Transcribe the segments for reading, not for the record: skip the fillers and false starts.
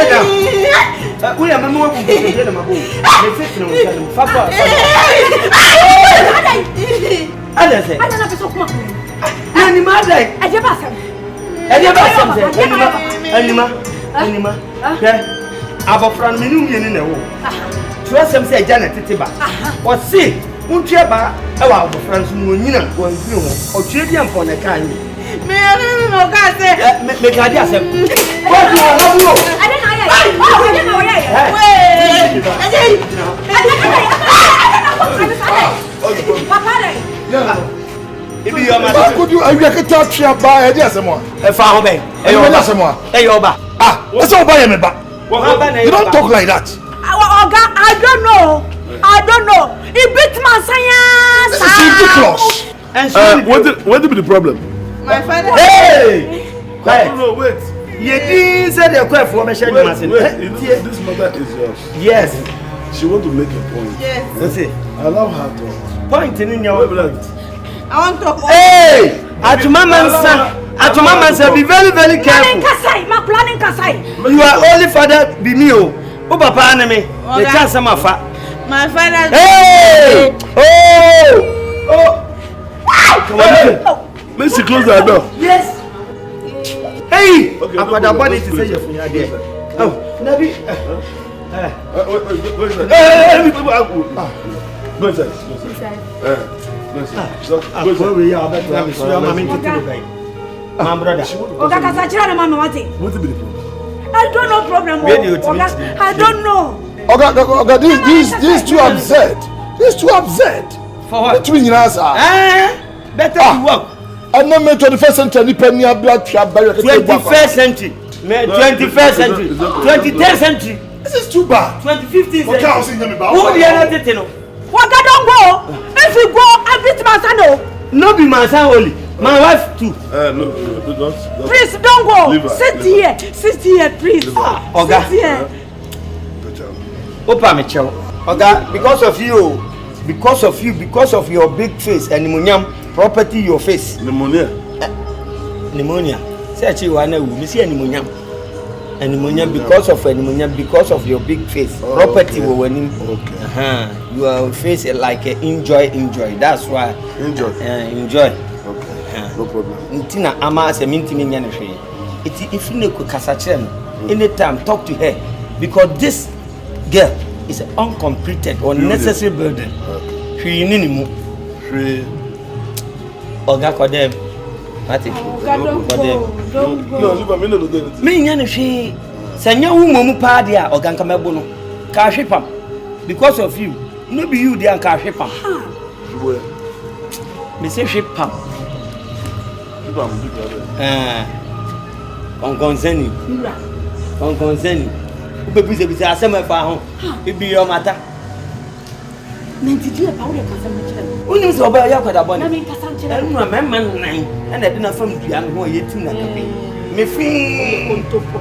down. We are mamma who is the Mabu. Papa. I don't know. Anima. Aba from menu in the wall. Trust him say Janet Tiba. Or see, Uncheba, our friends Munina, one view, or Chidian for the kind. Me, I don't know, God say, make ideas. What do I love you? I don't know. If you are my could you touch your buy a someone? A farm bay, a someone, a yoba. Ah, what's all by me back? You don't talk like that. I don't know. It beats my science. It's ridiculous. What will be the problem? My father. Hey! Quiet. No, wait. You didn't say the question for me. Wait, this mother is yours. Yes. She want to make a point. Yes. Let's see. Allow her to. Point in your blood. I want to. Hey! Atuma man, be very, very careful. Planning Kasai. You are only father, be me. Oh, Papa, enemy. The chance of my father. My father. Hey! Oh! Come on. Messi, close that door. Yes. Hey! Okay, I've got a body to say you're from your day. Oh, Nabi. Go inside. Go inside. My brother. What will be the problem? I don't know problem. I don't know. Okay, these two upset. These two upset. For what? The twin answer. Better to work. And no 21st century premier black trap barrier. 21st century. 21st century. 23rd century. This is too bad. 2015th century. What can't sing about? Who the other thing? Waka don't go. If you go, I beat my son. No be my son only. My wife too. No, don't. Please don't go. Sit here, please. Oga. Sit here. Opa me chow. Oga, because of you, because of your big face and pneumonia, property your face. Pneumonia. Say you wanna we see pneumonia. Pneumonia because of pneumonia, because of your big face. Property will win. Okay. Your face like enjoy. That's why. Enjoy. Enjoy. Okay. No problem. Ntina ama se mintimi nya ne hwe. If you know kasa kire anytime talk to her because this girl is an uncompleted or necessary building. Hwe ni mu. Hwe Oga kodem. Mati. Don't go. No, leave me no do anything. Me nya ne hwe. Sanya wu momu pa dia oga nka mebo no. Ka hwe pam. Because of you. No be you there ka hwe pam. Me say hwe pam. On concern. Ube bisa asema fa ho. Ibi yo mata. Mentidi e pa wo de kasa me kire. Unim so ba ya kwada bone. Na me kasa kire. Enu na memma nan. Na de na fam dua no ho yetim na kape. Me fi kontopo.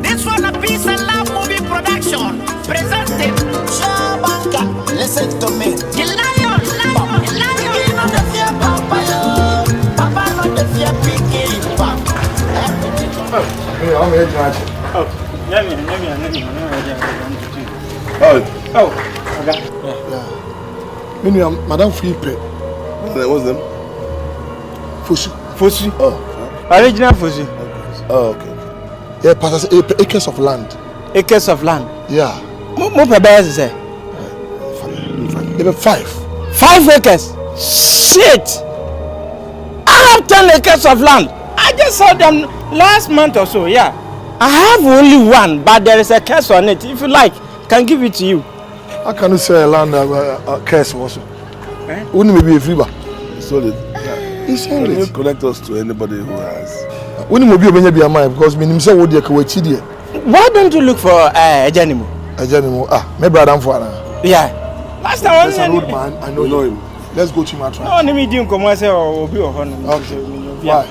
This one a piece of love movie production. Presented Shabanka. Listen to me. The lion. Papa not the fear picking. I'm here to Okay. Madame Philippe. What's them? Fosu. Oh. Original Fosu. Oh, okay. Yeah, Pastor, acres of land. Acres of land. Yeah. Mo prepare say. Even 5 acres. Shit. I have 10 acres of land. I just saw them last month or so. Yeah. I have only one, but there is a curse on it. If you like, I can give it to you. How can you sell land curse also? Wouldn't maybe a free bar? Sold it. He sold Can you it. connect us to anybody who has? Wouldn't maybe be a man because me say what they can wait here. Why don't you look for a Janimo? A general. My brother for Yeah. Last time That's an old man. I know him. Let's go to my trial. no, let me do commercial or be or Okay. Why?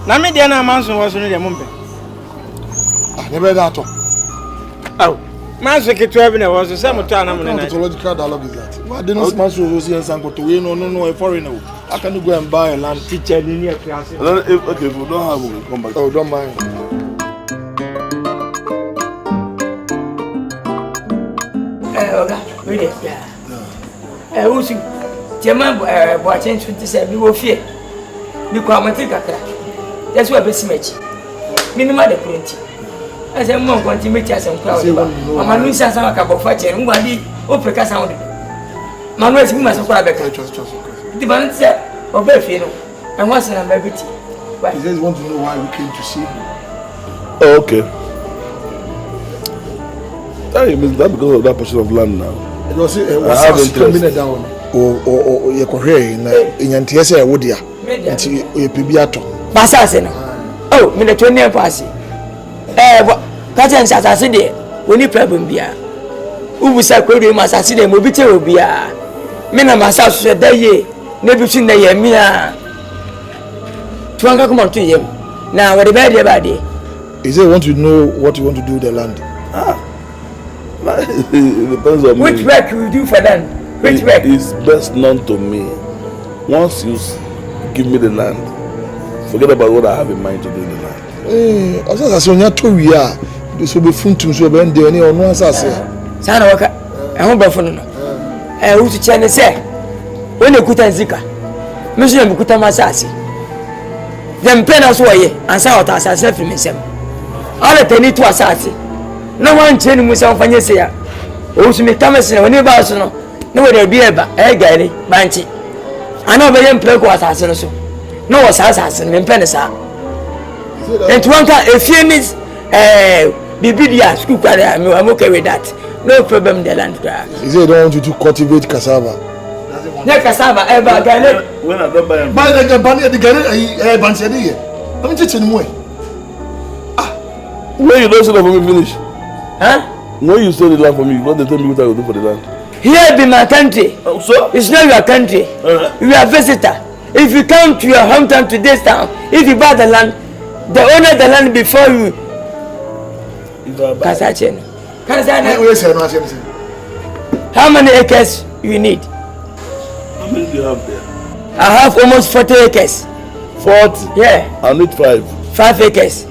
Now me there na manso was no the mumpe. Never that. Oh. Master Kitwabin was the same time. Ontological dialogue is that. Why didn't smash Rosie and Sanko to win? No, a foreigner. How can you go and buy a land? Teacher in your class. Okay, if we don't have, we'll come back. Oh, don't mind. Really? Yeah. Who's you? German watching 27, you will fear. You come and take a car. That's what I see. Minimum the plenty. As a monk, want to meet us and crowd. I'm a new son of a cup of fat and one day, open a sound. Manuel's must have quite a trust. The man said, or Belfino, and once in a baby. He just want to know why we came to see him. Oh, okay. That means that because of that portion of land now. It was a down. Or you could hear in Antiasa Woodia. Until you pibiato. Bassassin. Oh, minute 20 passy. Cousins as I said, when you problem beer. Who was a query must I see them will be terrible beer. Mina myself said, day, never seen the Yamia. Twanka come on to him. Now, what about your body? He said, want to know what you want to do with the land. It depends on which me. work you do for them? Which work? It's best known to me. Once you give me the land, forget about what I have in mind to do in the land. I was saying, we are this will be fun to so when they any on one side. Sana waka, I won't be for no. Who's the channel say? When you kuta zika, Monsieur Mukuta Masasi. Them penals way, and saw us as if him. All the tenny to assassin. No one chaining myself when you say, oh, to me, Thomas, when you boss, no, there be a galley, Banchi. I know the young plague was assassin. No assassin in Penisa. And one can a few minutes, Bibidia, school, I'm okay with that. No problem, the land. He said, don't want you to cultivate cassava. No cassava, ever galley. When I don't buy Buy the bunny at the galley, Banchadi. I'm just in the way. when you don't sell it for me, finish. Huh? When you sell the land for me, what they tell me what I will do for the land? Here be my country. So? It's not your country. You are a visitor. If you come to your hometown to this town, if you buy the land, the owner of the land before you. If I buy. How many acres you need? How many do you have there? I have almost 40 acres. 40? Yeah. I need 5. 5 acres.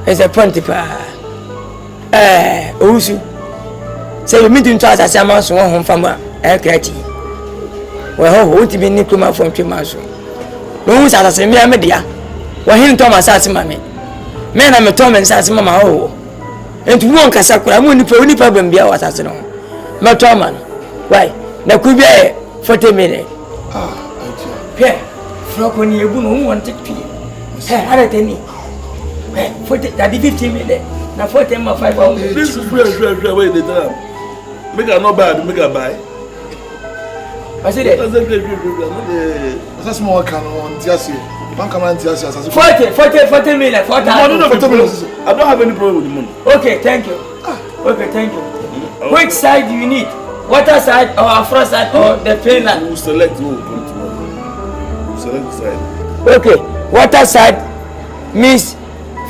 It's a point. Usu. So you meet to us as a mouse one home farmer, aircraft. Well, who to be Nikuma from 2 months? No one's as a mere media. Well, him Thomas as mammy. Men, I'm a Thomas as mamma. Oh, and to one Casacra, I won't put any problem be our assassin. My Thoman. Why? There could be 40 minutes. Yeah, Flock when you wouldn't want it to be. I don't any. 50 minutes. Now 40 more 5 hours. This is where wait the time. Make a no buy, make a buy. I said it. That's more can on Tiasi. One come on Tiasi as 40 minutes. 40 minutes. I don't have any problem with the money. Okay, thank you. Okay, thank you. Which side do you need? Water side or Afro side or the plain land? We'll select who will come tomorrow. We'll select the side. Okay, water side means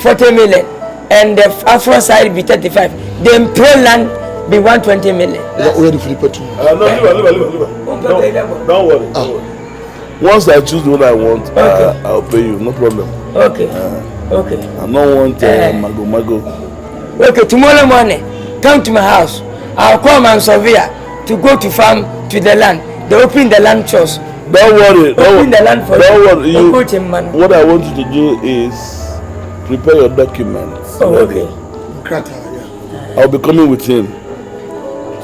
40 million and the Afro side be 35. The plain land be 120 million. Ready for the petrol. Don't worry. Once I choose what I want, I'll pay you. No problem. Okay. Okay. I don't want mago. Okay, tomorrow morning, come to my house. I'll call my surveyor to go to farm to the land. They open the land trust. Don't worry. Open the land for don't you. worry. What I want you to do is prepare your documents. Oh, okay. I'll be coming with him.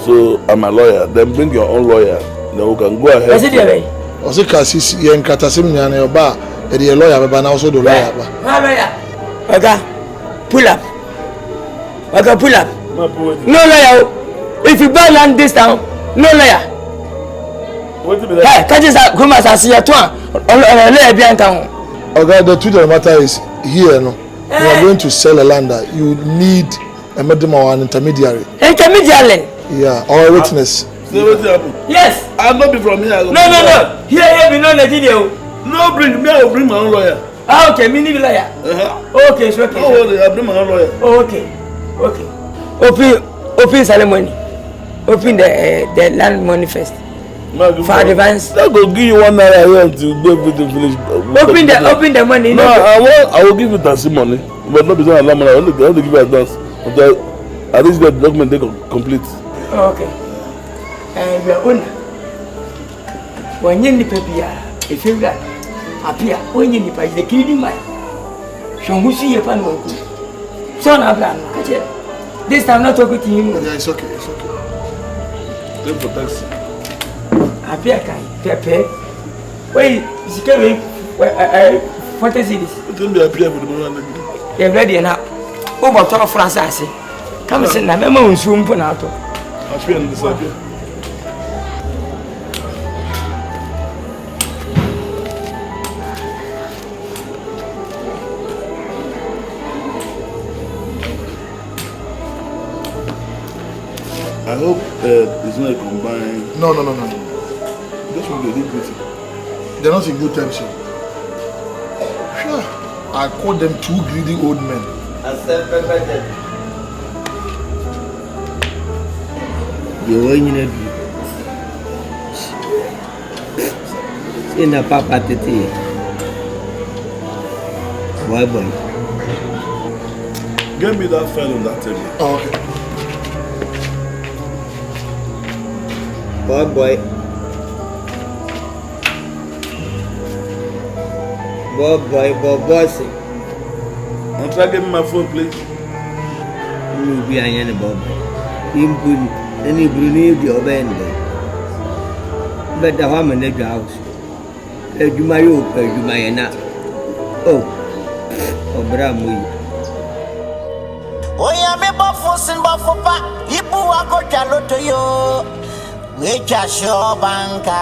So I'm a lawyer. Then bring your own lawyer. Then we can go ahead. What's it your also, Cassis, you and Catasim, your bar, and your lawyer, but also the lawyer. Okay, pull up. Okay, pull up. No lawyer. If you buy land this town, no lawyer. Hey, catch this up. Come as your twin. Lawyer Bianca. Okay, the truth of the matter is here, no. You are going to sell a land. You need a medium or an intermediary. Intermediary? Yeah, or a witness. Yes. I'll not be from here. No. Here we know Nigeria. No, bring me. I'll bring my own lawyer. Okay, me need lawyer. Okay, it's okay. Don't worry, I'll bring my own lawyer. Okay. open ceremony. Open the land money first. For advance. I go give you 1 naira here to go with the village. Open the money. No, I will give you taxi money, but not because I want to give you advance. Until at least the document they complete. Okay. And we are owner. When you need paper, if you got appear, when you need paper, the killing man. Show me see your fan work. Son of Lam, this time not talking to him. Yeah, it's okay, it's okay. Then for taxi. Appear kind, Pepe. Wait, is coming. 40 cities. It will be appear for the moment. You're ready now. Over to France, I say. Come sit now, Mamma will soon put out. Appear in this appear. I hope it's not a combined. No. This will be a good meeting. They're not in good terms. Sure. I call them 2 greedy old men. You're going in a papa tete. Boy. Get me that file on that table. Oh, okay. Boy. I'll try to get me my phone, please. You will be a young boy. Impun, any brunei the obey. But the woman in the house. You may open, you may not. Oh, Bramway. Oh, yeah, me buffos and buffa. Ibu wako chaloto yo. We jasho banka.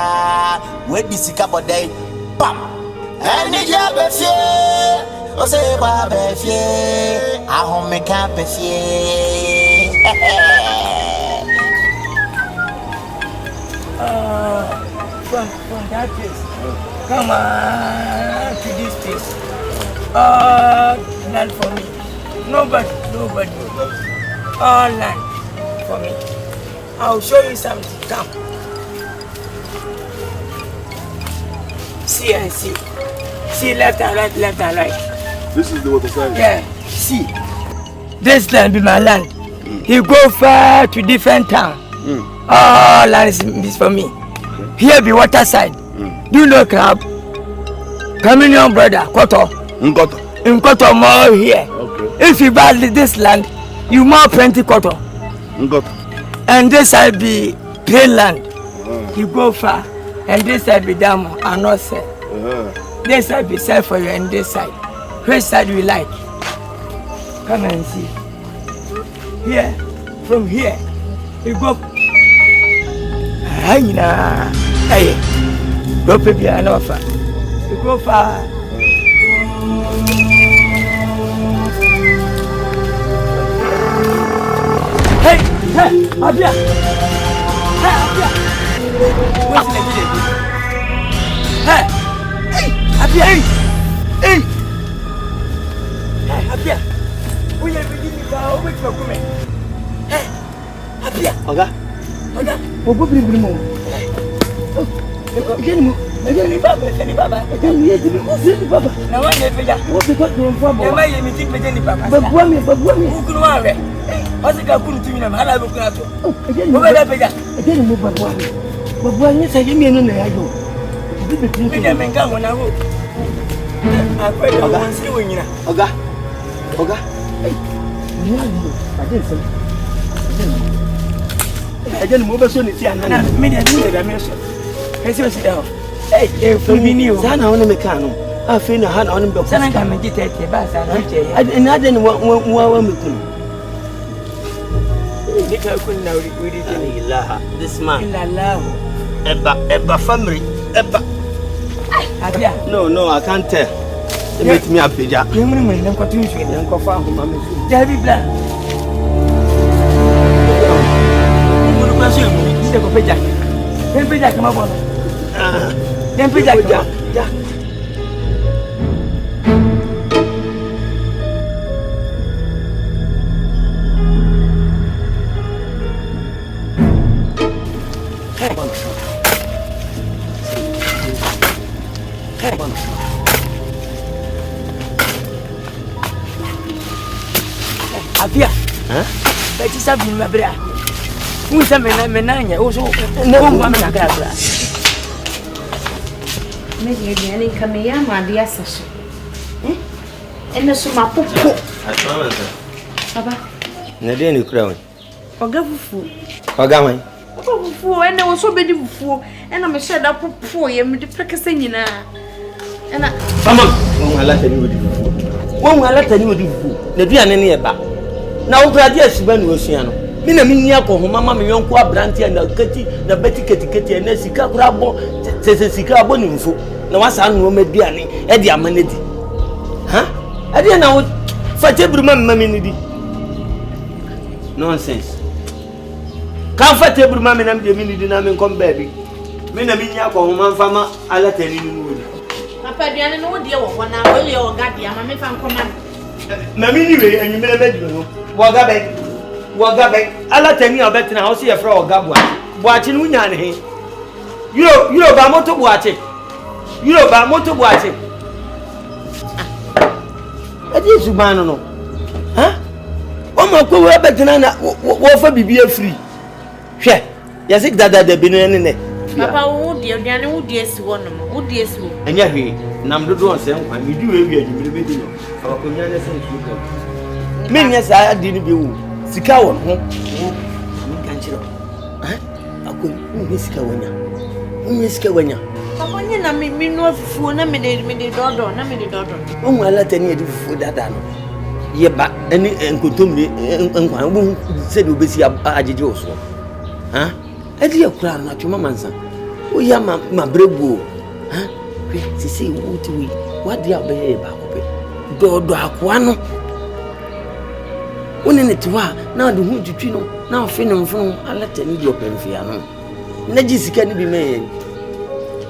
We disika day. Pam. And the job of ye. O say babe fie. I home me camp fie. From that place. Come on to this place. Land for me. Nobody. All land for me. I'll show you something. Come. See and see. See left and right. This is the water side. Yeah. See. This land be my land. You go far to different town. All land is for me. Here be water side. Do you know crab? Communion brother, Koto. In Koto more here. Okay. If you buy this land, you more plenty Koto. And this side be plain land. You go far. And this side be dam and not sell. This side be sell for you and this side. Which side you like? Come and see. Here, from here, you go. Hey, go baby and offer. You go far. Hey, Abia. What's the name? Hey, Abia. Hey, Abia. We are beginning to wait for women. Hey, Abia. Oga. What will bring more? Again, Baba. Now I have what we got from Baba. Am I meeting with any Papa? But one, who could want it? What's the Kapun to me? I'm not going to again. Move but one, yes, I give me an idea. Between them and come when I will. I'm afraid I want to see you. Oga. I didn't move as soon as you and made a dimension. Hey, sit down. Hey, for me, you. Sana on the mechanic. I feel a hand on him. Sana can make it a bath and I didn't want one with him. This man. Eba family. Eba. No, I can't tell. They make me a picture. You mean them continue to go far from Mammy. Debbie Black. Then come up. Then Afia. But it's something, my brother. Who's a man? Also, no one can grab that. Maybe any come here, my dear Sasha. And the summa popo. Papa. Nadine crown. Or go for Pagami. Oh, and I was so busy before, and I'm shut up for you with the practicing in and I. Come on, I let you do. One will let you do. The dear any about. Now, graduates when we see. Mina minyako mama miyonko abranti na kati na beti keti na sika kurabo sika abo nimfo na wasa anu mediane e di amanedi ha e di na wo fate bruma mama ni di nonsense kan fate bruma me na me mi ni di na me kom baby mina minyako mama fama ala tani ni mu papa diane no die wo na wo le o gade ama me fa nkoma na mi ni we enyimele medu no wo ga baby Wagabe, ala teni obetina house ye fra ogabwa. Bwachi nu nya ne. Yo ba moto bwachi. Yo ba moto bwachi. Edi zubano no. Ha? O ma ko we betina na wo fa bibia free. Hwe. Yasik dada de binu ne. Papa wo de aduane wo de esi wo no. Wo de esi wo. Enya hwe. Nam dodo on se nkwa. Mi di we wi adwumire be di no. Abakonya ne se nsu. Me nya sa adi ni bi wo. Sika won ho wo kan chiro akon wo sika wanya wo sika wanya papa nye na me no afufu na me de dodo na me de dodo wo ala tani edi fufu dada no ye ba ani enkotomre enkwan wo se de obesi ajeje wo so ha edi akura na twoma mansa wo ya ma bregu ha kwe sisi wo tiwi wadi abeye ba ko pe dodo akwa no woni ne tiwa na de hu twitwi no na ofe ne mfo ala tani di opemfia no na jisika ni bi me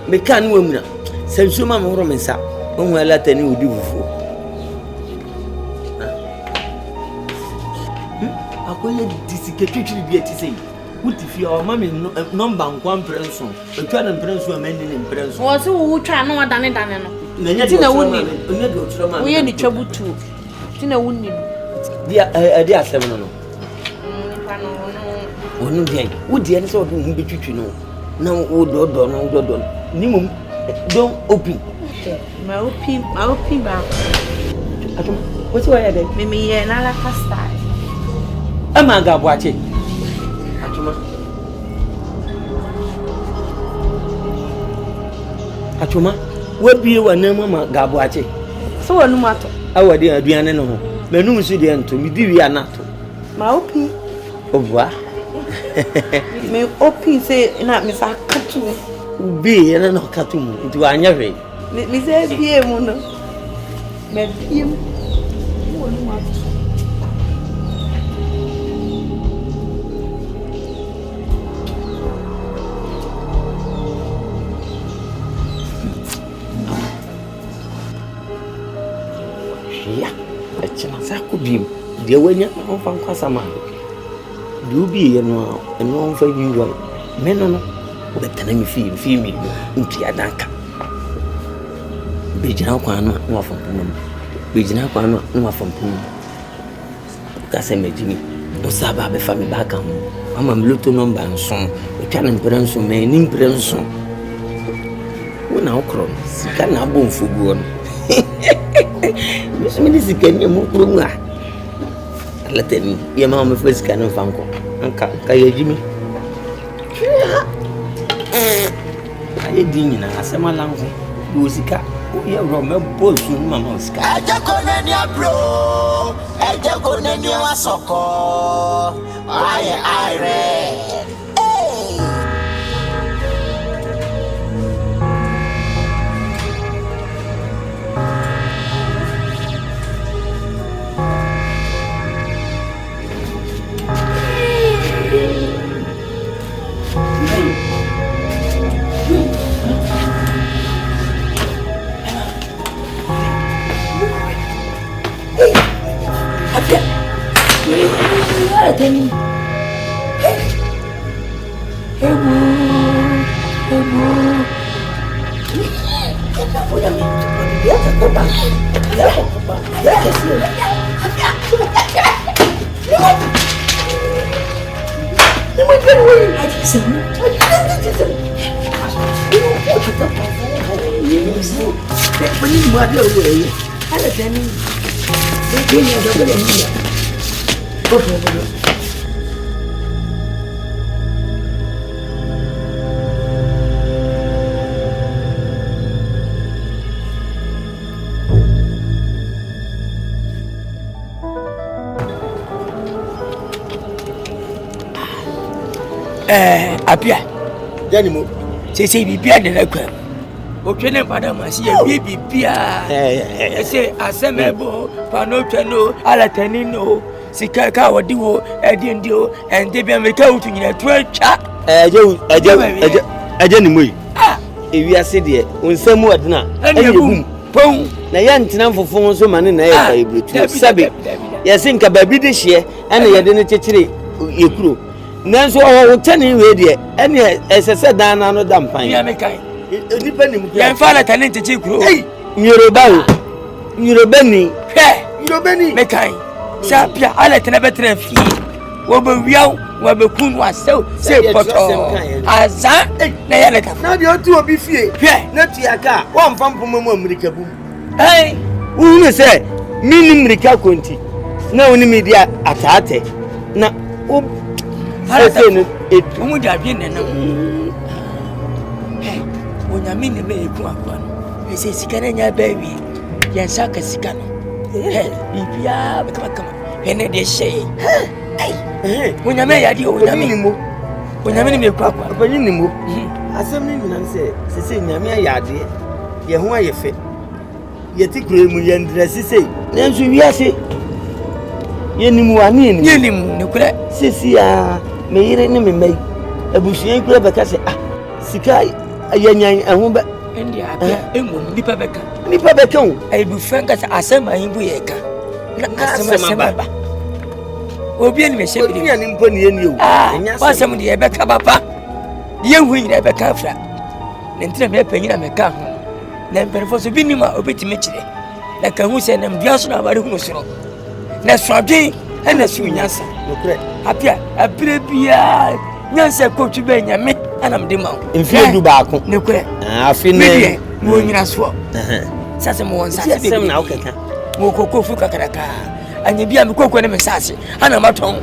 me kan wo muna sanso ma mo ro mensa won ala tani odi fufu akoye disika twitwi bi atise wuti fi o ma me number nkwan prenso etwa na prenso amani ne prenso wo se wo twa na wadane dane no na nya tina woni onya de otro ma wo ye ni twabutu tina woni dia asem no onu dia wodi ene so do hu betwitwi no na wo do no ni mum don open ma open ba atom what you are there me ye na la pasta ama ga boache atoma we bie wa na mama ga boache so wonu mato awade aduane no ho menum su de ento mi di wi anato ma open obwa me open say na me fa katu ubi ene no katu mu nti anya hwe me say bie mu no me bie mu wonu mato ya echina sako bim de wanya on fa nkwasa ma de obi ye no on fa yiwa me no betana mi fi mi nti adanka bejina kwa no wa fa pum bejina kwa no wa fa pum ka se mejini o saba be fa mi ba kan ama mloto number nson o twa na mprenso me ni mprenso wona okro sika na bomfu guo no Mimi sikeni mu kurunga alateni ye mama me fwe sikani mfanko anka kaye jimi aye dinyi na asema langu do sika o ye ro me bosu mama sika eje koneni abro eje koneni wasoko aye aire Apia. Janimo. Say bibia de na kwa. O twene pada ma si ya bibia. Say asemebo pano tweno ala tanino sika ka wodi wo edi ndio ende bi America utu nyina twa twa. Janimo yi. Ewi ase de onsamu adena ayebum pon na ya ntina fofon so mane na ya fa ebretu sabe ya sinka babi de hye ana ya de ne chechire yekuro nanso o tani we de ene esese dan na no da mpan ya mekai odipa nim ya fa la tani chechi kuro Yoruba ni Yoruba ni mekai sa pia ala tena betre fi wo be wiaw wo be kun wa se poto aza na ya le ka na de otu obi fie na tuaka wo mfa mpoma mu America bu wo se mini America konti na woni media atate na o se no etu mu da bi nena wonya mini me eku akwa no se sika na nya ba wi ya saka sika no bibia kama ene de shey wonya me ya di wonya me me eku akwa abanyi ni mo asem ni nyina se nyame ya ade ye ho ayefe ye ti kure mu ye ndresi se nanso wi ase ye ni mu ani ni ye ni mu ne kure sisi ya me yire ni me mai abusuan kure beka se sika ayanyan ehun ba endi abia emu nipa beka o aibu franka sa asema yimbu ye ka na asema ba obi ni me shebi ni ani mpo ni eni o enya asema de ye beka papa ye hu nyina beka fra ne ntina me panyina me ka ho na mperfo so bi ni ma obetime kire na ka hu se na mbia so na bare hu so na swadwen ena su nyansa no kure apia abire bia nyansa ko tu be nyame anam de ma mfie du ba ko ne kure afi ne mo nyina so sase mo won sase be na okeka mo kokko fu kakaraka anya bia me kokko ne me sase ana maton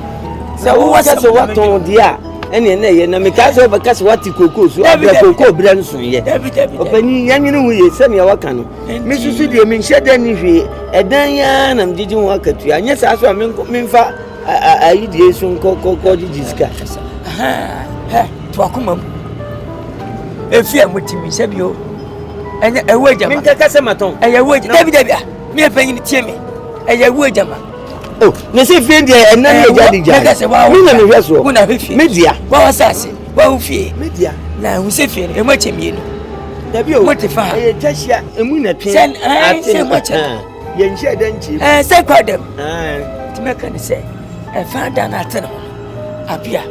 se wo wase waton dia ene na ye na me ka se be ka se wati kokko so abia kokko bra nso ye opani yanyene hu ye se me waka no me susu de me nhede ni hwe edan ya na mjiji hu akatu anya sa so me mfa ayi die so kokko jijiska to akoma efi amotimi se bio enya ewe jama me ka se maton ewe David me panyin tie me ewe jama oh ne se fi ndi enna ne jadi ja mi na me hwe so media wa wasase wa ufie media na hu se fi e mo chemienu dabi o mo te fa e twahia emu na twen se mo che ye nhia danchi se kwadam ti me kan se e fa da na tena apia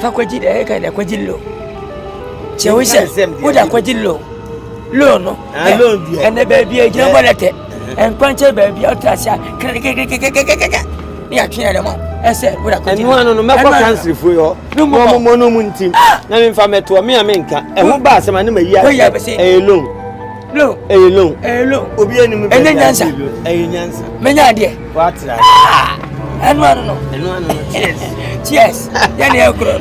fa kwaji da ka da kwaji lo che wo se wo da kwaji lo no ene ba bia gina bolete en kwanche ba bia otasia ni atwena dem ese wo da kwaji no me kwa cancel fu yo no mo no muntim na me fa meto me amenka e ho ba asema ne mayi elon obi eni mu ene nyansa menya de what right enu cheers yani ekro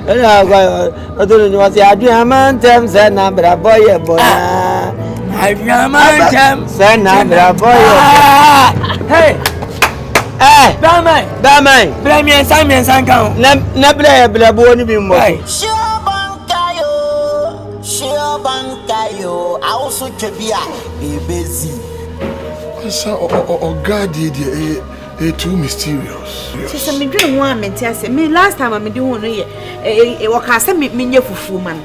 ena kwa odoro ni wasi adu amantem se na bra boy bona adu amantem se na bra boy hey Bamai bra mi ensan kan na bra bo ni bi mo Sure bankayo also chebia ebezi so God did too mysterious. She me dream one me say me last time me do no ye e waka say me nye fufu man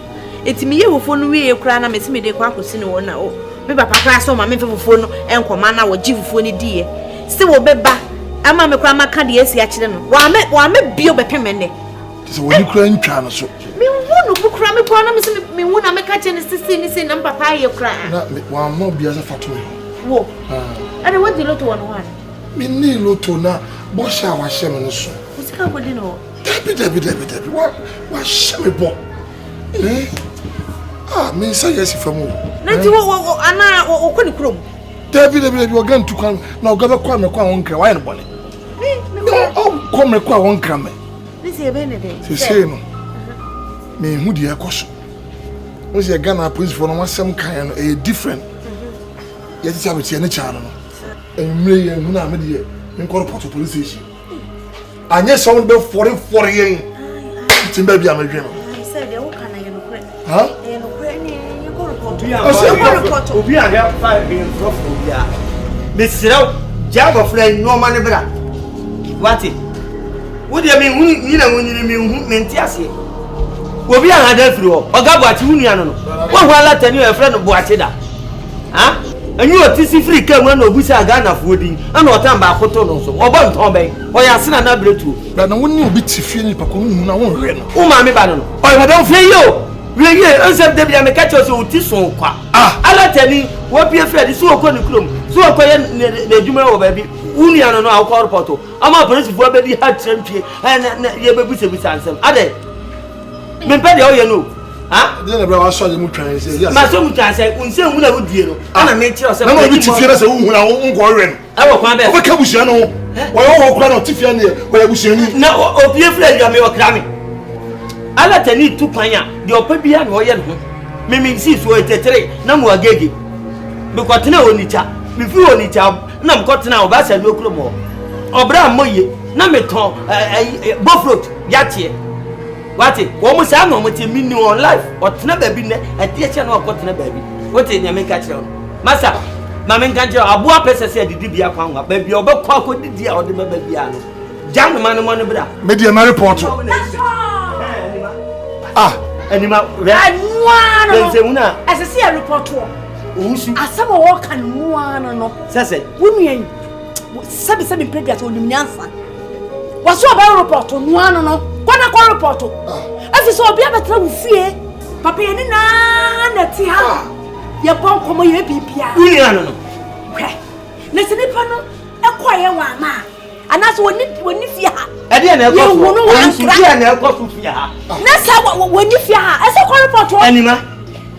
eti me ye fufu no we kura na me se me de kwa akosi no na o me papa kra so ma me fufu no enkoma na wo gi fufu ni die se wo beba ama me kura maka de esi a kire no wa me bio be peme ne so when you kura ntwa no so me wonu bu kura me kwa na me se me wona me ka che ne sisi ni se na papa ye kura na wa mo bia za fato wo ana what the lot one me ni loto na bo sha wa she me no so usika bodi no Dabi. What shame bo. Me say yes for mo. Nanti wo ana wo koni krom. Dabi wo gan tu kan na oga be kwa me kwa wonkra why no bole. No, come me kwa wonkra me. This e be ne dey. Say no. Me hu di ekoso. We say Ghana police for no wasem kan no e different. Yet ti abeti ne cha no. Emre ye hu na me de me ko report to police station. Anye so be for yen. Timba bi amadwe no. I said they wo kana ye no kre. Huh? Ye no kre ni ye ko report. Obi a get 5 billion for Obia. Me siraw jabo friend no man bra. What it? Wo de me hu ni na woni me hu me ntiase. Obi a hada firi ho. Oga boachi hu nua no no. Wo hu ala tani e friend boachi da. Ha? Anyu otisi free kam na obusa Ghana fuodi. Ana otamba akoto no so. Obo nton ben. Oya asena na bretu. Na woni obi tifie ni pako hu na won hwe no. Wo ma me ba no. Oya madam fe yo. We ye ensem de bia me ka che so oti so kwa. Ala tani wo pie fredi so okoni krom. So okoye na adwuma wo ba bi. Unia no akọ report. Ama police fu abedi ha trempie. Na ye bebusa ansem. Ade. Me pede o ye no. Ha? Dey na bra wa so je mu twan say yes. Ma so mu twan say unse hu na wodie no. Ana me kire o say. Na mo bi tifie na say hu na nko hwe no. E wo kwan be. O ka busia no. Wo yo kura no tifie na wo ya busia ni. Na opie fredi ya me o kra me. Ala tani tu kwanya de opa bia na o ye no. Me me si so etetere na mo agege. Be kwatena onicha. Me fi onicha na mo kwatena o ba sa no kuro mo. Obra moye na me ton bofrot yatie. What it? Wo mo sa no mo ti mini on life. Otena baby ne atie che na okotena baby. What e nyame ka kire. Masa ma me nkan kire aboa pese se didi bia kwanwa. Baby obekwa akodidi a ode baba bia no. Jam man mo no bra. Me dia na report. Anima re. Anwa no. Bense una. Asese a report wo. Usu. Asaba wo kan nwa no. Sese. Wunuen. Sabi pregnant on nyansa. Waso ba report nwa no. Kwana kwa report. Afisa obi abetra wo fie. Papa ye ni na ti ha. Ye bon komo ye bibia. Unia no. Hwe. Na se nipa no ekwaye wa ma. Anaso woni fie ha. E de na ekọ. Woni fie na ekọ fie ha. Na sa woni fie ha. Ese kwa report wo. Anima.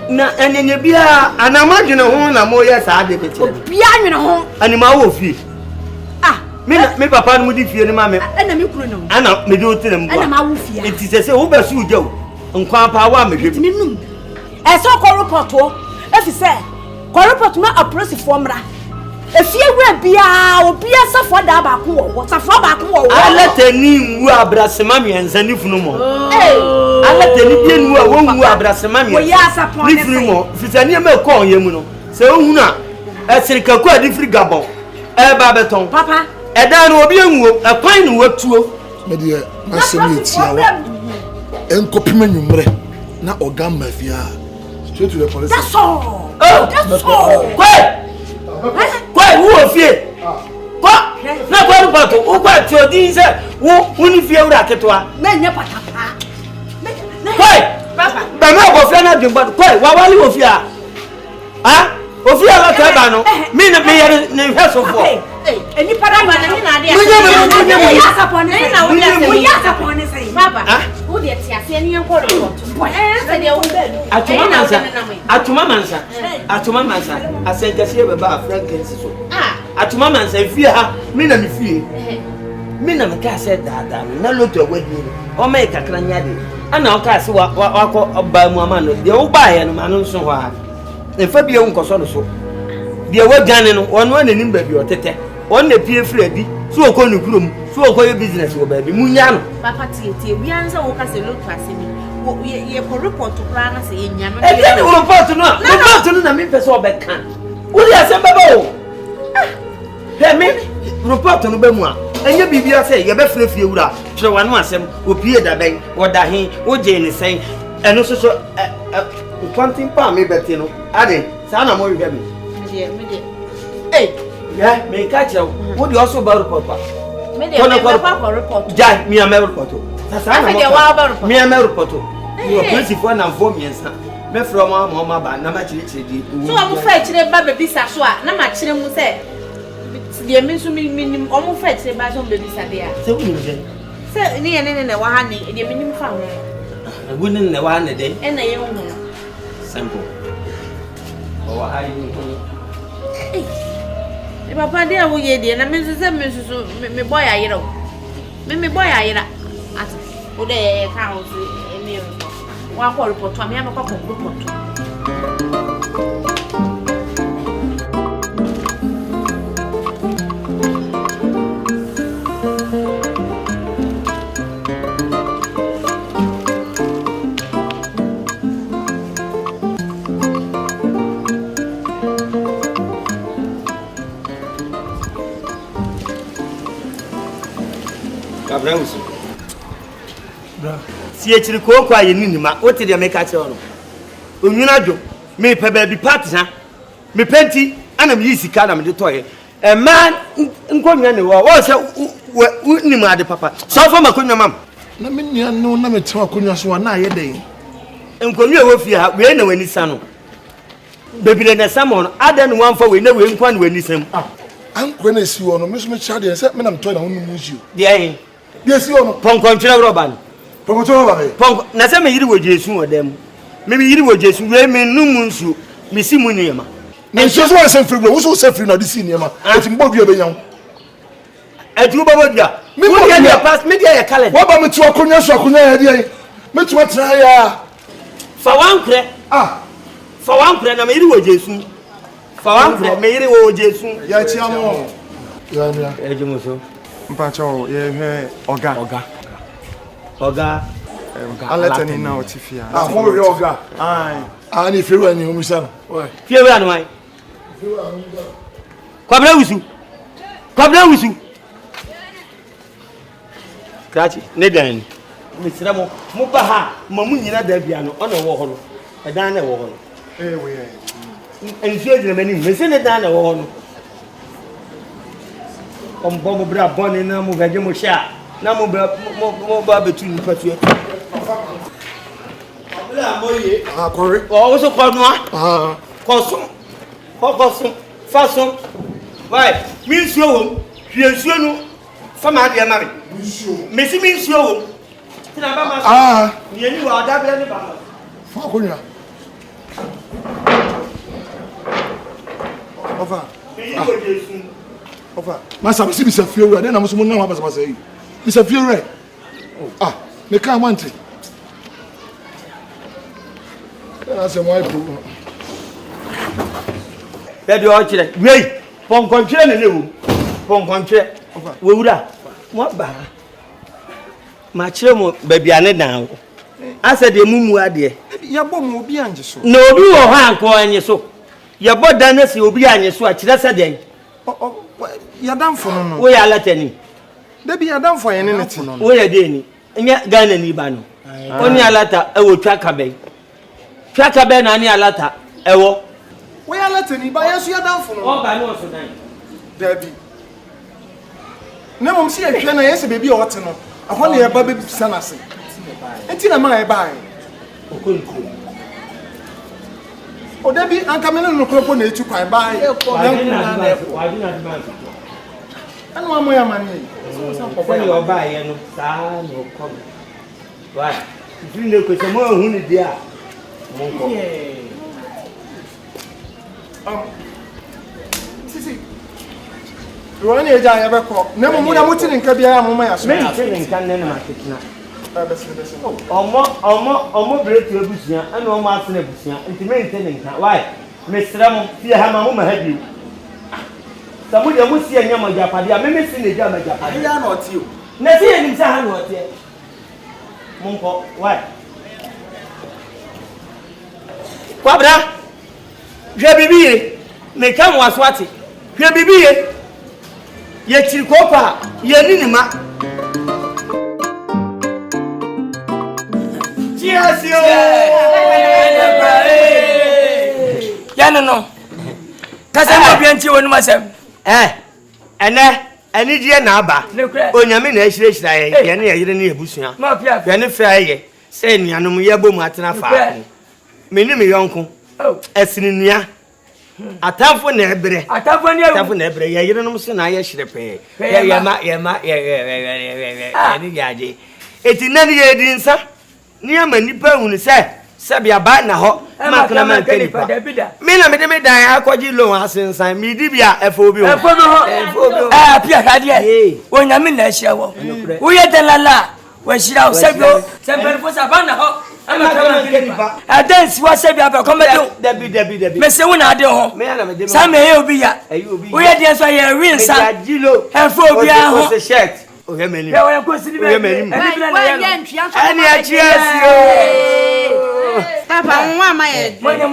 Na enyenye bia anamadwene ho na mo ye saa de beti. Bia nwene ho. Anima wo fie. Me papa no mudi fie ni ma me. Ana me kuro no. Ana me de otire mbo. Ana ma wo fie. Enti sese wo ba su uja wo. Nkwa pa wa me hwe. Timi num. Ese kwa report wo. Efi se kwa report na approach for mra. Efie wura bia obi asafo da ba ko wo. Safo ba ko wo. Ala tani nwu abrasema me ensani funu mo. Ala tani bia nwu a wo nwu abrasema me. Wo ya sapon ni funu mo. Fisani me ko onye mu no. Se ohunu a esirika ko adi free gabon. E ba beton. Papa Eda no obi enwo ekwan no watuo me de masem etia wa enkopima nwumre na oga mafia straight to the police. that's all. That's all. Kwai wo fie kwa na kwa rupato o kwa ti odin se wo ni fie wura ketwa na nya patapa kwai papa ba me go fie na dwemba kwai wa wali wo fie a ofia la ka ba no me na me yare ne hweso fo eni para ma na ni na ade mo ya sapone na wo ya sapone sai papa wo de ti ase ni enko report se de wo atuma mansa asenkase be ba frankensi so atuma mansa fie ha me na me fie me na me ka se dada na loto agwadi o me kakra nya de ana o ka se wa ko ba mu ama no de wo ba ye no ma no so ho a efa bia nkoso no so de wo gane no ono ananim ba bi otete on na pie fredi so okọ no kurom so okọ ye business wo ba bi munya no papa tie wi anza wo ka se loto asemi wo ye ko report kra na se ye nya no e de report no na me pese obeka wo di asem baba o he me report no ba mu a enye bibia se ye be frefie wura tire wanu asem opie da ben wo da hin wo je ni sen eno so kwantin pa me beti no ade sa na mo hwe me yeah me ka che wo di also ba report pa me de papa report ja mi am report sa na mo mi am report wo principal na fo mi ensa me from ma ba na ma chire di so mo fa chire ba baby sa so a na ma chire mu se de me so mi o mo fa chire ba so baby sa de a se wo ni je Say ni ene ne wa ha ni e de minim fa ho. Wouldn't ne wa ne de. E na ye hu. Simple. Oh, I E papa de awo ye de na me so me boy ayira. Me boy ayira. At o de ka ho so e me wa ko report am ya me ko report. Abrahus. Si e chiri ko kwa ye ninima, o te de make a che ono. Onwuna dwo, me pe ba bi party ha. Me penti ana me yisika na me de toye. E man nkonwa ne wo se nima ade papa. So fa makonwa mam. Na me nua no na me tewa konwa so na ye den. Nkonwa wo fi ha, we na wani sa no. Bebire na samon ada no wan fa we na we nkwa na wani sam. Anko na si wo no me so me cha de se me na me toy na hunu mu ji. De ayin. De si wo no. Ponkon twira roba no. Ponkon ba be. Ponkon na se me yiri wo Jesu odam. Me yiri wo Jesu we me numu nsu. Me si mu niema. Na nso so se free bro, wo so se free na de si niema. Eti mbo dua be yan. Adu baba dua. Me mo dia pass, me dia ya calendar. Wo ba me tu akonya so akonya ya de. Me tu atra ya. Fa wankre. Fa wankre na me yiri wo Jesu. Fa wankre me yiri wo Jesu. Ya ti amo. Ya mia. Ejimuso. Mpacho ye he oga. Aletani na otifia. Mo re oga. Ani firu ani omusa. Firu anu ai. Kwabra wusu. Krachi, ne dan. Me sira mo ba ha, mo nyina da bia no, ona wo ho no. E dan na wo ho no. We. Enfi ejina mani, me se ne dan na wo ho no. Kombo mo bra boni na mo gaje mo sha. Na mo ba betu ni patu. Abula moye. Kore. O so ko no a. Kosun. Fason. Vai, mi nsuo wo. Hwie nsuo no. Fama de mari. Mesi mi nsuo wo. Tina ba ma. Ni ni wa da bele ni ba. Fa konya. Ofa. Mi wo Jesu. Ofa. Masa bi se fiore ade na mo so mo na wa basa yi. Bi se fiore. Me ka mante. Ase mo ai pro. Be o kire. Wei, ponkon kire na lewu. Ponkon kire. We wura. Mo ba. Ma kire mo ba bia ne dan. Ase de mumu ade. Ya bom obi anje so. Na obi wo ha anko anye so. Ya boda na se obi anye so a kire se den. Ya damfo no. Wo ya latani. Da bi ya damfo ye ne neti. Wo ya de ni. Nya Ghana ni ba no. Oni alata e wo twa kabe. Twa kabe na ni alata e wo. We ya latani ba yesu ya damfo no. O ba no so dan. Da bi. Na mom si ehwe na yesi bebi o wote no. Aho na ye ba be sanase. Enti na ma ye ba ye. Okonko. O da bi anka me no kropo na etu kwan ba ye. Anu amoya mani. Sani oba ye no saa no kom. Wa. Ifiri ne ko se mo hu ni dia. Mo ko. Sisi. Rwani eja ya beko. Na mo na mutini nka bia ya mo ma ya so. Me tini nka ne na ketina. Bese. Omo break ebusia ana omo asene ebusia. Nti me tini nka. Why? Me sra mo fie ha ma mo ma ha bi. Samu de mo si anya ma japade a me si ne ja ma japade. Ya na oti o. Na si enim sa ha na oti. Mo nko. Why? Kwabra. Hwe bibiye. Me ka mo aswati. Hwe bibiye. Ye chiri kopa, ye ninima. Cheers yo. Ya no. Kasa mo bianti wonu masem. Ene die na aba. Onyame na ahirehira ye ne yire ne ebusua. Ma pia. Ye ne fra ye. Se nuanom ye bom atena fa. Me ni me yonko. Esini nua. Atamfo na ebre. Atamfo na ebre. Ya yire no so na ya hyerepe. Ya ma ani yaje. Eti na ni ye di nsa. Ni ama nipa hunu se bia ba na ho. Ma kana man kanipa. Me na me de me dan akwaji lo asensan. Mi di bia efo bi ho. Efo bi ho. Apia hade. Onyame na ahia wo. Wo ye delala. Wa hira o sebio. Semperfo sabana ho. Ama kama kanipa. Adansi wa sebia ba komedo. Dabi. Me se wo na ade ho. Me na me de. Sa me ye obi ya. Wo ye de so ye winsa. Efo bi a ho. Oh, yeah, many. Yeah, I'm going to see Any Papa, one my head. Money,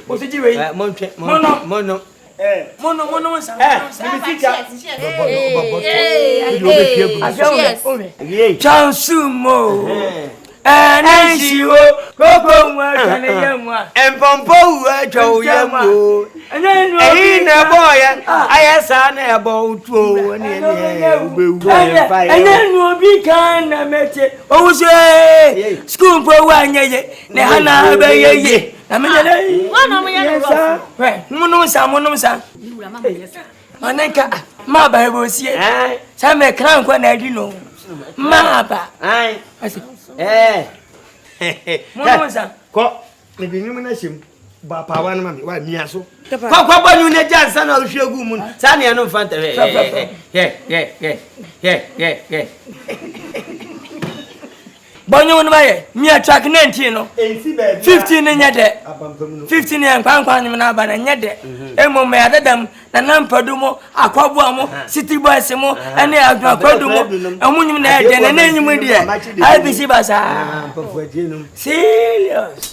what's it doing? Mono. Chansumo. And I see you go and Pompo, Joe, and then a boy, I asked about 2 and then will be kind of met it. Oh, say, school for 1 year, Nahana, baby. I mean, Monosa. Maneka, my Bible, see, some may clown when I didn't know. Maba, I said. Monosa, ko me bi nyum na shem ba pa wa na ma wa mia so kwa ba nyu na jansa na ohwegu mu sa ne no fanta Bonyo no baye mi attract 19 no 15 nya de 15 yan kwan na ba na nya de emo me adadam na nampadum akwabu amo city boys mo ene akwabu mo amunyum na de na enyum de IBC basa serious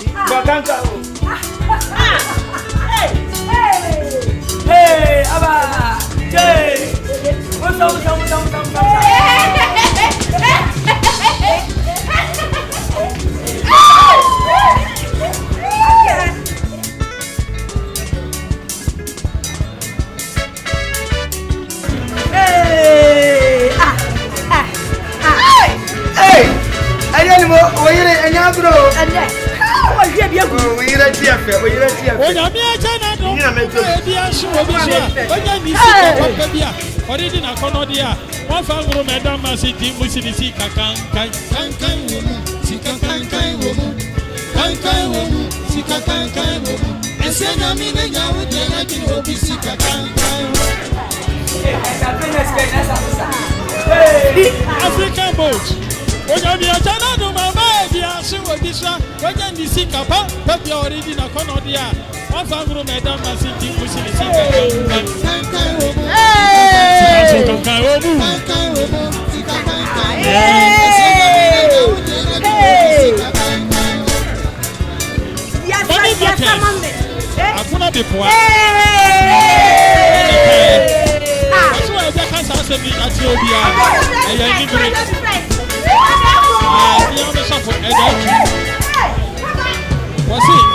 hey aba hey what's up African boat. When you are China, no mamma, dear, she will be shot. When you see Capa, but you already in a corner, dear. One family, Madame, I see you pushing the I cannot be poor. That's why I can't answer me at Ethiopia. I am the shop for what's it?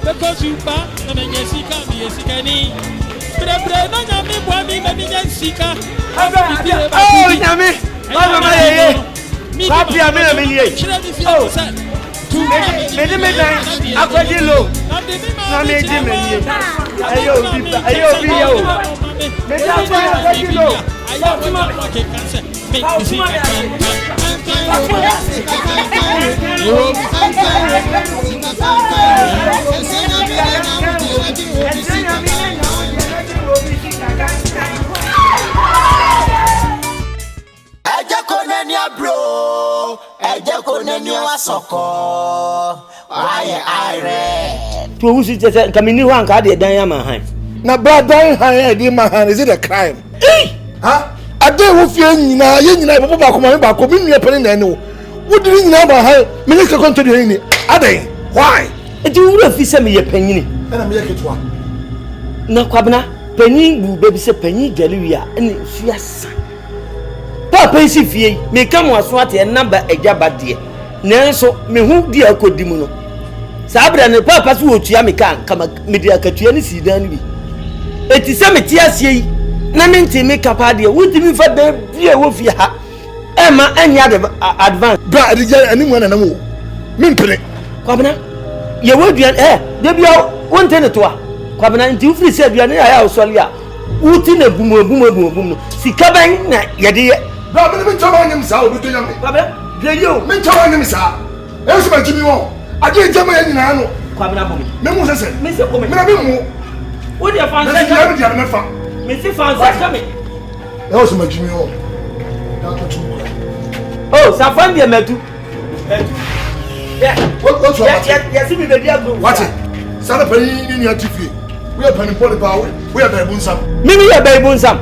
Because you back, and then yes, he can be a sicani. But I pray no yummy, one me, maybe Jessica. Oh, yummy. Papi, I'm in a million. Oh, to me, I got you low. I'm a Jimmy. to who sit say kamini ho anka de dan ya ma han na bradan han dey ma han is it a crime ha ade wo fie nyina ye nyina baba ba ko ma ba ko mi nua pene na ne wo diri nyina ba han me ne ka konto de ni ade why enti wura fi se me ye panyini na me ye ketwa na kwabna panyin bu bebi se panyin galewia ene fiasa papa isi fie me ka mo aso ate namba ejaba de nanso me hu di akodi mu no sabra ne papa so otua me kan kama me di akatua ni sidan ni bi eti se me ti asie yi na me nti me kapa de wuti mi fa be bia wo fie ha e ma anya de advance bra adija ani mu na na mo me mpere kwabna ye woduan de bia wonte ne toa kwabna nti ufiri se aduane ya osole a wuti na bum no sika ban na ye de bra me chama nyam sa obi to nyam kwabna de yo me chama nyam sa e so ba jimi won ade jama ya nyina no kwabna bo me mu sese me se ko me me na me mu wo de fan se ka me dia me fa me se fan se ka me e so ba jimi won da to tu oh sa fan de metu what ya si mi be dia go what sana pani ni ati fie we pani pole ba we ya ba bunsam mimi ya ba bunsam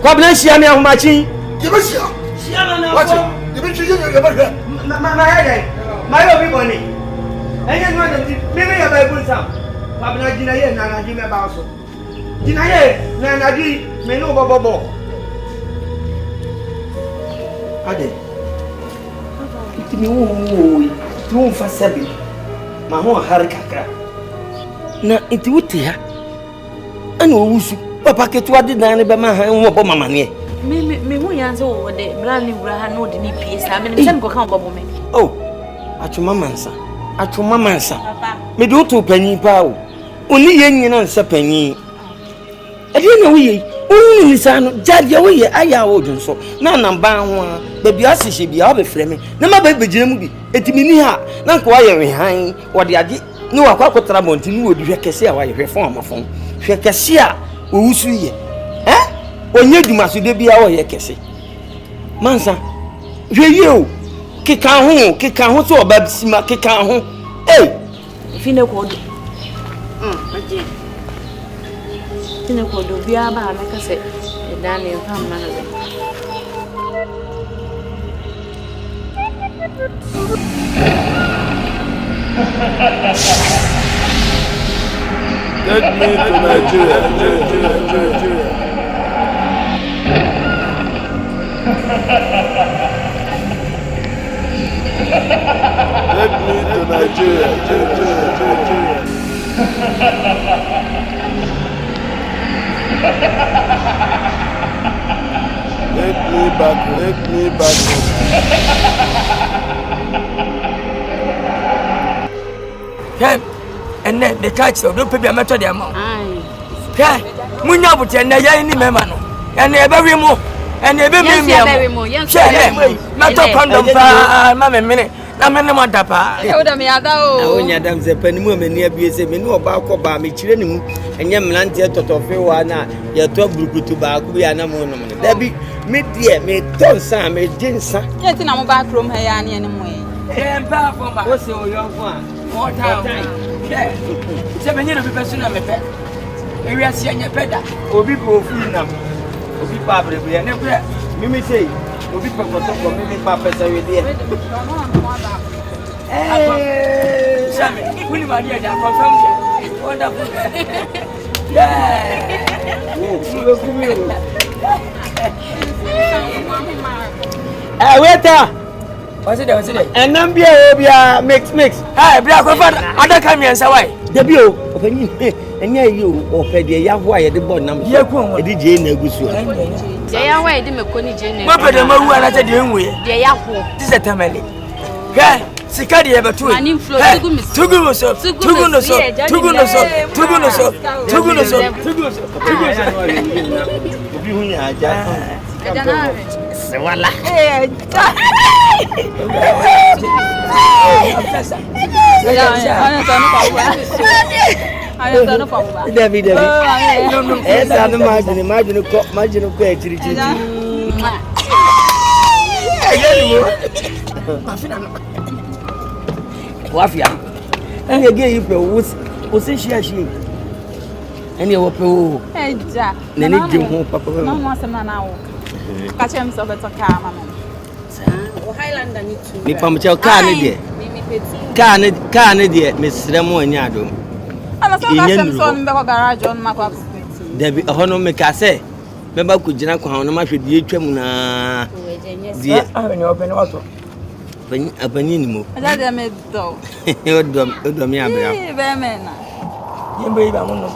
kwabna shia me ahomachi ye be shia na what ye be shia ye be hwe ma ya dai ma yo bi boni enye no na mimi ya ba bunsam kwabna gina ye na na ji me ba so gina ye na na ji me no bobo ade itimi wo fa sabi ma ho har kakra na iti wuti ha ana owusu papa ketua de dan ne be ma han wo bo mama ne me hu yanze wo de bra ni bra ha no de ni pie sa me se ko kan bobo me oh atuma mansa papa me do to panyin pa o oni ye nyina nsa panyin ade na wo ye oni ni sa no jade wo ye aya wo dwonso na namba ho a ba bia sihye bia wo be frɛ me na ma ba begina mu bi etimi ni ha na nko wa ye we han wo de ade ni wa kwa kotra monti ni wo di hwe kese a wa ye hwe fon amafon hwe kese a wo wusu ye onye dumaso de bia wo ye kese mansa hwe ye o keka ho so oba bisima keka ho fine ko do aje fine ko do bia ba na kase dan ne fam na na Take me to Nigeria. Take me to Nigeria. Take me back home. And then the catch of don't pay a matter the amount. Aye. Munya but and ya ni mema no. And e be mo. And e be me. Share matter condom pa mama mene. Na me ne mo dapa. E woda me ada o. Onya dam ze pani mu amani abiese me no ba ko ba me kire ne mu. Enye mlante totofe wa na ye to burukutu ba ko ya na mo no ne. Da bi me die me tonsa me jinsa. Ye ti na mo ba krom ha ya ne mo e. Empa for ba. Wo se o yo fun a. What time? Yeah. Se me nyina be person na me pe. Ewi asia nya peda. Obi profi nam. Obi pa brebe ya ne kure. Mimi sei. Obi pa koto ko mimi pa pesa we die. Sami, wini ma dia da confirm. Wonderful. Yeah. Waiter. What's it? And number obia mix. Hey, bra ko fa ada kan mi ansa wai. Debi o, opani enya yi o, opede ya ho aye de bod nam. Ye ku won. E di je na gusu. Je ya wa e de meko ni je na. Ma pede ma wu ana te de enwe. Je ya ho. Ti se tamale. Hey, sikadi ye betu. Tugu no so. Obi hu nya aja. Aja na. Wala. David. Essa não imagina ko é tiri. Wafia. ɛnna ege yi pɛ o se hyia hyia ɛnna ɛwɔ pɛ o. ɛja na ne gye ho papa. na mo asɛm na na wo kakyɛ m sɛ ɔbɛtɔ kaa ma no. o Highlander ni tu. mi pamkyɛw kaa ne deɛ kaa ne deɛ mesrɛ mo anya adom. ana sɛ kakyɛ m sɛ ɔno bɛkɔ garage ɔno makɔ akɔpɛti. dabi ɛhɔ no meka sɛ mɛba kɔgyina kwan no mahwɛ deɛ ɛtwa mu naa deɛ apani ni mu ɛgya deɛ medɔ wodɔ me abrɛ bɛmɛ na yɛmbɛyi ba mo no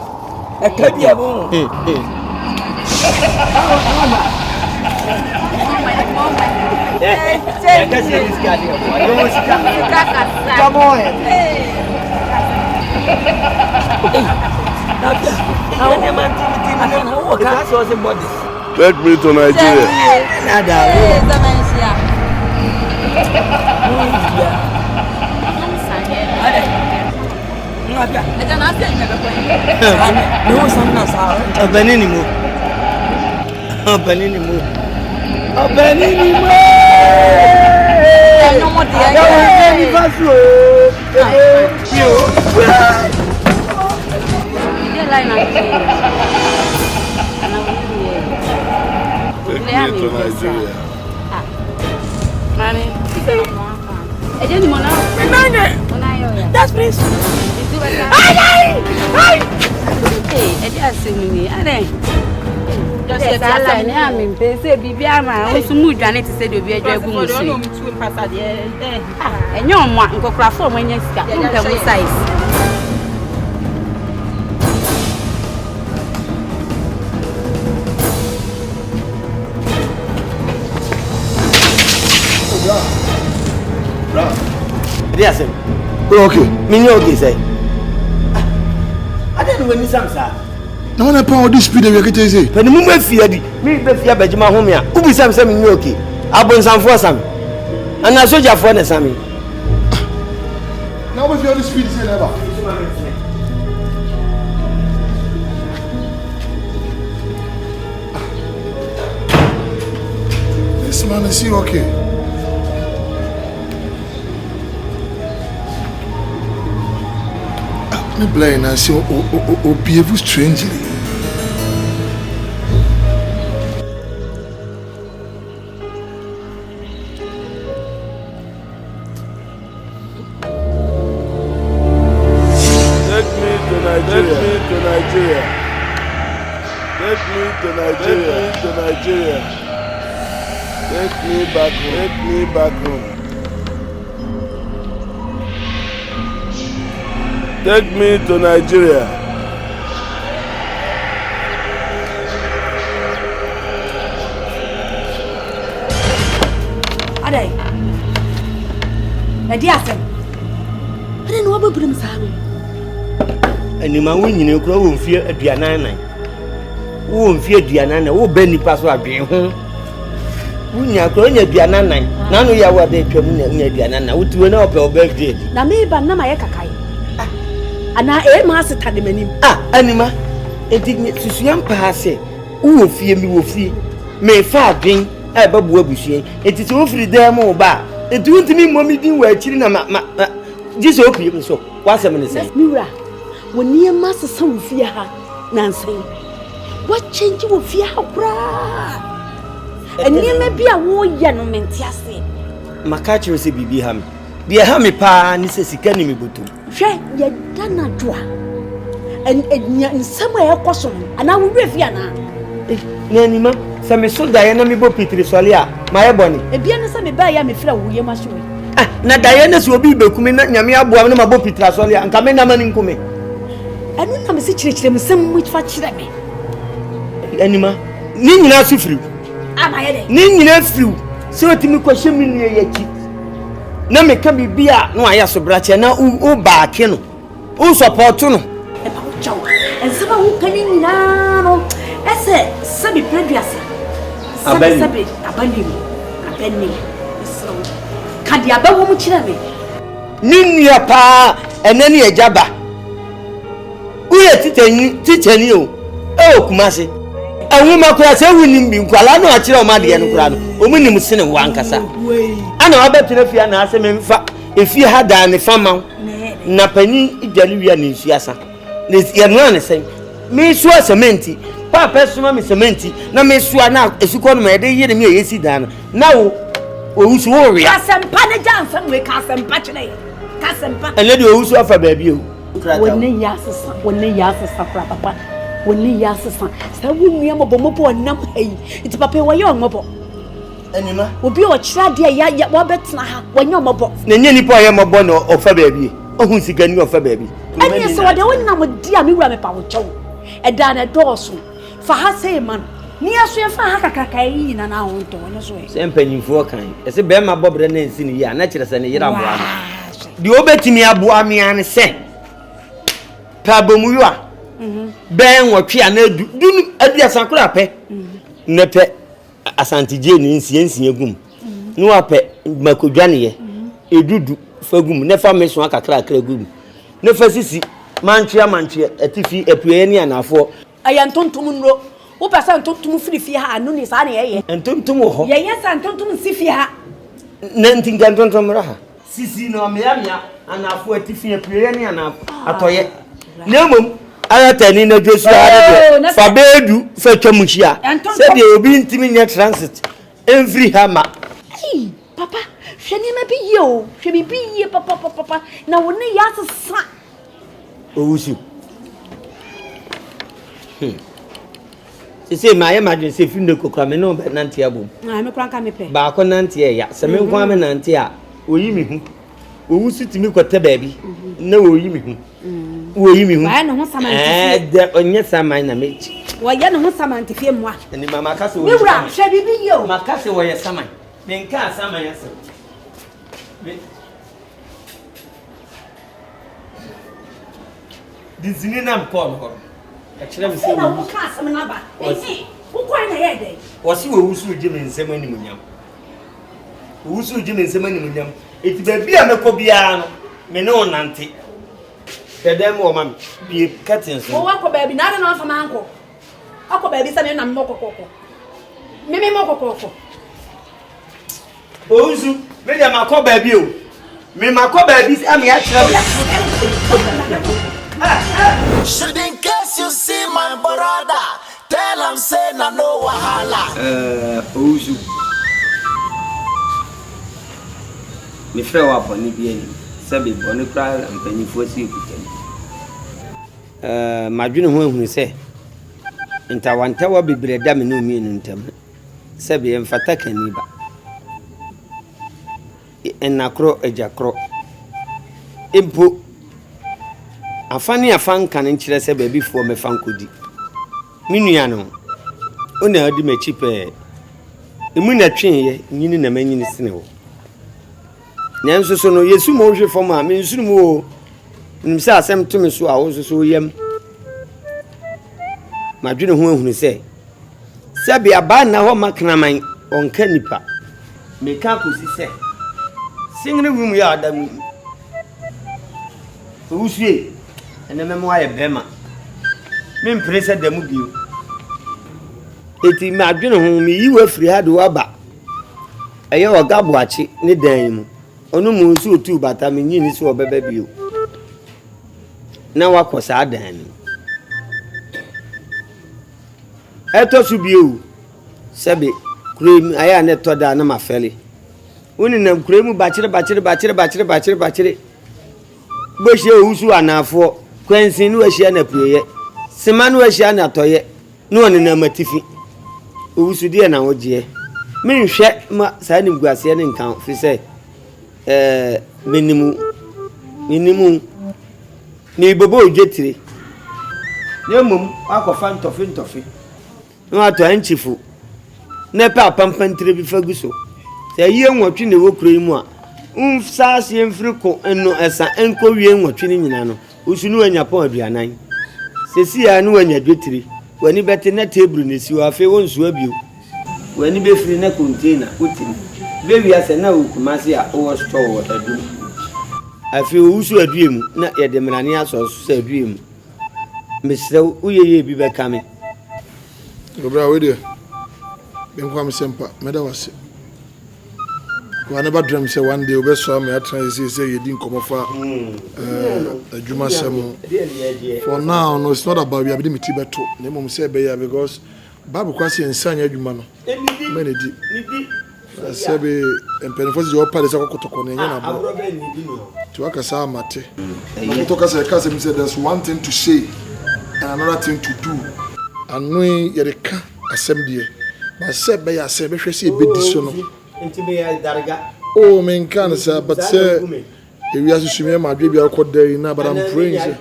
ɛka bi a bo Take me to Nigeria. That's Prince. Yes, okay. Me okay say. I don't know when you sam sir. Na wana pa odi speed we kete say. But mu ma fia di. Me be fia bajima ho me a. Ubi sam say me okay. Abonsanfo sam. Ana soja fo na sam. Na we fi odi speed say never. This man is okay. Me blind and say behave strangely. Take me to Nigeria. Take me to Nigeria. Take me back home. Take me to Nigeria. Adai. Na dia asem. Adai no ababrim sa no. Anima wo nyine kura wo mfie aduanan nan. Wo mfie aduanan nan wo ba nipa so adwen ho. Wo nya kura nya aduanan nan. Na no ya wo da twam nya aduanan nan. Wo tiwe na ope birthday. Na me ba na ma ye kakai. Ana ma asita de manim. Anima. Enti susua mpa ase. Wo fie mi wo fie. Me fa adwen e babu abusue. Enti se wo firi dem wo ba. Enti wo ntimi momi din wa akiri na ma Jesus opie mi so. Wasem ne say. Miura. Woni ma sesa wo fie ha nansan. What change wo fie ha kura? Enima bi a wo ye no mentiase. Maka chiro se bibi ha me. De ha me pa ni se sika ni me botum. Hwe ye dana doa. Enya nsam a ekoso ana wo we fie ana. Na anima se me so da ye na me bo pitiri sole a ma ye boni. Ebia ne se me ba ya me fra wo ye ma so. Na da ye na se obi bekumi na nyame aboa na ma bo pitira sole a nka me na ma ni nkume. Anu na me se kirikire me sem mu fa kire me. Anima ni nyina su firi. Ama ye de. Ni nyina firi. Se otimi kwahye mi nue ye ki. Na me ka bibia no aya so brache na u baake no. U support no. E ba wo chaw. Ensaba wo kan nyina no. Ese sabi preduase. Sabi abani. So kadi abawo mu kire me. Ni nua pa enani ejaba. Uye titani o. E okumase. Awuma kura se wunim bi nkwala no akire o made ye no kura no. Omunim sene wankasa. Ana wabetire fia na ase memfa efie ha da ne fama. na pani idwale wi na nsuasa na ye no na sen me so cementi papa soma me cementi na me so na esukọ no me de ye me yesi dan na wo owusu wo ria kasempa ne jansan we kasempa chene kasempa ene de owusu afa baabi o woni yasesa kra papa woni yasesa sa wonni amobombo nam hayi iti papa wo ye onmobo enima obi o kira de ya wo betena ha wonye ombo na nye nipa ye mobo no ofa baabi ohun sika ni ofa baabi eni so wode wonna mo dia me wura me pa wo chew eda na dooso fa ha sei man ni aso fa ha kakaka yi na na wonto no so e sempanyimfo kan ese be ma bobre na nsi ni ya na kire se ne yira boa di obetimi aboa me an se pa bomuyo a ben wotwe a na dunu aduasa kura pe ne pe asantije ni nsie gum no ape makodwane ye edudu fagum ne fa me so akakra gum ne fa sisi manchia atifi apuye ni anafo aya ntontom nro wo pesa ntontom firi fi ha anu ni sa na ye ntontom ho ye yesa ntontom si fi ha na ntinga ntontom ra ha sisi no me anafo atifi apuye ni anafo atoye nemom aya tani na Joshua de fa bedu fa twamuhia se de obi ntimi nya transit every hammer hey papa hwani ma bi ye o hwe bi ye papa na woni yasesa owusu se ma ye madwen se fi ne kokra me no be nante abom na me kranka me pe ba ko nante ya se me kwa me nante a oyi mi hu owusu timi kwata baabi na oyi mi hu oyi mi hu wa na ho samanti de onye saman na mechi wa ya na ho samanti fie mwa ni mama ka se wo me wura hwe bi ye o maka se wo ye saman me nka saman ya se dizini na mpon ho e kire me se na wo ka asem na ba ezi wo kwai na ye dey wo si wo wusu je me nsem animunyam wo wusu je me nsem animunyam eti ba bia mekọ bia no me ne onante dedem wo mam bi katin so wo akọ ba bi na na fa manko akọ ba bi sa me na mmokokoko me mokokoko o wusu me dia makọ ba bi o me makọ ba bi am ya kire Should in case you see my brother, tell him say na no wahala. Ozu. Me fe wa boni bi ani. Sabe boni kra ampanifo si ekutam. Madwene ho ehunu se. Ntawanta wa bebre da me no mi enu ntam. Sabe em fata kaniba. Enakro ejakro. Impo afani afanka ne nkire se baabi fo me fankodi minua no ona adi machi pe emu na twen nyini na manyini sine wo nyanso so no yesu mo hwe fom a me nsuru mo nimsa asem to me so a wo so yam madwene ho ehunu se sabe aba na ho maknaman onka nipa me ka kosi se singre wum ya adamu owusie ene memo aye bema me mpresa damu bio eti ma adwene ho me yiwa firi ha do aba eye ogabo achi ne dan mu onu mu nsu otu bata me nyini so obeba bio na wakosa adan ni eto su bio sebe kurem aya ne to da na mafele woni nam kurem bachire bohye owusu anafo kwensin no ahia na puye sema no ahia na toye no ne na matifi owusu die na wogie menhwe ma saa ni guase ne nkan fi se menimu ni bobo ojetire ne mum akofa ntofi no ato anchifu ne pa pampantire bi faguso se yie nwotwe ne wokuro yi mu a saasi emfriko eno esa enko wie nwotwe ni nyina no usunu anya pon aduanan sesi ya no anya dwetiri wani bete na table ne si wa fe wonsu abio wani be firi na container utini be wi ase na okumase a wo store wo adu afi usu aduemu na ye de mrane aso so aduemu mesrew uyeye bi be kame obra we de ben kwa me sempa me da wase I never dreamt say one day we saw me at try say you didn't come off Juma Samu. For now, no, it's not about we have been Tibeto. Name say beya because Babu kwasi ensanya Juma no. Many di. Say be empenfo your palace akotoko na nya na bo. To akasa mate. No to kasa kasa me say there's one thing to say and another thing to do. And knowing yereka asem die. But say beya say be hwe say be di so no. Oh, man, can't say, but say, if you have to swim, my baby, I'll call there now, but I'm praying.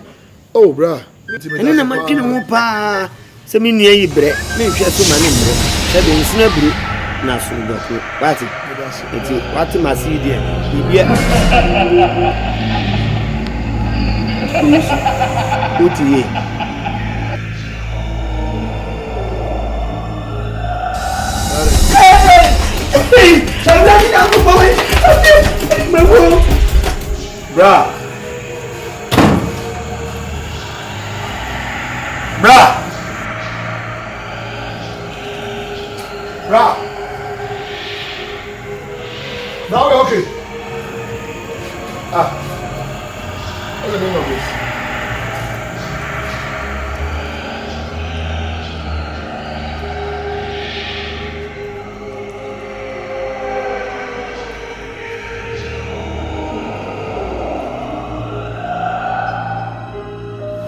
Oh, bruh. And then I'm not going to pa. Some in the bread, maybe just so many bread. That is never nothing. What it must see there. What ye? Bruh. Now we're okay. What's the name of this?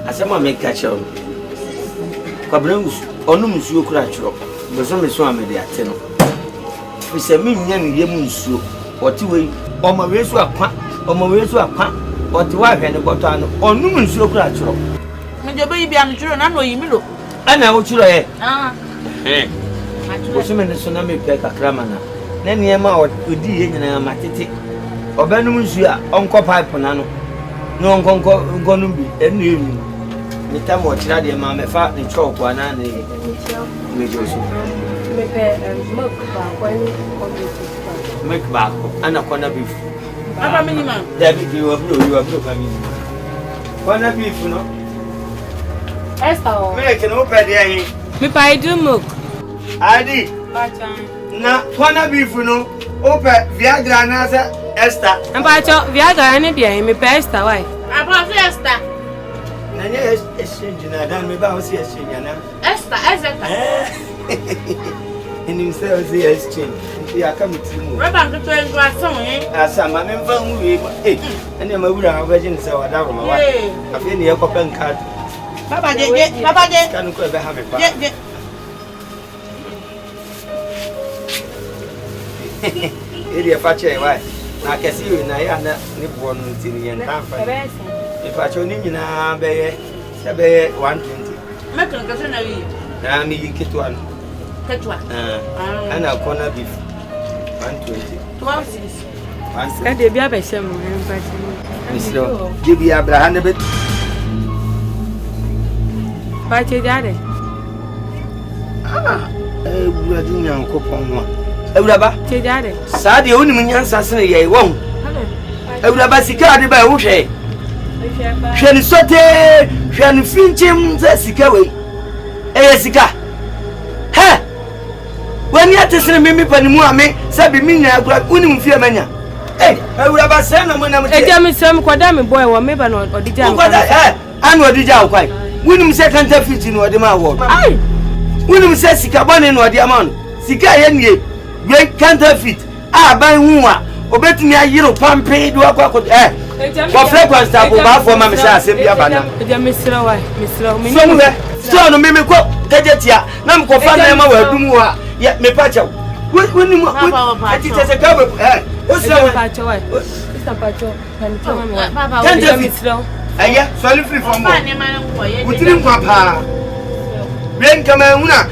Asema make catch on. Kwabrengus onu musuo kura chiro. Beso me so amede ate no. Fi se me nya ne yem nsuo. Oti we omo we so akwa. Oti wa hwe ne boto ano. Onu musuo kura chiro. Me je be bia no chiro na no yi mi lo. Ana wo chiro ye. Wo so me ne so na me pe kakra mana. Na ne ma odi ye nyina matete. Obanum nsuo a onko pipe na no. No onko no bi enu ni tamo chira de ma me fa ni chok wa na ni me joso me pe milk ba kwa ni milk ba ana kona beef aba minimum David you have no family kona beef no Esther me ke no pe de ayin me pa do milk adi na kona beef no o pe Viagra na sa Esther pa cho Viagra ni de me pe Esther why aba Esther Nanya exchange na dan me ba o si exchange na Esther Enim say o si exchange ya ka mutimu Reba nto engo ason asa ma me mfa hu we ene ma wura ha virgin say wada ro ma wa afi ne yakopen card baba je kan ko be ha me pa je area fa che wa na kesi we na ya na ni bo no ntini yen ta fa if I show you now, be 120. Make a person na yi. Na mi kitwan. Ketwa. Ana corner beef 120. 12 cedis. Ka de bia be shem mo en pa Mislo. De bia Abraham be. Pa che jare. Bura du nyan kopon no. Ewura ba. Che jare. Sa de oni mun nyansa sene ye won. Ewura ba sika de ba wo hwe. Hwani sote hwani finchim za sika we sika ha wani atesene mimi panimu ame sabi minya agura uni mfie manya awura ba se na mo na mo eja mi sem kwada mi boy wo me ba no odija kwada anu odija akwai uni mse kanta fiti no ode ma award ai uni mse sika bone no ode ama no sika ye nie we kanta fit ban hu a obetumi ayiro pampe do akwa for frequency table ba for ma me say asem bia bana eja misra why so mu so no me ko kejetia na me ko fa na ma wadum wa ya me pa chaw woni mu ati tese ka o se pa chaw why Mr. Pacho kan tama me baba o misra aya so free from mo utiri nkwa pa ben kama huna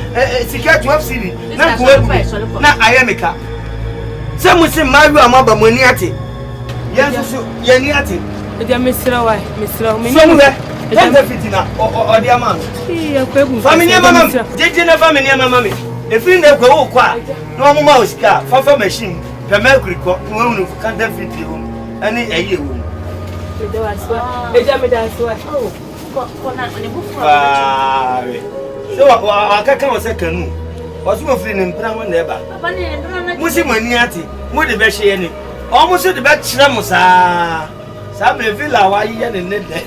sika 12 cedi na ko na ayemeka se mu se maru amaba moni ate Yes, yani ati. Eja misra why? Misra me. So mu be. Kanta fitina o dia man. Iya ko egu. Family mama. Jeje na family mama me. E fin na ko wo kwa. No mo ma osika, fa machine. Pe mercury ko, no unu kanta fitina wo. Ani ayi wo. Eja waswa. Eja me da waswa. Ko na oni bufu. So wa kaka wo se kanu. Osmo free nim pra won neba. Papa ne ndona na. Musi mani ati. Mo de be hye ni. O mo so de be kire mo saa. Sa me villa wa yi ne ne de.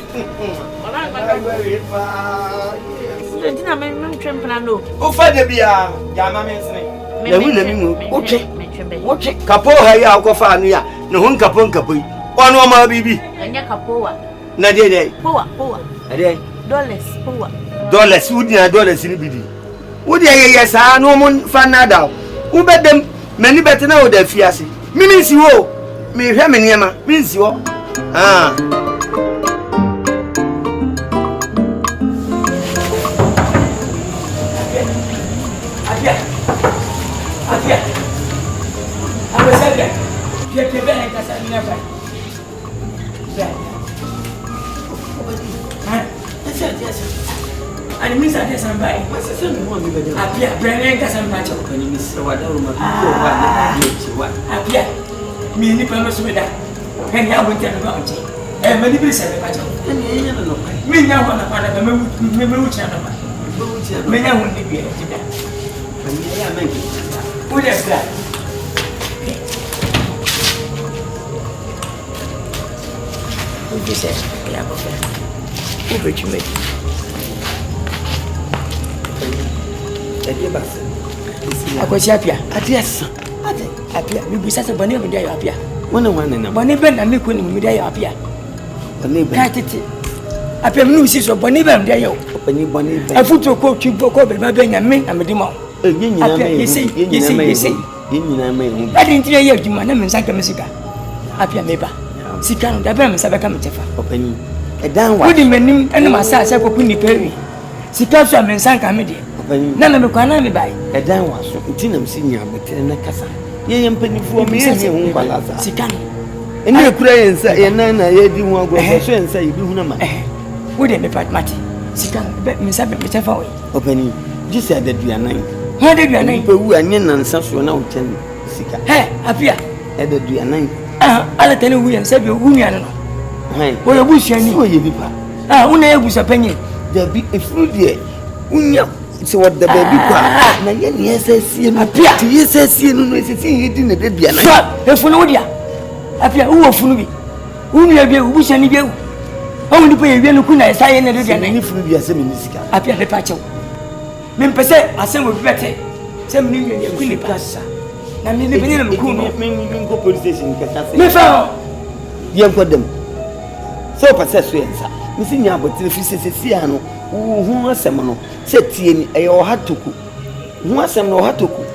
Dina me twempna no. O fa de bia, ya ma me nsene. Na wi na mi mu. Oche. Kapo ha ya ko fa anu ya. Ne ho nkapo yi. Ono o ma bibi. Anya kapowa. Na de. Powa. Ade. Dollars powa. Dollars udina dollars ni bidi. Udi ye saa no mun fa nada. Wo bedem mani betena wo da fiase. Mi nsi wo. Mi hwe me niema. Mi nsi wo. Abia. Abesebe. Pieke bene kasa nefa. Yes. And Miss Addison by my sister, Apia, Brennan Casambacho, and Miss Wadoma, Apia, me Nicholas with that. And I will tell you about it. And many people said about it. Me now on a part of the Mimu channel. Me now won't be able to that. What is that? What you say? Who would you make? Akwasi apia. Yes. Apia. We be such a bonnet with your apia. One. Bonnet and me couldn't with your apia. Bonnet. Apia news or bonnet and there. A foot to coach you for COVID, my being a me and a demo. You see. I didn't hear you, my name is Saka. Apia neighbor. Sikan, the Bram Sabakam Chefa. Opening. A down what in many and my size I could be perry. Sikasu and Sanka Media. None of the Kwanami by a down was Tinam Senior with Tenacasa. Ye and penny for me, Sikan. And you pray and say, and then I didn't want to go and say, you do no man. Wouldn't be part Matty. Sikan, bet me Sabbath Chefa. Opening. Just said that we are 9. How did you name? Who are near and such one out 10 Sika. Hey, appear. Added we are 9. I'll tell you, we and said you, Union. Well, I wish I knew you. Una was a penny. There be a fruit there. Unya. So what the baby cry? Na yes, appear to yes, no, it's a thing eating the baby. If you know, appear who are fully. Whom you have wish any you. Only pay a Kuna, say, and any fruit be a seminisca. Appear the patcho. Men per se, I say with better. Some new Quilly Plaza. I mean, the Pinilla Kuno, meaning go police station. Me found. You got them. So possess answer. Missing ya, but if you say Siano, who was Semano, said Tien, a or had to cook. Who was some no had to cook.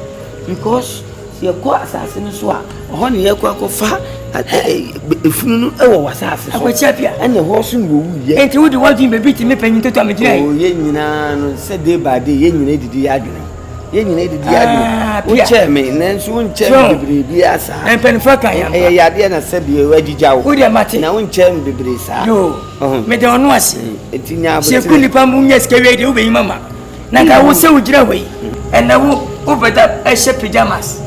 Because your co assassin swap, honey, a quack of far at a funeral was assassin. I was happier, and the horse will yet would want him to beat me penny to me. Oh, Yenina said day by day, Yen needed the argument. Yen needed the argument. Chairman, and soon chairman be as and Penfaka, a Yadiana said, you ready, Jow. Would you, Martin? I won't chairman be brisa. No, Madame was it in your Pamunas carried away, Mamma. Naka was so away, and I will open up a ship pajamas.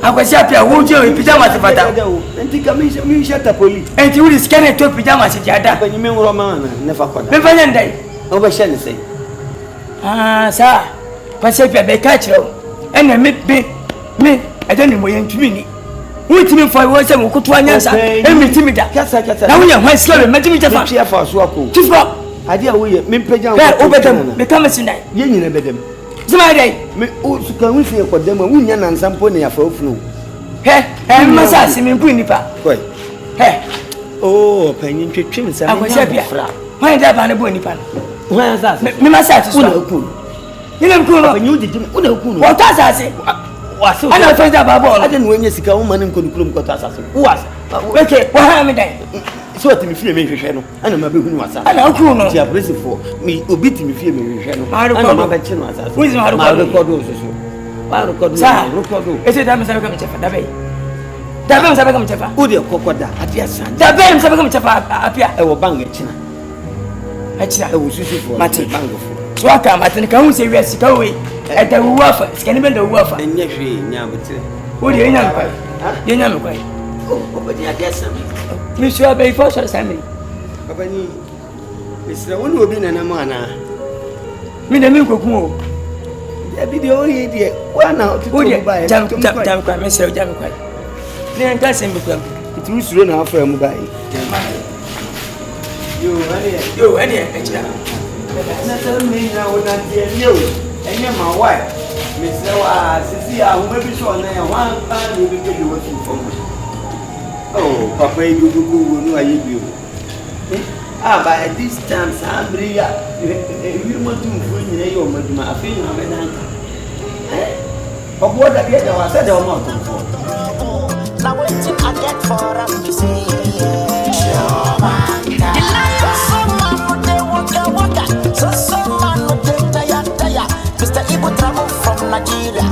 I was happy, I won't do in pajamas, and think I mean, shut up, and you will scan it to pajamas at Yada, when you mean Roman, never got. Never end over Shennesy. Sir, Pacific, they catch you, and I meet me, I don't know where to me. Wait me for once and could one answer, and meet me that. Now we are my slave, and Matty for Swako. Chief, I dear, we mean pajamas over them, become a sinner, yen in a bedroom. My day, me also can we feel for them a woman and some pony for flu. Hey, and Massassin in Punipa. Hey, oh, penny trims, I was happy. Why that on a bonipan? Why is that? Me massage, you know, cool. You did what does I say? I don't find out about I didn't win a cigar woman and could come got us. Who was? Okay, what am I? So to me, feel me, and I'm a big one. I don't know. You are busy for me, who beat me, feel me. I don't know about Chin was. Who is my record? Is it that Mr. Comchafa? That was a Comchafa. Who did Cocoda? At yes, that Bam Sabacamacha appear. I will bang at China. I was used for Martin Bango. So I come at the council, yes, go away at the wafer, scanning the wafer. And yes, who do you know? You know, oh, but I guess Monsieur Bay Foster Sammy. Mr. One will be an amana. Mina Milko. Ebi de ori de. Wa na to ba. Jam kwa mesel jam kwa. Ne nta sembe kwa. Ti usuro na afa mu ba yi. Yo, ani ejira. Na tell me na wona de yo. Enye ma why? Me say wa sisi a wo bi so na ya wan pa ni bi ke yo tu fo. Oh, papa you go no aye bi o. But at this time Sambria we want to bring you your maduma afi na me dan. Obo da bi da wa say da o ma to fo. Now waiting I get for us to say Mr. Ibu travel from Nigeria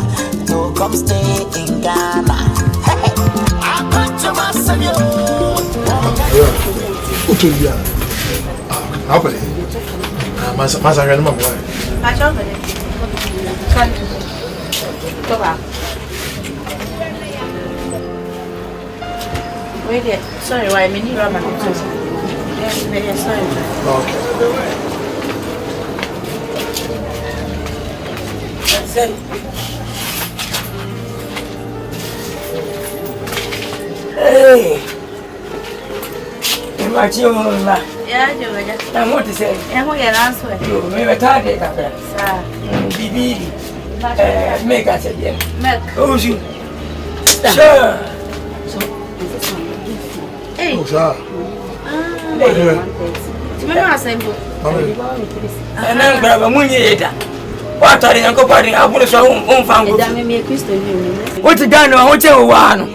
to come stay in Ghana. Hey, I got to myself. Utulia. How about it? Masa gani mambo haya? Machongo ni. Toka. Wait, sorry, why me need rubber? Yes, sorry. Okay. Hey. Imagine mama. Yeah, do it. I want to say. I'm going to answer. You me target ka. Sir. Bibi. Make us again. Make. Oh, you. Sure. Hey. Oh, sir. Tumema asembo. Ana ngaba munyeta. Watari yanko pari abulo so umfango. Edame me Kristo ni. Woti gano hoche wano.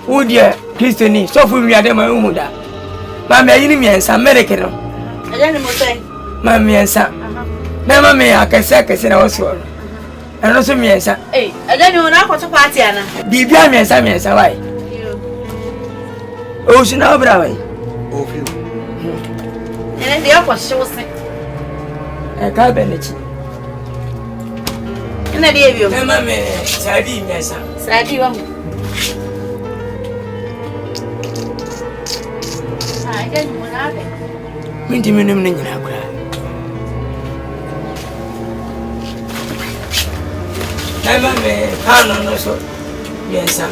Udie Kristo ni so fu wiade ma umuda. Ma me yini miensa America no. Edane mo say. Ma miensa. Na ma me akese na woso. Eno so miensa. Edane wona akoto party ana. Bibia miensa wai. O si na obra wai. O fi. Ene de akosho se. Ka benechi. Ina de ebio. Na me sadi miensa. Sadi wa. Edane mo na be. Mindi menem na nyina kura. Na me pano no so miensa.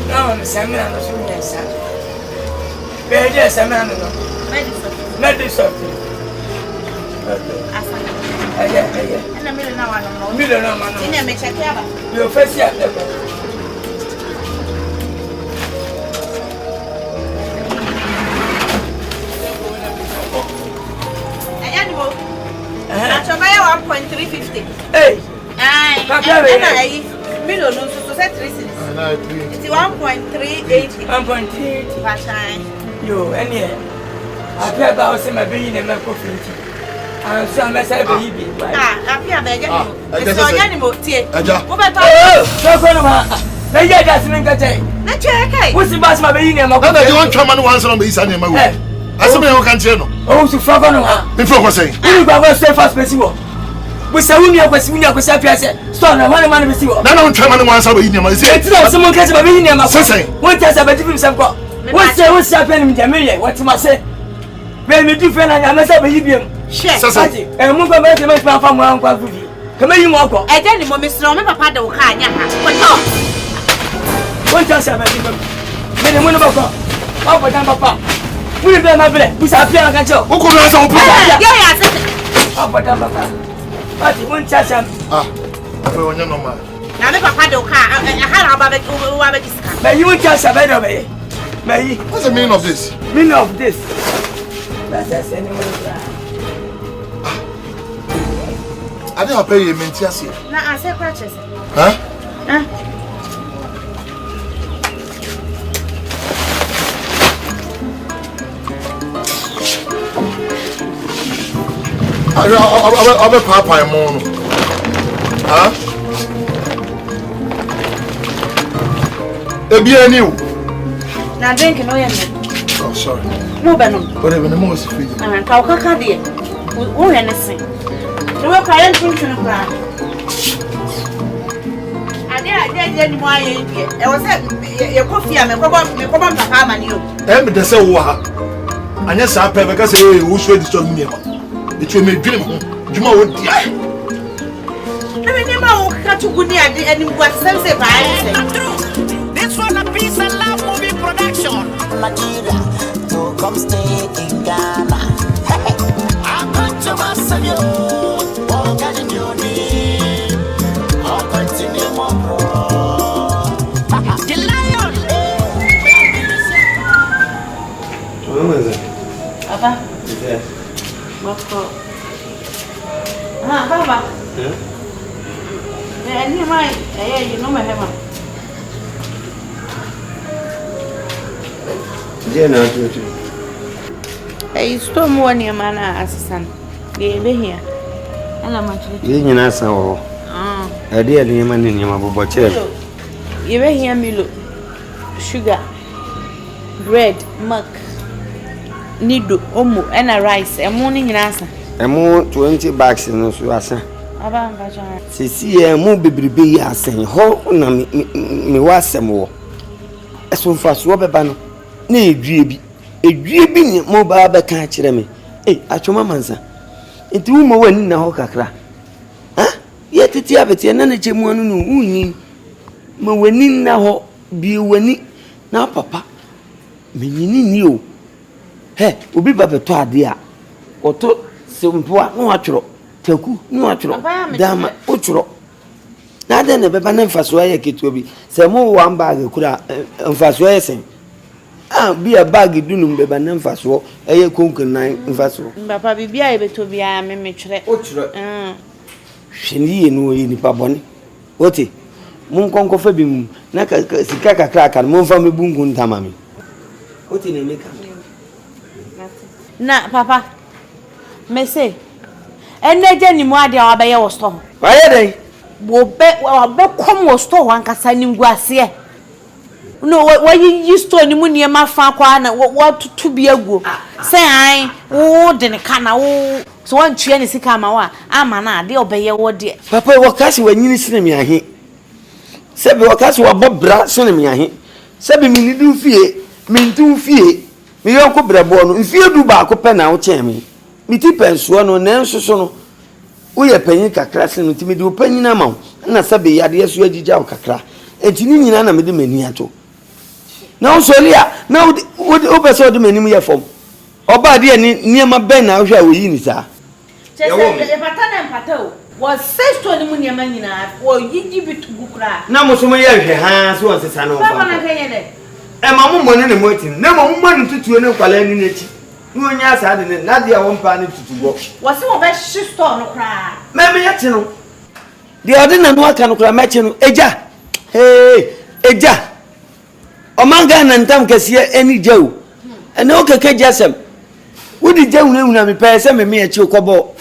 No, Samina no so miensa. Beje Samina no. Medicine. Aya. Ana mile na wana no. Mile na mano. Ina amechekia ba. Yo fesi ya tebo. Ayani mo. Achobaya 1.350. Hey. Ai. Ana ai. Mile no so 3 cedis. Ana 3. It's 1.380. 1.380. Bashai. Yo, any. Apia ba o se ma be yin e ma ko finti. An so ma sa be yi bi. Apia be je ni. So nya ni mo tie. Wo be to. So ko no ma. Na ye da simin ka tai. Na che kai. Wo si ba se ma be yin e ma ko. Na be won twa ma no wan so no be isa ne ma wo. Asem e wo kan tie no. O su fa ko no ma. Me fo ko sei. Ni ba ba se fast pesi wo. We say we akwasi apia se. So na man be si wo. Na won twa ma no wan so be yin e ma sei. Ti na so mon ka se ba be yin e ma ko. Sei. Won ta se ba ti film sam ko. Wo se apia ni mjameye. What ma se. Be me du fe na nya me se be yibiem. Sure. Mu ba be se me fa mu an kwa fufi. Kama yi mu akọ. Eje ni mo mesro me papa de wo ka anya ha. Ko. Won ta se ba ti bem. Me ne mu no ba ko. O bo dan papa. Mu be ma bele. Bu sa apia na ka cho. Wo ko na sa wo papa. Ya se. O bo dan papa. Ati won ta se. Afa wonya no ma. Na me papa de wo ka ha na ba be wa be disika. Me yi won ta se ba do be. Me yi. What's the meaning of this? Meaning of this. That's anyway. I didn't pay you mentias here. Na ase kwa chese. Huh? I'll be Papa Mono. Huh? A beer new. Na drink no yende. Oh, sorry. Mo be no. Whatever the most free. Ka o kaka de. Wo hwe ne se. No we kwa yen tuntun kwa. Ade ni mo aye bi. E wo se ye kofi a me ko ba papa amani o. Me dey say wo ha. Anya sa pe because say wo show this to me. It will make dream. Juma won't die. I mean, you know, catch you good and what sense if I This one a piece of love movie production. Nigeria, to come stay in Ghana. I'm going to Massayo. Walk out in your name. I'll continue more bro. The lion. Where is it? Papa. Yeah. Papa. Yeah. And you might, you know my hammer. Yeah, no, too. I storm one your man assistant. They be here. And I'm actually. You know, so. I did the man in your bottle. You be here, Milo. Sugar, bread, milk, nido, omo, and a rice. A morning in answer. A more 20 bags in us, you are saying. See, a more baby, I say, ho, me was some more. As soon as Robert Banner, nay, dreamy, a dreamy mobile back catch me. Eh, at your mamma's. It will more in the hoca. Ah, yet it's a and then a chimney. When now be winning. Now, papa, meaning you. Hey, will be Baba to dear. Or to some poor natural. Teku, natural. Damn, utro. Now then, a baby fast way a kit will be. Some more one bag could have fast way saying. Ah, be a baggy dunum, baby, and fast walk, a cook and nine fast walk. Papa be able to be a mimic. Utro. She knew in Paboni. What it? Moon conquer Fabim, Naka Sikaka crack and moon from a boom tamami. What in a make? Na, Papa. May say. And then Jenny Modia obey your store. Why are they? Will bet or book come or store one cassigning grassier. No, what you used to any money, my father, what to be a good. Say I, oh, then a canna, oh, so one train is a camawa. I'm an they obey your word, dear. Papa, what cash when you see me? I hear. Sebi wakati wa bobra sone me ahe sebi me du fie me ntu fie me yonko brebo no mfie du ba ko pe na wo che me me ti penso no na nsoso no wo ye panyin kakra se no ti me du panyin na ma na sebi yade yeso agija wo kakra enti ni nyina na me de mani ato na wo solia na wo pese wo de mani mu ye fom oba de ni ma ben na wo hwa wo yi ni sa chese ye patana empatao was says to the money manina or you bit bukra. Na musuma ye hwe ha so on sesa no. Papa na kanye de. E ma mo ne motin. Na mo man tutu ne kwala ni nechi. Ni onya asa de ne na dia wo mpa ne tutugo. Was wo be store no kra. Me ye chi no. De ode na no aka no kra me chi no. Eja. Hey, eja. O manga na ntam kese eni jew. Ene o keke jasem. Wo di jew na me pese me ye chi kobo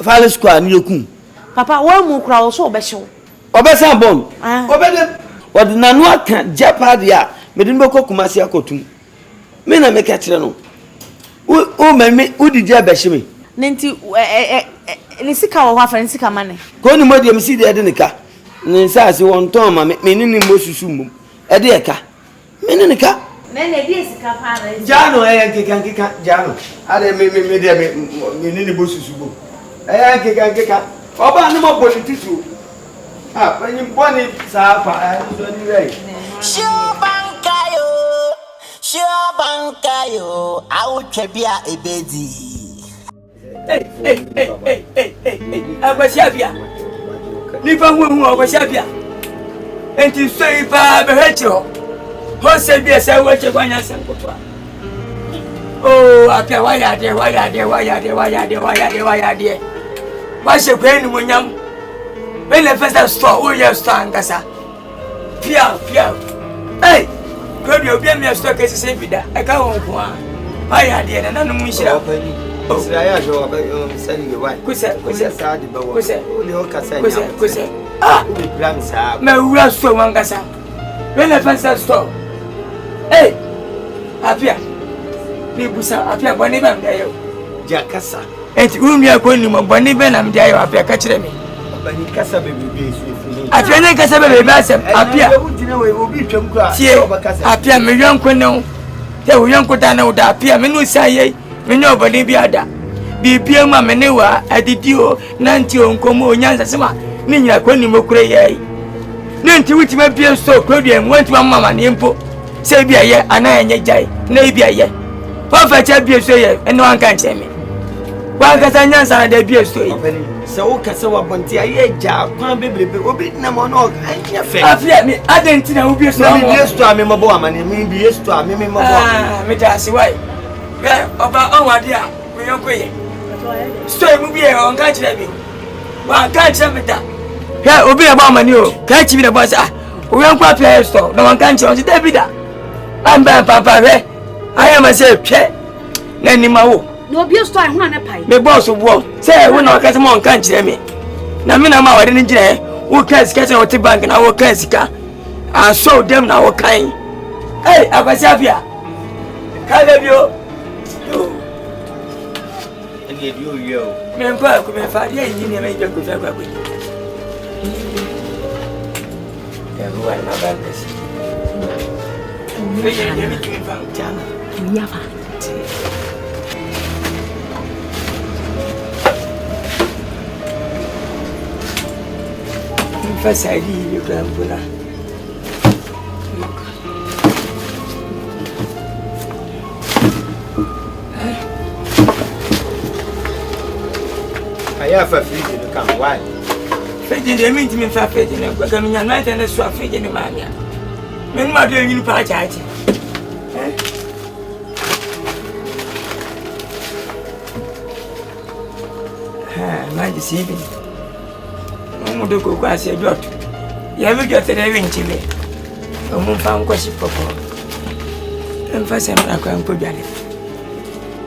Fale square ni yokum. Papa, wa mu kra wo so obehyew. Obesa bom. Obede. Wodi nanu aka japadia, me din beko kumasi akotum. Me na me ka kire no. O meme udi je abehye me. Nenti ni sika wo hafa ni sika mane. Ko ni modi msi de de nika. Ni saasi won ton ma me ni mosusu mum. E de eka. Me ni nika. Na na di sika pa na. Jano nkeka jano. Ade me de me ni mosusu mum. Nkeka oba ni mo politician ah panyi boni sa fa so ni rei Shobankayo awutwebia ebedi Agwasiabia ni fa hu agwasiabia enti so ifa behecho ho se bi ese weche kwanya senkotwa oh apia wayade Washe kweni munyam. Bele festa store, o ye store ngasa. Pia. Hey! Kodi obi me store kesi se bida. E ka won ko a. Aya de na nanu munshira. Sira ya jo ba sani we wai. Kusa sa di ba wo. O le o kasa nya. Kusa. Ah, o bi plan sa. Me wura store wangasa. Bele festa store. Hey! Apia. Ni busa apia boni ba mdayo. Jakasa. Enti umia ko ni mo boni be na mdayo apia ka kire me. Bani kasa bebe so fili. Apia ne kasa bebe asem apia. Obi twam ko a. Apia me yonko ne. Te wo yonko da na wo da apia me no saye me no boni bi ada. bibia ma me ne wa adidi o nanti o nkomo onyansa sema ni nyina kwani mokure yai nanti wutima bia so krodua wanti mama ne mpo se bia ye ana enye jai na bia ye wa fa cha bia so ye ene wan kan cheme wa ka sa nyansa na da bia so ye se wo ka se wa bonti aye ja kwan bebrebe obi na mo no anya fe afia mi adenti na wo bia so mi bia sto ame mabo amane mi bia sto ame mi mabo mi ta si wai ga oba onwade a mi yonkoye story mu bi e on ka chire bi wa ka chire mi da ya obi e ba amani o ka chi bi da boss ah o yan kwa play store na wan ka chire on ti David da am ba papa re aya ma se twe na ni ma wo no bi store hu na pai me boss wo say wo na ka se mo on ka chire mi na mi na ma wade ni jire wo ka sika se wo ti bank na wo ka sika I saw them na wo kan hey abasi afia ka le bi o yo me mpa ko me fa ye ni me je ko fa kwa ko ya ruwa na ba nesi me ye mi tu fa jana ya fa fa sai yo kan bula aya fa friji no kan why friji de mi ntimi fa friji no kwa kami nya na tene so friji ni ma nya me ma do yin pa cha cha ma di sibi mo do ko kwa se jot ya bi jot de wi ntimi o mo fa nko si popo en fa se mra kwa nko jale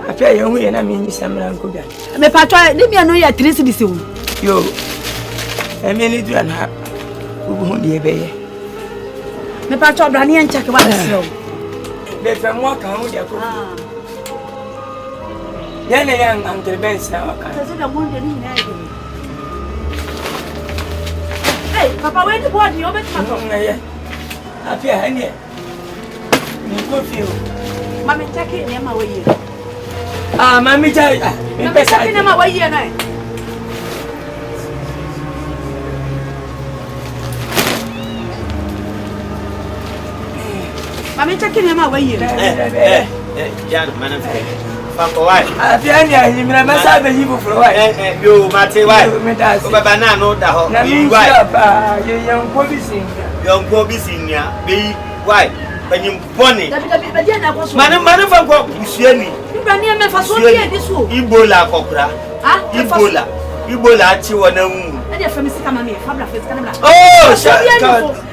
apia ye hu ye na mi ni samra nko jale me patwa ni mi anu ya 3 cedis wo yo emi ni du ana ubu hu de be ye me patwa bra ni encha ke wa se wo be fe mo kan hu de ko ya ne ya antel ben sa wa kan se da mo de ni na ye hey papa we ni body o be twa ye apia hani ni ko fi o mami chake ni ma we ye mami chake mi pesa ni ma we ye na mami chake ni ma we ye jan manan fe fa ko why apia ni ayi mi na masa be yi bufuro why yo mate why o baba na no da ho why ba ye yanko bi singa be why banyim bone dabi dia na ko so manan fa ko busuani bra ni me fa so dia di so ibola kokura ibola chi wona hu e dey fami sika mama e fabra fe sika na bla oh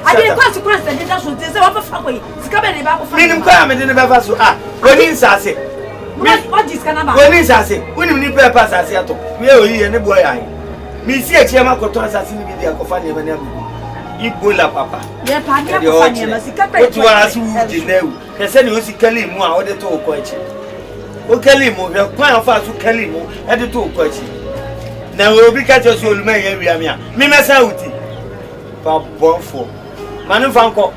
ade kwasi kwasi de da so de se wa fa ko yi sika be ne ba ko fa ni kwa me de ne ba fa so woni nsase what is kana ba woni nsase woni ni pepa sase ato we oyi ne boy ai mi si e chema ko to sase ni bi dia ko fa ne ba ne abu ibola papa ye pa ni ko fa ne ma sika pe to ara su de newu kese ni o si kali mu a o de to ko echi o kali mu be kwa fa su kali mu e de to ko echi na obi ka cho so oluma ye wi amia mi mesa uti pa bonfo manu fanko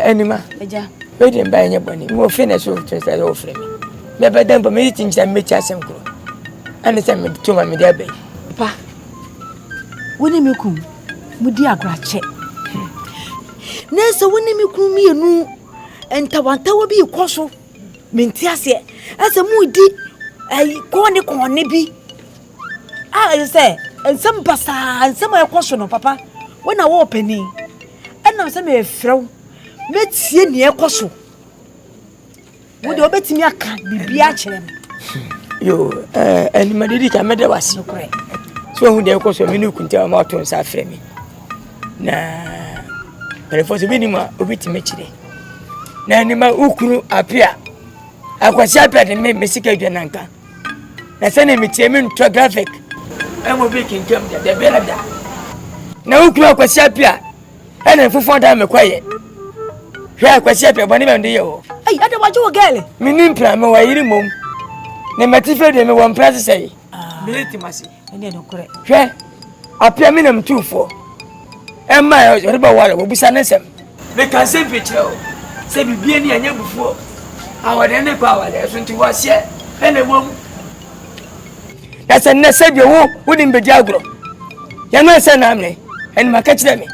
anima eja we dey buy any boni mo finish so tell you offer me me be dem me think say me cha sem kro and say me to ma me dey be pa woni me kum mudi agrache nese woni me kum mienu entawantawo bi ikoso menti ase ase mudi ai kone bi say ensem basa ensem ekoso no papa wona wo pani enam se me frew metie ne ekoso wo de obetimi aka bibia kire yo anima didi ka me de wase nokre so hu de ko so me ni kunta ma to nsa afre me na telefon so bi ni ma obi ti mechire na ni ma ukuru apia akwasi apia de me sika dwananka na sene me tie me ntro graphic emo bi kinkam de bela da na ukuru akwasi apia ene fufon da me kwaye hwe akwasi apia boni me ndeye ho ai ada wajo gele me ni mpra me wayiri mom ne matife de me won prase sei militi masi ene no kore hwe apia me na mtufo emma yo ba wale wo bisa nesem me kan se picture o se bibie ni anya bufuo awade ne kwa wale so nti wo hye ene wom ya se ne se bi wo di mbedi agro ya no se na me ene maka kire me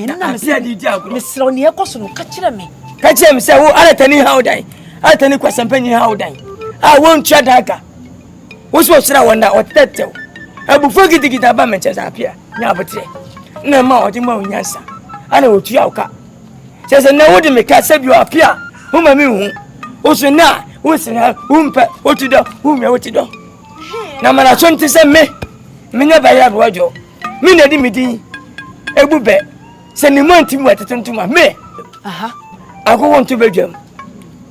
na me se di agro me sro ne ekoso no ka kire me se wo alatani haudan alatani kwa sampanyi haudan wo ntwa daga wo so sira wonda otetew abufuo gidigida ba me chesa apia nya abotre na ma odi ma onyansa ana otu awka se na wodi me ka se bi apia hu ma mi hu o so na wo sina umpa otudo hu me otudo na mara so nti se me nya ba ya bojo mi na di midi ebube se ni mo nti mu atetuntuma me aha agogo nto bedwam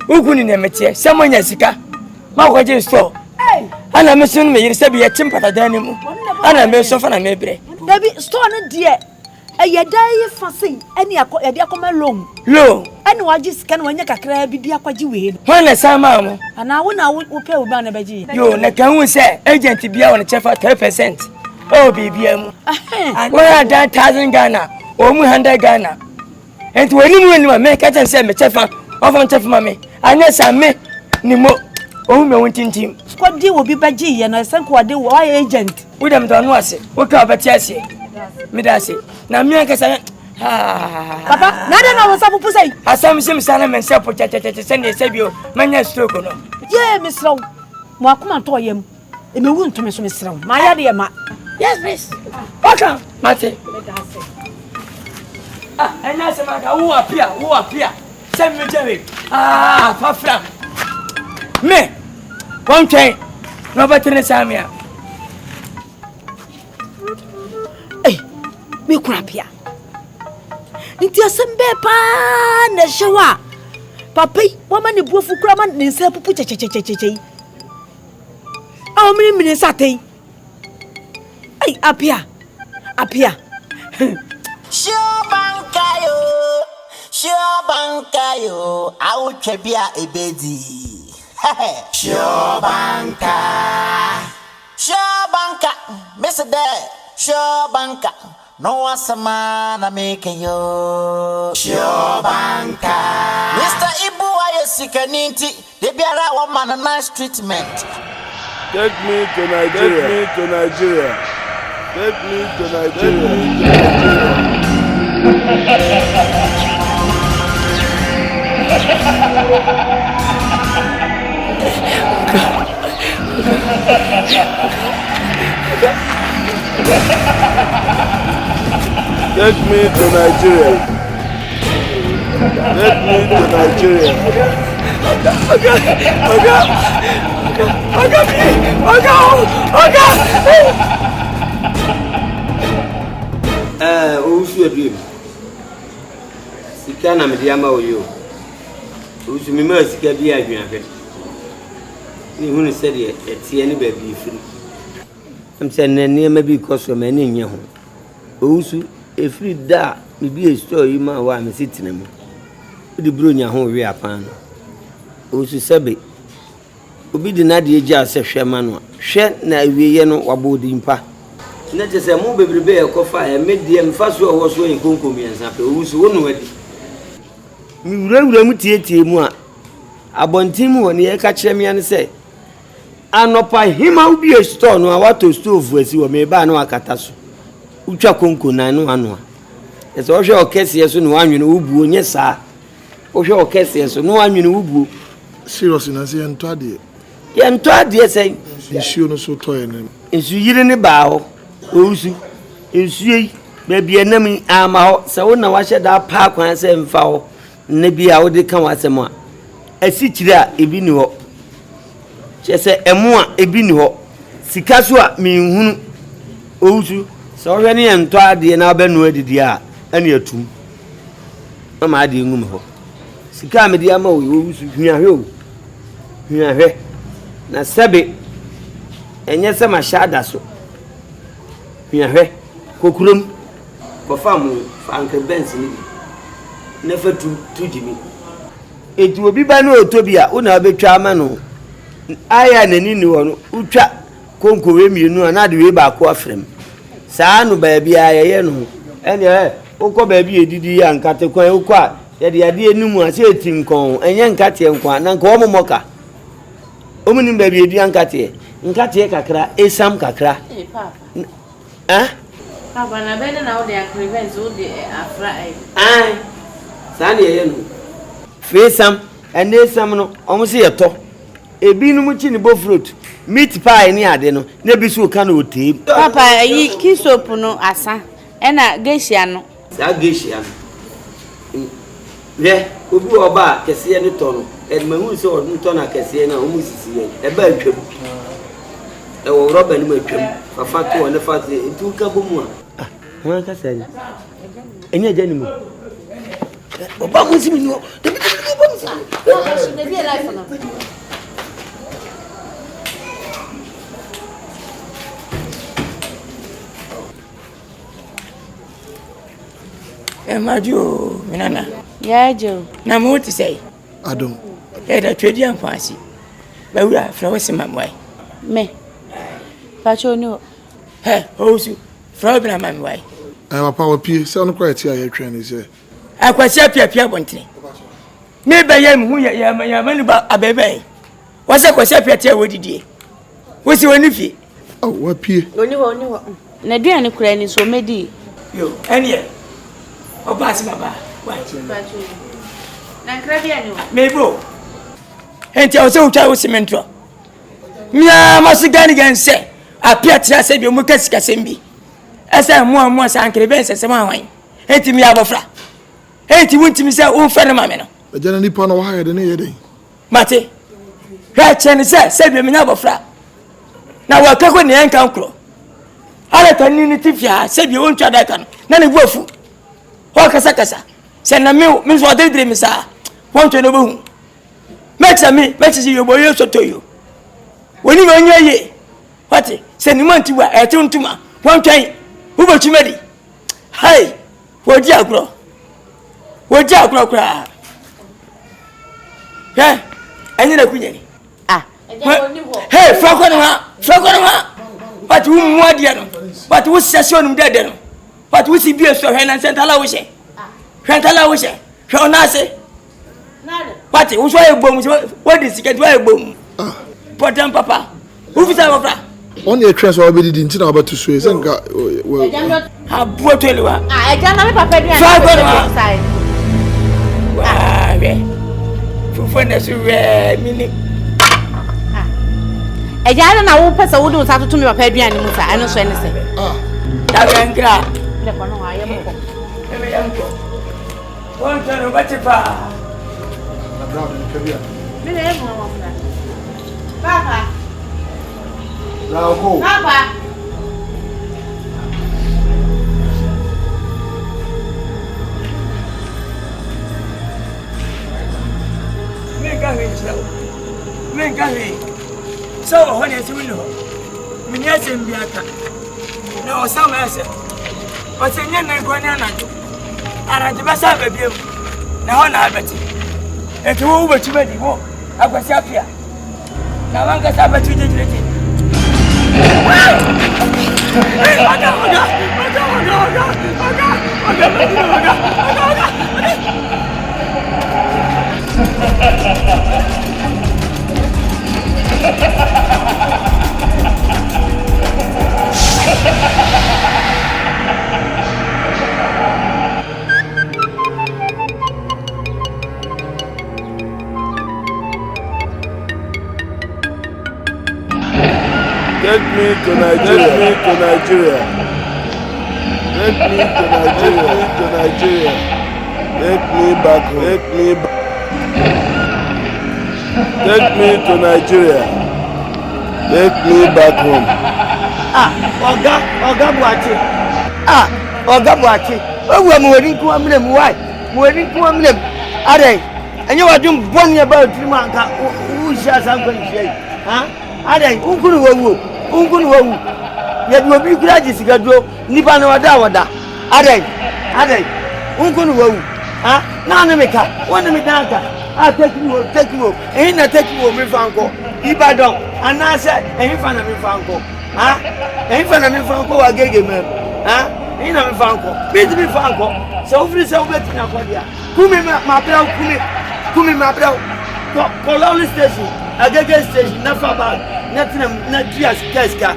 uguni na metie se mo nya sika ma ko je store ana me so no me yiri se bi ya timpata dan mu ana me so fa na me bre Dabi store no die ayedai fasi eni yade akoma loan eni waji sika na wanya kakra bi bi akwaji we ho na sama mo ana wo na wo pe wo ba na baji yo na kan hu se agent bia wona chefa 3% o bibia mu wona da 1000 Ghana o mu 100 Ghana enti woni mu me ka tan se me chefa o fa chefa ma me anya sa me ni mo o me won tintim squad di wo bi baji ye na sanko wade wo agent udam do no ase wo ka obeti ase mi da ase na mi anka sa papa na de na wo sa pupu sai asam sim sana men se po tete se ne se bio manya stroke no ye misraw mo akoma to yem e me wu ntome so misraw ma ya de ma yes miss okay mate enya se ma ka wo apia se mi jewe fafra me one train no better samia me kura pia nti asembe pa na hyewa papai wa ma ne buofu kura ma ne nsa pupu chechechechechei aw mini satei ai apia Shobankayo au chebia ebedi Shobanka Mr. Dad Shobanka no asama na make yo Shobanka Mr. Ibu ayo sikaninti de biara wa man nice treatment Take me to Nigeria. Take me to Nigeria. Osu adrim. Sika na mediama oyo. Osu mi ma sika bi adwanhwe. Ni hunu se de etie ne ba bi firi. Am se ne ma bi koso ma ne nye ho. Osu efiri da mi bi store yi ma wa me sitina mu. Odi bro nya ho we apan. Osu sebe. Obi di na de eja se hwema no. Hwe na wieye no wabodi mpa. Na jese mu bebrebe e kofa e medie mfaso ho so yin konkomi ansa pe Osu wono wadi. Mi wurawura mu tietie mu a abontin mu woni e ka kire me an se anopa hima ubi e store no awato stove asi wo me ba na akata so utwa konko na no ano a ese wo hwe okese so no anwene ubuo nye saa wo hwe okese so no anwene ubuo seriously na se ntade say issue no so toy na ensu yire ne ba ho Osu ensu yi ba bia nam ama ho se wo na wa hye da pa kwan se mfa ho ne bia wo de kan wasem a asi kire a ebi ni ho che se emu a ebi ni ho sika so a mi hunu Ousu, so any and twad the now ben ready dia, any a tomb. Mamma, dear Mumho. Sika me dear Mo, you are na Sabi, and yes, I'm a shada so. You are Cocurum, for Famu, Uncle Benson, never to Jimmy. It will be by no Tobia, una be charmano. I am an Indian who chat Conquer you know another way back frame. Sanu baby, I know, and yeah, Oko baby, Didi and Cataquai, yet the idea no more say Tincon, and young Catty and Quan, and Como Moka. Omunim baby, young Catty, and Catty Cacra, a Sam Cacra. Eh? Papa, I better now they are prevents all the Afra. Aye, Sandy, face some, and there's some almost a talk. A bean much in the both fruit. Meat pie near dinner, never so can with tea. Papa, ye kiss open no asa, and a Gatiano. Sagatian. There, who go about Cassiano Tono, and Mamus or Tona Cassiano, almost a bad trip. I will rob and make him for Fatu and the Fatu into Kabuma. What I said? And your gentleman. Obama was in you. Majo, Nana. Yeah, Joe. Now, what to say? I don't. Had a trade young fancy. But we are flowers in my way. Me. Pacho no. Hey, Osu, Frobin, my way. I am a power P. Sound quite here. Train is here. I quite say Pia Bonty. Maybe I am who I am about a baby. What's a quite Pia? What did you? What's your nephew? Oh, what P? Only one. Nadian Ukraine is so medi. You, and yet. Oh, pass my bar. Maybe. And tell so child cementro. Mia must again say, I appear to say you mucus casembi. As I am more Uncle Benson as a wine. Hate me abofra. Hate you want to me say, oh, friend of mine. A generally pon of higher than any day. Mate, right, and say, you me abofra. Now we're talking the uncle. I let a unity fia, said you won't try that can. None of you. Wakasakasa. Send a meal, Miss what they dream is. Want to know. Makes a me, makes you boy so to you. When you go near ye, what? Send him on to a tune to ma. One time, who got you ready? Hey, what you grow? What you grow cry? Yeah, I need a queen. Ah, hey, Franco, but whom what dear? But who's session dead? But we see beer so and Santa Lawishe. Santa Lawishe. Shonase. What was why a bomb? What is it? Get why a bomb? Potam Papa. Who is our brother? Only a transfer already didn't know about to Swiss and got well. How brought you? I can't have Papa. For the meaning. I don't know who person would have to me a pedry and Musa. I don't say anything. That one turn over to Papa. Now go. Papa. Make so when you know, Minas and Biaka. No, some answer. What's in your name going on? And I just have a view. Now, I'm betting. It's over to me. I was up here. Now, I'm going to have a 2 days. Take me to Nigeria. Take me back home. Take me to Nigeria. Take me back home. Oga Buachi. Oga Buachi. Owu amwori nku amlem why? Mwori nku amlem. Ade. Enye wadum boni about three man ka u sha san ko ni sei. Ade unkunu wawu. Ye bi obi kura ji sigadro nipa na wada. Ade. Unkunu wawu. Na na meka. Wona me danka. Take you. Ehin na take you me fanko. Ibadan. Anase ehin fa na me fanko. Ehin fa na me fanko wa gege me. Ehin na me fanko. Me fanko. So free so beti na kwa dia. Kumi ma bra. Kololi station. Agege station na fa bag. Na tina na dia keska.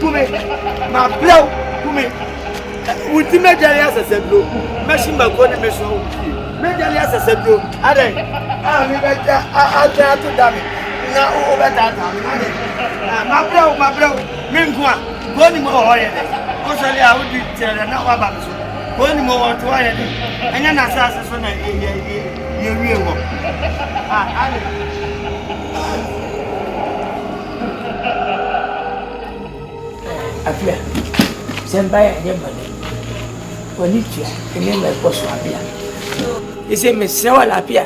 Kumi ma bra. Ultimate area seseblo. Meshimba ko ni meso. Medali aseseblo. Ade. Mi beja ata to dami. Na o beta ta. Ma bra. Mi nkwa. Go ni mo hoye de. O sele a odi tere na wa ba so. Go ni mo wo to hoye de. Enya na sase so na ye wie wo. Ade. Afia. Semba ya nyembane. Wanitia enema ikoso abia. Ise mesewa la apia.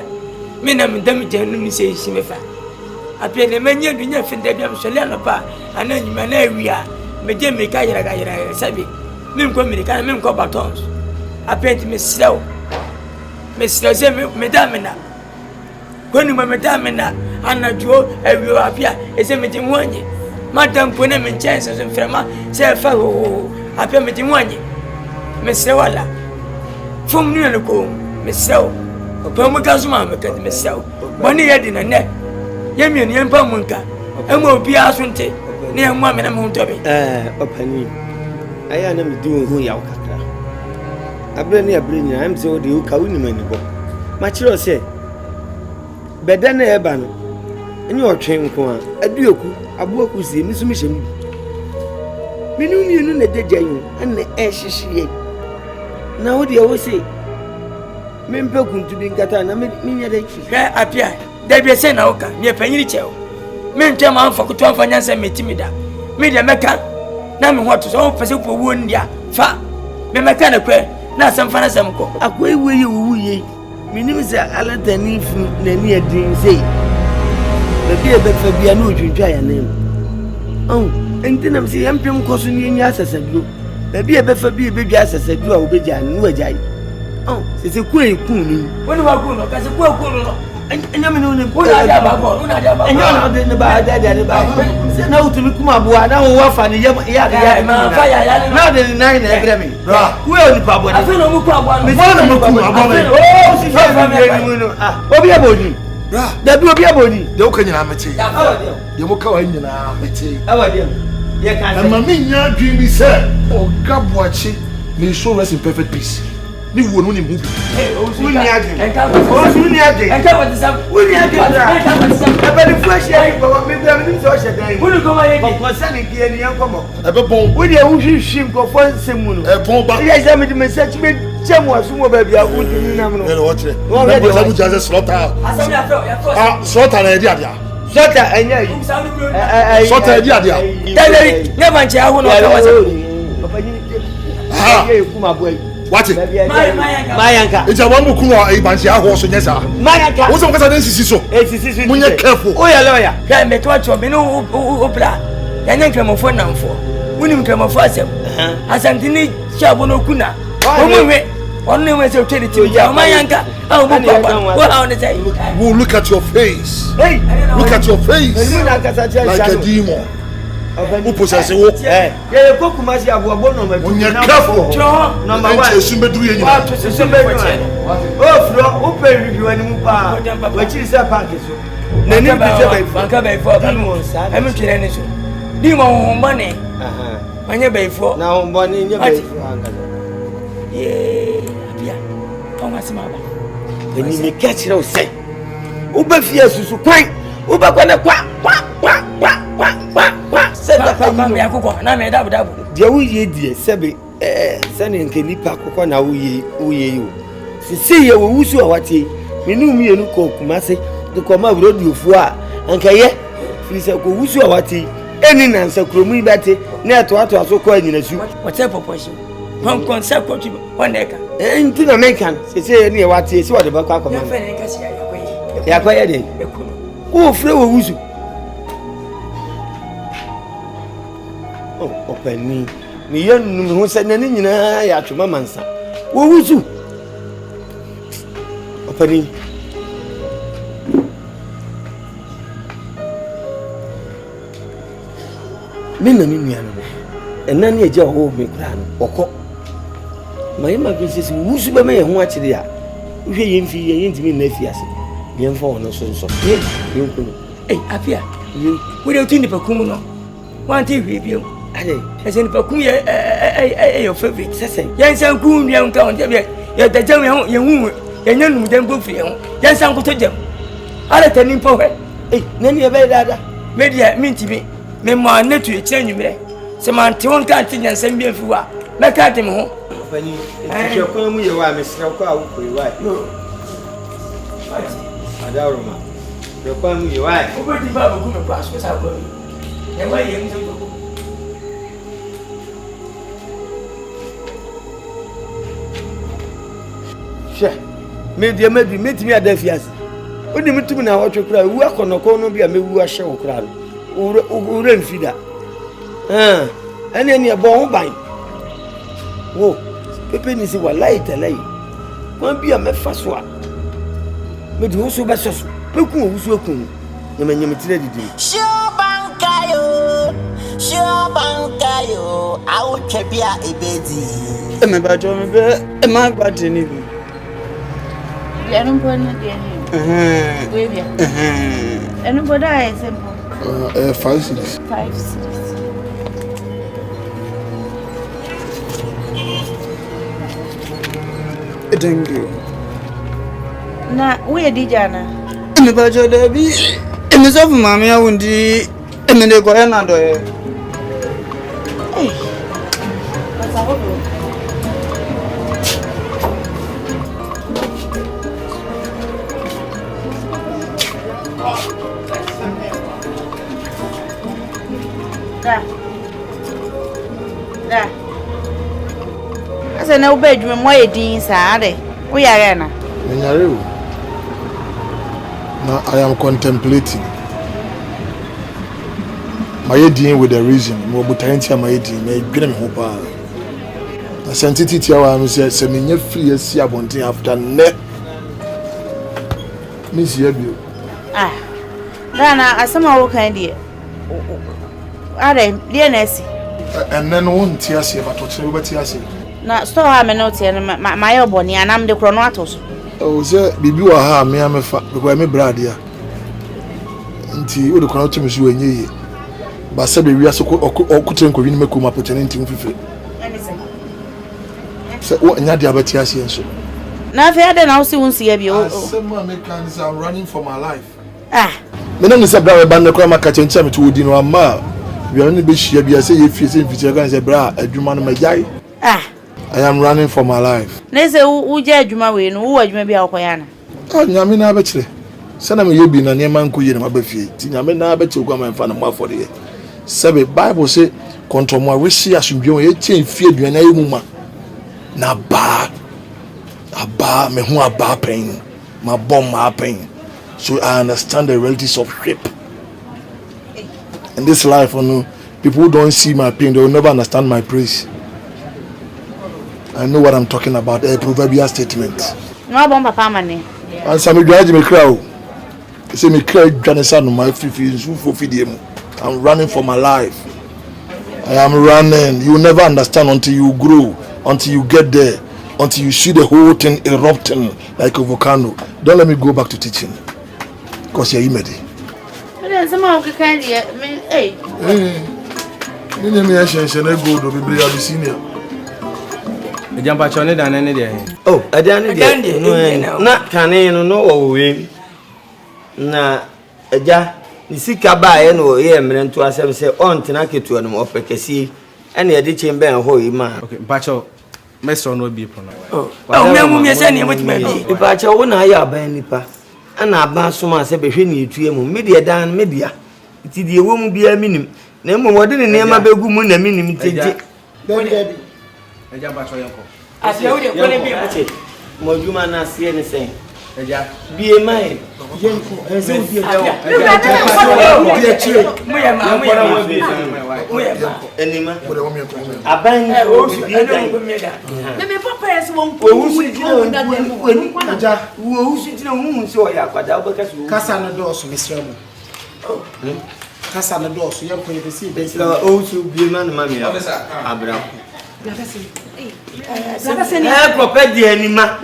Mina mndami jenu mi se isimefa. Apia ne menye dunya finde bia msole anopa ananyima na awia. Meje mirika yira sabi. Mimko mirika na mimko batons. Apia ti mesewa. Mesewa se medamena. Kwani medamena anajo awia apia ise meje mwanye. Madam pone menchance so mframa se fa ho. Apia meje mwanye. Mesewa la. Fom ni ko mesew opamu kasuma meka mesew boni yedi na ne yemi ni empa munka ema obi asunte ne emu amena me huntobe opani aya na me di ho ya kakra abre ni am say o de o ka woni mani bo ma kire o say beda na eba no eni otwe nko a aduoku aboku sie mi sumi hyem minu mienu na dejayin ana ehihie na o de o say mempe kuntubi nkata na minya de chi apia da bia se na oka me panyiri cheo me ntwe ma amfa kutu amfa nyansa metimida me de meka na me hoto so pese po wo ndia fa me meka na kwe na asem fa na asem ko akwa ewe ye wu ye minim se alatani fu na ni adin sei be be fa bia na odwudwa ya na entina me se yampem koso ni nya asasaduro be be fa bia be dwa asasaduro a obegya no wagya c'est quoi un coup ni woni wa ku no ka se ku no enya me no ne ko na ja ba ko enya na de ne ba de ba se na utumi kuma boa na wo wa fa ni ya ma fa ya na de nine na ebre me bra ku e oni pa bo afi no mu ku abo no me fa na mu ku abo me si fa me no obi abodi bra da bi obi abodi de wo kanyina mete de mo ka wa nyina mete awade ye ka na mami nya dream bi se Oga Buachi may show us in perfect peace. Ni wo no ni mu. Uni ade. Uni ade. Enka what is up? Uni ade. Ebe di fresh air ko me bia me so she dan. Uni ko ma ye di. Ko se ni ki eni enkomo. Ebe bon. Uni e wuhwihwim ko fo nsemu no. E bon ba. Ya je me di message me chemu asumo ba bia uni ni nam no. E lo watch. Na bo sabu jaze slaughter. Asam ya fo. Ah, slaughter na e di ade. Slaughter enya yi. Slaughter e di ade. Dele, ne banche ahu no ka wasa. Papa ni. Ah. Ye kuma boy. What? Mayanka. It's a one who come out. Ibansi aho so nyesa. Mayanka. What's on kasa sisi so? Sisi. Munye careful. Oh ya lawyer. Ka me to acho me no opla. Ya nyen kremofo namfo. Wuni kremofo asem. Asantini chabo no kuna. Omwe. Onne we say tell it to ya Mayanka. Ah mo papa. What how they say? Well, look at your face. Hey, look at your face. Like a demon. Who possesses what? Yeah, go Kumasi Abuabo no me. Munye careful. Number 1. Esumbedu ye nyina. Oh, Flo, who pay review any mu pa. We chi say park so. Na ni bi say by banka by for kan mo sa. Em twere ni so. Di mo honbo ne. Manye by for. Na honbo ne nye by for anga. Ye, bia. Tonga sima ba. Eni me catch na o say. Wo ba fie susu kwan. Wo ba kwa na kwa. Me akoko na me dabu dia wuye die sebe sane nke nipa akoko na wuye yo sisi ye wo wusu awate menu mienu ko Kumase de ko ma brodu fu a anka ye fi se ko wusu awate ni nansa kromu ibate na to aso ko anyina su what type of person one concept what you one eka nti na mekan se ne wate se wode bakwa akoma ya kwa ya de wo fre wo wusu opani ni yenu ho se ne nyina ya atwoma mansa wo wusu opani Mina mimi ano enani eje ho me kura no okọ mayema princess wusu be me ye ho akire a hwe ye mfi ye ntimi na afiase ye mfa ono so ye nkunu apia we dey tin pakum no want to hwe bi ade ese ni pakum ye your favorite sese ye nsan kun wi nka on de ye da jam ye hu ye nyanu dem go fi ho ye nsan ko to jam ala tani po he nani e be dada media mintibi me ma netu e chenyumre se man ti won kan ti nyansam bi afiwa me ka dem ho fani ti hwe kon mu ye wa me sra ko awu ko wa adaruma hwe kon mu ye wa o be di ba go me kwa so sa ko e wa ye mi so ko she me dia madu metimi adafiase odi mitumi na wotwe kura wu akonoko no bia mewu ahye wo kura ure mfida ene ni ebo ho ban wo pepe ni si wallahi talai wan bia mefa so a me di wo so be so peku wo so akun nyem tire didi Shobankayo awu twebia ebedi me ba jo me be e ma gba de ni bi ya no pon na de ni we bia enu boda e simple 5 cities. 5 cities. Thank you. Na we di jana. Me ba jo da bi. Me so fu mama ya wundi. Me ne ko na do e. Pasa ho. Da. Asa na ube dwuma mo edin sa ade. Wo yare na. Menyare o. Now I am contemplating. My dealing with the reason. Mo butanti my dealing. Me dwene me ho pa. Na sensitivity awa me say me nya free asi abonten after ne. Me see abi. Dana asema wo kan die. Ade, die na si. And then won tiase but to chere wo tiase. Na store ha me no tie no my oboni anam de kro no atos. O se bibi wa ha me amefa because me brade a. Nti wo de kro no tumi so enye yi. Ba se be wiase ko okutren ko wi ni makum opportunity mfife. Se wo nya de abatiase enso. Na fe ade na wo si won si abi o. Asema me kan say I'm running for my life. Me no say bra ba ne ko ma ka chencha me to odi no ama. We are not be share be say you feel say future can say bra adwuma no majai. I am running for my life. Na say wo je adwuma we no wo adwuma bi akoya na. Nyame na ba kire. Sana me yebi na niam anko ye na ba fie. Ti nyame na ba kire kwa man fa na mo afode ye. Sabe Bible say kontromo we see asundwe ye chen fie aduana ye mu ma. Na ba aba me hu aba pen. Ma bom ma pen. So I understand the realities of rape. In this life, people who don't see my pain, they will never understand my praise. I know what I'm talking about. A proverbial statement. No bomb papa mane. And some graduate me crowd. Say me crowd Janessa no my feelings for feeding. I'm running for my life. I am running. You will never understand until you grow, until you get there, until you see the whole thing erupting like a volcano. Don't let me go back to teaching. Because you're imedi. Sama o kan die me Ni me ahyenhye na go do bibiri abi senior. Ejamba chone dan ne de. Oh, adan ne de. Na kane no wo we. Na eja ni sika ba ye no ye mre nto asem se on tena ketu no opekesi ene ye de chembe ho yi ma. Okay, bacho meso no bi pono. Me me se ne motima bi. Bacho wo na ya ban nipa. Ana aba soma se behwe ne etue mu media dan media ti die wo mu bia minim Na mo wode ne nema begu mu na minim teje. Dabi. Eja ba cho yenko. Ase wo de ko ne bi ache. Mo djuma na se ne sen. Eja. Bie mai. Yenko, ese bie dawo. Enima. Aban o su bie dan. Me papa yes won O wusu jina o aja. Wo wusu jina hu se o ya kwada o beka su. Kasa na dɔɔso mesrɛ mu. Kasa na dɔɔso yɛ ko yɛ si be. O wusu bie ma na mami. Abra. Papa di enima.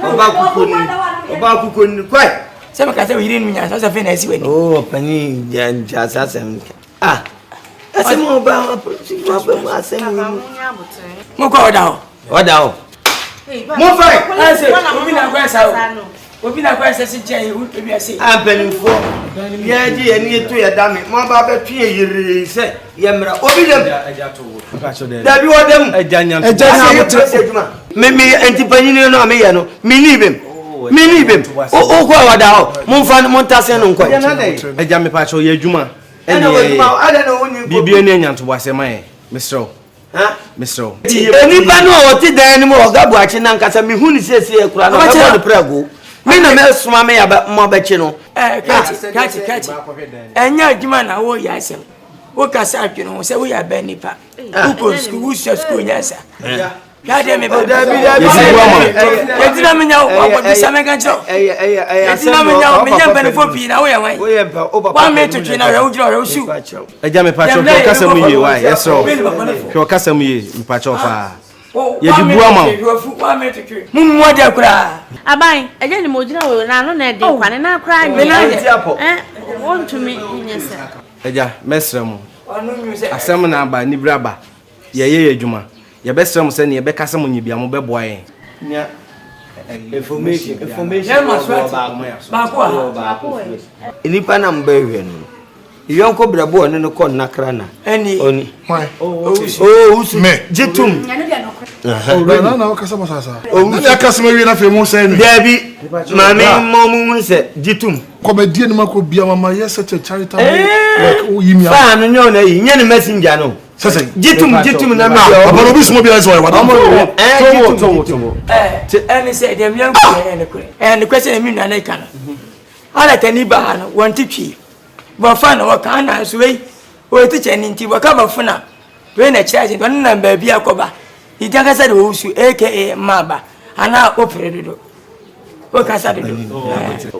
Oba kukoni. Kwai. Se me ka se yiri nu nya so fe na esi wani. Oh, pani ja sasem. Ah. Asemo ba asemo. Mo ko oda ho. Oda ho. Mo fai. Ase obi na kwa sa o. Obi na kwa sa si chen u ebi ase. Ampenfo. Ya ji eni eto ya dame. Mo ba be tue yiri se ye mra. Obi dem. Eja to wo. Pa cho de. Dabi wo dem. Eja nya. Me antipanyini no ame ye no. Mini bem. Mini bem. O ko wada ho. Mo fa mo ntase no nko. Eja me pa cho ye adwuma. Ana waduma ada no woni. Bibia ne nya ntobo ase man. Mesro. Mesro. Enipa no o ti dan ni mo oga bu achi na nkasa me hu ni sese e kura na ba no prego. Me na me suma me ya ba mo ba chi no. Kati. Enya adwuma na wo ya asem. Wo kasa atweno se wo ya ba nipa. Uko school nyasa. Kade me ba. Yetina me nya wo bisa me gancho. Yetina me nya benefo pi na wo ya wan. Wa me to twina re wo jira re su. Eja me pa cho kasa mu ye wa. Yes so. Ko kasa mu ye me pa cho pa. Ye di bua ma. Mu mo de kura. Aban, eja ni mo jira wo na no na de kwane na kura me na won to me nyesa. Eja mesra mu. Asem na aba ni braba. Ye adwuma. Ye besra mu se ne ye be kasa mu nyibia mu be boa yen. Nya information ba ko enipa na mba ehwe no. Yonko brabo ne no kon nakra na. Oni. Why? Usu me. Jitum. Na kasa masasa. Na kasa me wi na fe mu say no. Dabi. Mami momu se jitum. Komedie ni mako bia mama yes such a charitable like o yimi. Fa no nyo na yi, nye ne messenger no. Sasa jitum na me. Abaro bi smo bia so wa da. Tomo. Eni se dem yan ko eni ko. Eni question emi na na kan. Ala tani ba no won titwi. Ba fa na wa kan na so yi. O ti cheni nti ba ka ba funa. We na charge don na ba bia ko ba. Ita ka sa de wo su aka maba. Ana operedo. O ka sa de do.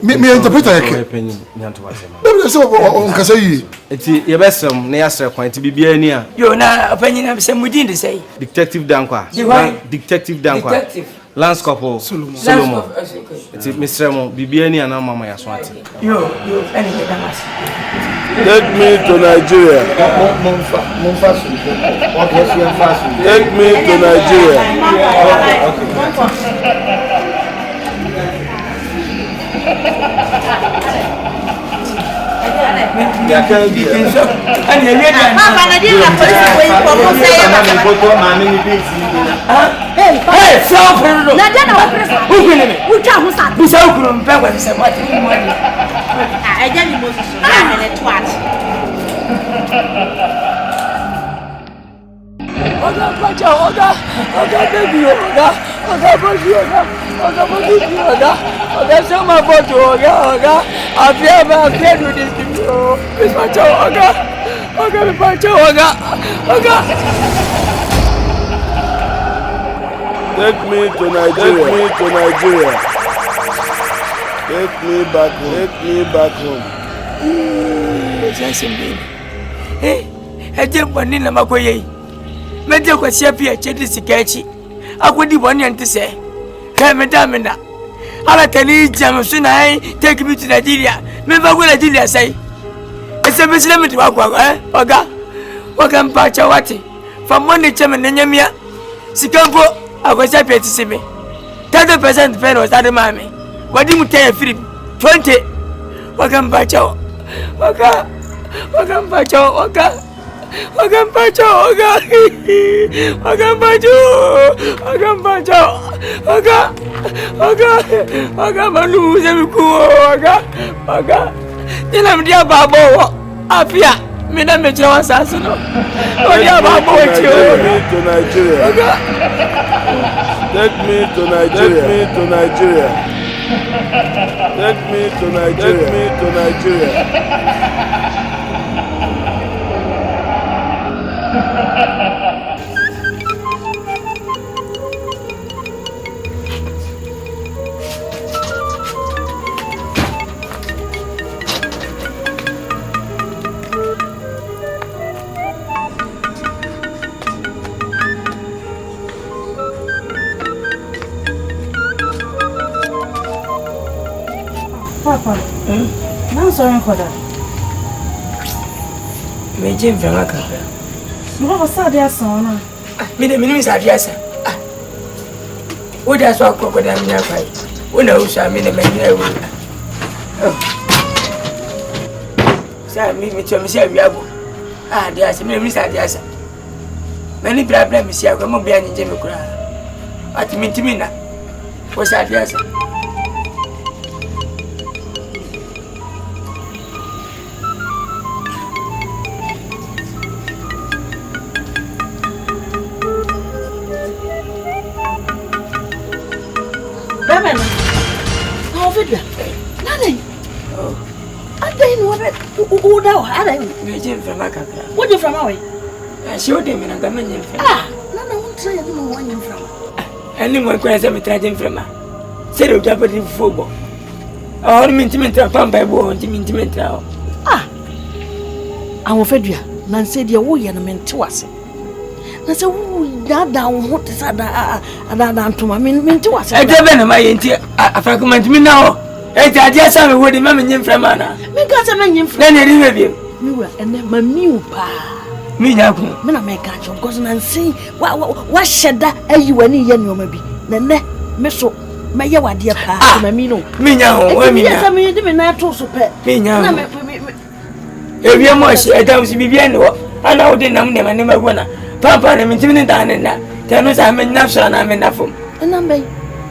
Me interpreter yake. Dem se o kasa yi. Eti ye besem na yasre kwan ti bibia ni a. Yo na opanyin na se mudin de sei. Detective Dankwa. Detective Dankwa. Lance Corporal Solomon. Eti Mr. Mo bibia ni ana mama yaso ati. Yo any the damas. Take me to Nigeria. Take me to Nigeria. Ya kan bi kenso. Ani ewe da. Mama na dia na police wey for mo say ya ba. Mama ni bi si ni na. Hey, so for Na dia na wa press. Who can me? Who twa ho sa? Bisa ukuru mpe kwa se mati mu adi. Eja ni mo so na ne twat. Oga pacha oga baby oga baby oga sama boto oga afia do this thing is pacha oga pacha oga Take me to Nigeria. Take me back home. Eje boni na makoye. Mede kwa siapia chedi sikachi. Akodi boni antise. Ka medamina. Ala kani jam suna ai take me to Nigeria. Me ba go Nigeria sai. Ese besle me wa kwa oga mpacha wati. Fa money cheme nyamia. Sikampo akwasa peti sime. 30% fair was that mami. Wadi mutaya free 20. Oga mpacha. Oga manu se ku oga. Ina mdia babo afia. Me na me tira wasase no. Oni aba bo chi o. To Nigeria. Take me to Nigeria. Take me to Nigeria. Papa, I'm sorry for that. Me Jim Franka. What was that son? Me the minimum address. What does what crocodile near fight? Who knows I mean a man? Sir, me to me say we are. Ah, there's a minimum address. Many problems here come behind Jimmy Cry. At Mintimina was address. What you from away? I showed him in a government. Ah, no, won't say you know one you from. Any more questions I'm trying from her. Said of Japanese football. All intimate upon by war and intimate now. Ah, I'm afraid you. Nan said your way and meant to us. I said, that down what is that to my mean to us. I don't know my interior. I recommend me now. I just have a wedding mammy in Fremana. Because I'm in Fremana. And then my new pa. Me now, Mina make catch of cousin and see what shed that you any young maybe. Then Meso, my yawa dear pa, my mino. Me now, yes, I mean, the natural super. Me now, if you're more, I don't see Bibiano. I know the number and never wanna. Papa, I'm intimidated and that. Tell us I'm enough, son, I'm enough. And I'm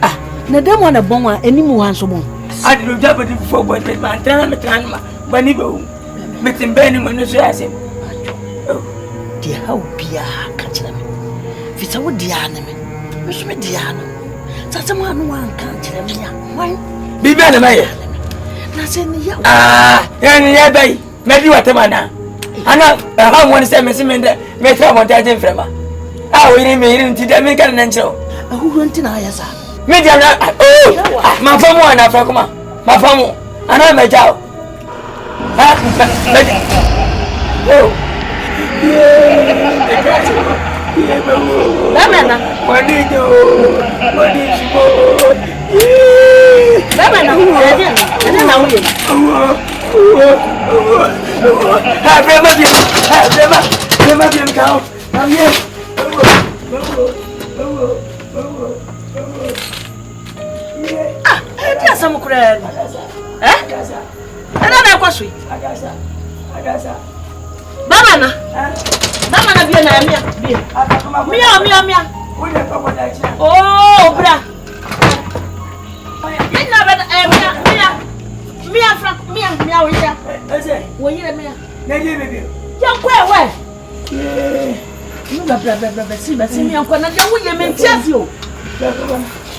ah, no, don't want a bomber any more so more. I do Japanese before, but my time, but you. Met him burning when you say him. Oh, dear, how be a catch them. If it's our dear enemy, Miss Mediano. Such a man one can't tell me. Why? Be better, my and bay, maybe what a man. I know how one say Miss Mender may try one judging from her. I will remain to the American and so. Who went in Ayasa? Median, oh, my family and Africa, my family, and I'm a job. Oh, sweet. Agasa. Bamana. Bamana bien na mia. Mia. Oh, bra. Mia bana mia Frank, mia we ya. Ese. Wo yire mia. Na ye bebe. Ya kwa we. Bra si mia kwa na wo ye mentiasi o.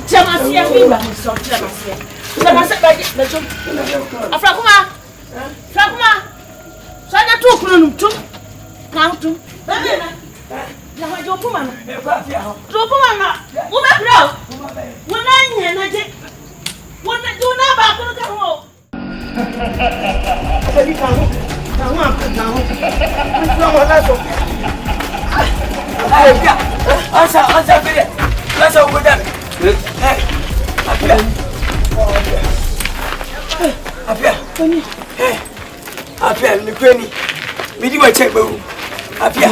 Chamasia viva. So chamasia. Chamasia ba cho. Afrakuma. Frankma, so I took room to count to. Now I don't come on. Woman, when I did, when I do not back to the home. Apia ni kwani midi wa check bawu apia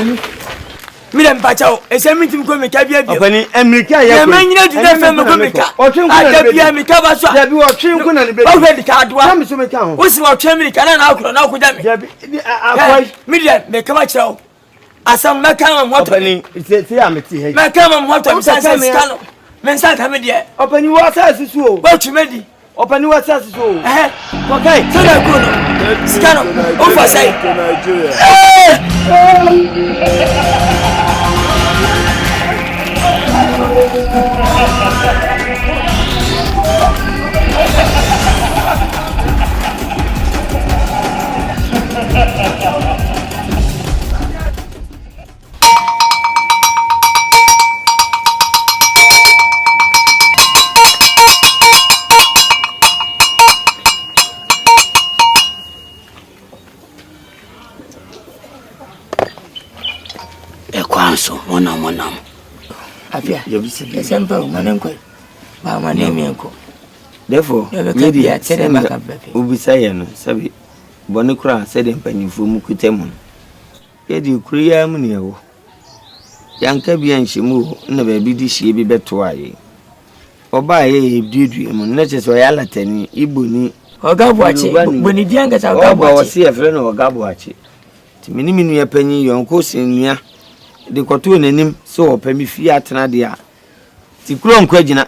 mi dem pachao esemiti ko me ka bia bia opani amerika ya ko me nyina du da fam ko me ka bia me ka ba so ya bi wo twen ko na ne be o fe di ka adwa na me so me ka ho wo si wo twen mi ka na akro na ko da me ya bi akwai mi dem me ka ba chao asam me ka ma moto opani se ya me ti he me ka ma moto mi sa se skano me sa ta me die opani wo sa su o wo twen me di Opani wa sasa so. Okay. So na kono. Sikano. Ofa sai. So monam apia December manenko ba manemienko therefore media tell me ubisaya no sabi bone kura said empanyifo mu kutemu ye di kuriya mu ne wo yanka bia nhyimu na ba bi di hie bi beto aye oba ye dudu mu na che so ya latani iboni ogabuache boni dianga sa ogabuache oba wose efre no ogabuache timini minu ya panyi yonko sinua de koto nanim so opami fi atena de a ti kuro nko agina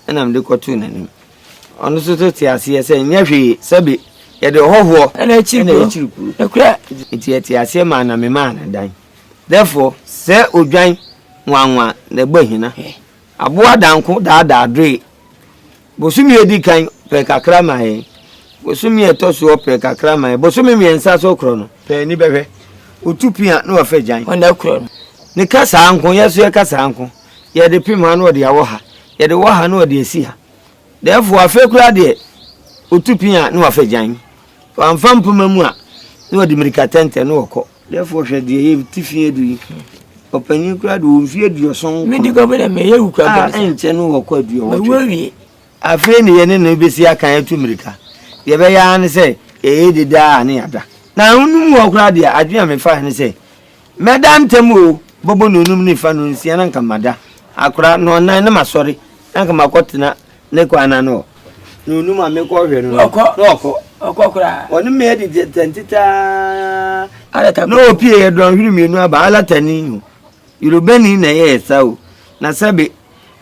enam de koto nanim ono so to ti ase se nyahwe sabe ye de hoho na chiriku ekura ti ase ma na me ma na dan therefore se odwan nwanwa na gbahina aboa danko da dre bosumi edi kan pe kakra ma he bosumi etoso pe kakra ma he bosumi miensa so kro no pe ni behwe otupia na wafa jan onda kro no ne kasa anko yeso ye kasa anko ye de pima na ode awo ha ye de wo ha na ode esi ha therefore afekura de otupia na wafa jan amfam puma mu a na ode mirika tente na woko therefore hwe de ye tifie du opani kura de omfie duoson me di go be me ye ukwa ba enche no woko aduo wo wi afi ne ye ne na besi akan atu mirika ye be ya ne se e de da ne ada na unum wo kura de adwea me fa ne se medam temu bobo nunum ni fa no nsia na nkamada akura no nan na masori na nkamakotena ne kwana no nunum amekọ hwe no okọ kura onu me di tentita alata no opie ye don hwiri mienu aba alata ni Yorubani na ye sawo na sabe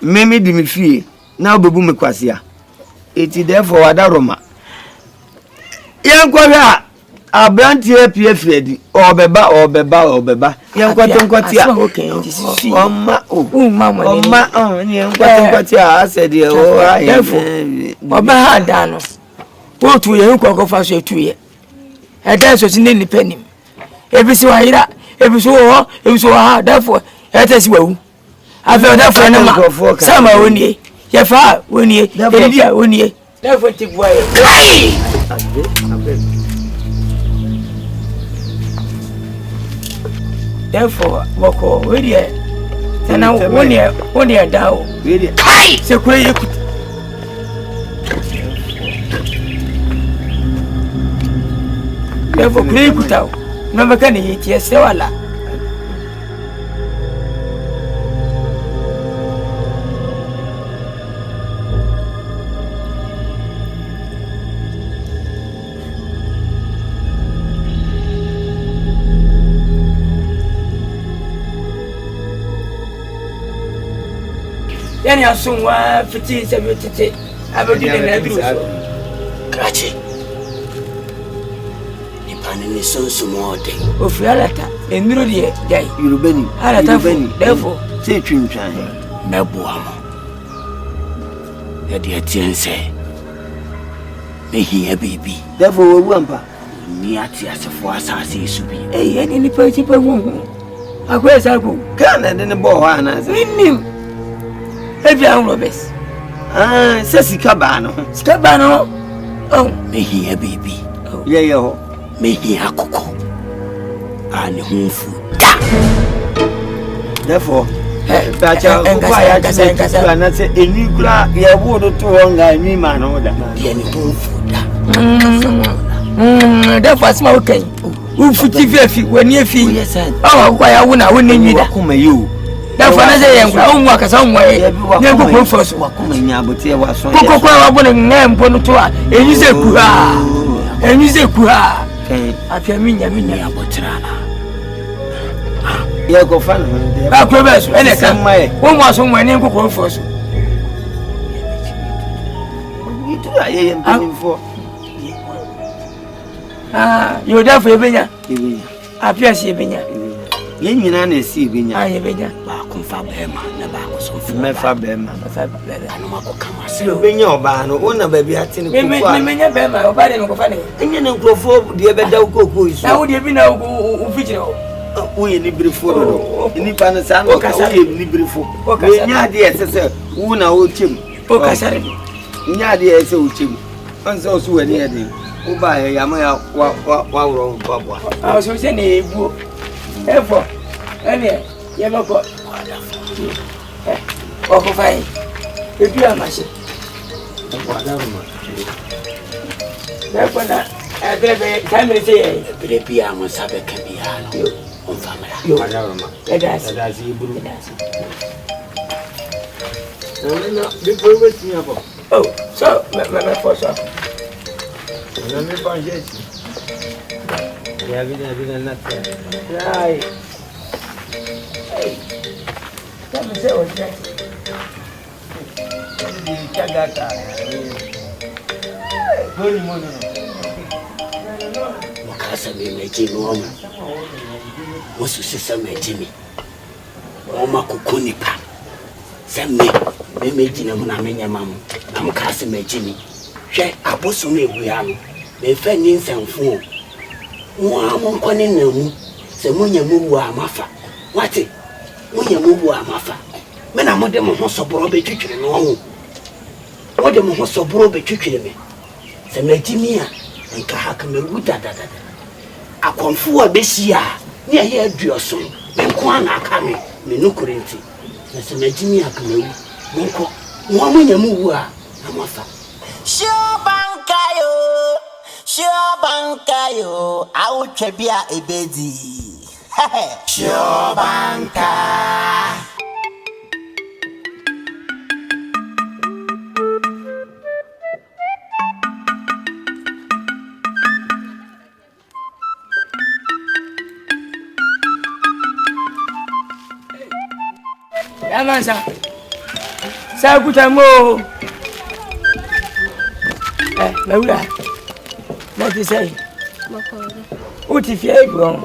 memi di mi fie na obebu me kwase a eti therefore wadaroma yankwa hwe abrantie pie fiedi obeba yankwatonkwati a omma ni yankwatonkwati a asedi o therefore oba ha dano wotu ye nkoko fa so etuye eda so sine ni panim ebisi wa hira ebisi wo ha therefore etesi wawu afa therefore ne ma sama wonie ye fa wonie edia wonie therefore tibwa ye therefore wako wedia tena wonie dao wedia se kure yeku therefore kure yekutao namba ni yitie se wala yani asunwa fiti sabitete abodi na duru krachi ni pani ni sonso mode ofialata enuro die dai Yorubani alata therefore se twintwan meboamo ya die tiense mehiya bibi therefore wo ampa ni ati asefo asase isubi yani ni pa chipa wongu akwesa ko kana de ne bo ho ana nim ebi an robes se sika ba no oh mehiya bibi ye ho mehiya akoko ani hunfu therefore bacha kwa ya kasa na se eni kura ye bodo to nga mi ma no da ye ni hunfu therefore asma okay ufuti fefi wani efi kwa ya wona woni nyida kuma you therefore na say yankwa onwu akasa onwa ye ne kokko foso wakuma nya abote wa so kokko wa bo ne ngampo no to a enyize kuha afia minya abotrana ye ko fa no ba ko be so ene kan wo mo aso mo ne kokko foso I am paying for. You're there for Benya. Appears Benya. You know, see Benya. I Benya. Confab Bema, never was on Mefabem. I know what come. See Benya Bano, one baby at in Benya Bema, or Badi, and you know, Crawford, the Bedauko, who is now, would you be now who we need before any panasan or Casari before. Okay, yes, sir. Who now, Chim? Okay, sorry. Nyadi is so cheap. And so sweet, who buy a Yamaya, wow, Papa. I was saying, therefore, any Yamako. Oh, fine. If you are machine. Therefore, I believe time is here. Brebia must have a cabiano on family. You are that's before waiting about. Oh, so, my first one. Let me find it. Yeah, we didn't not right. Hey, come and say what's that? Mokasa me meji no omo. Wosu sisa meji mi. Oma kokoni pa. Semme me meji na mu na menya mamu. Na mokasa meji mi. Hwe abosu no ebuya no. Me fa ni nsanfo. Mo amon kone na mu. Se munya mu bu amafa. Wate? Munya mu bu amafa. Me na mo de mo ho soboro be twitwire no ho. Mo de mo ho soboro be twitwire me. Se meji mi a nka haka me wuda da. Akonfo a behia ne aye aduoso me nko ana aka me nukurenti. Na se meji mi aka me wu. Monko mo munya mu wu a amafa. Shobankayo, Auchebia ebedi. Shobanka. Yamansa. Sakuta mo. Laura. What is say? What if you are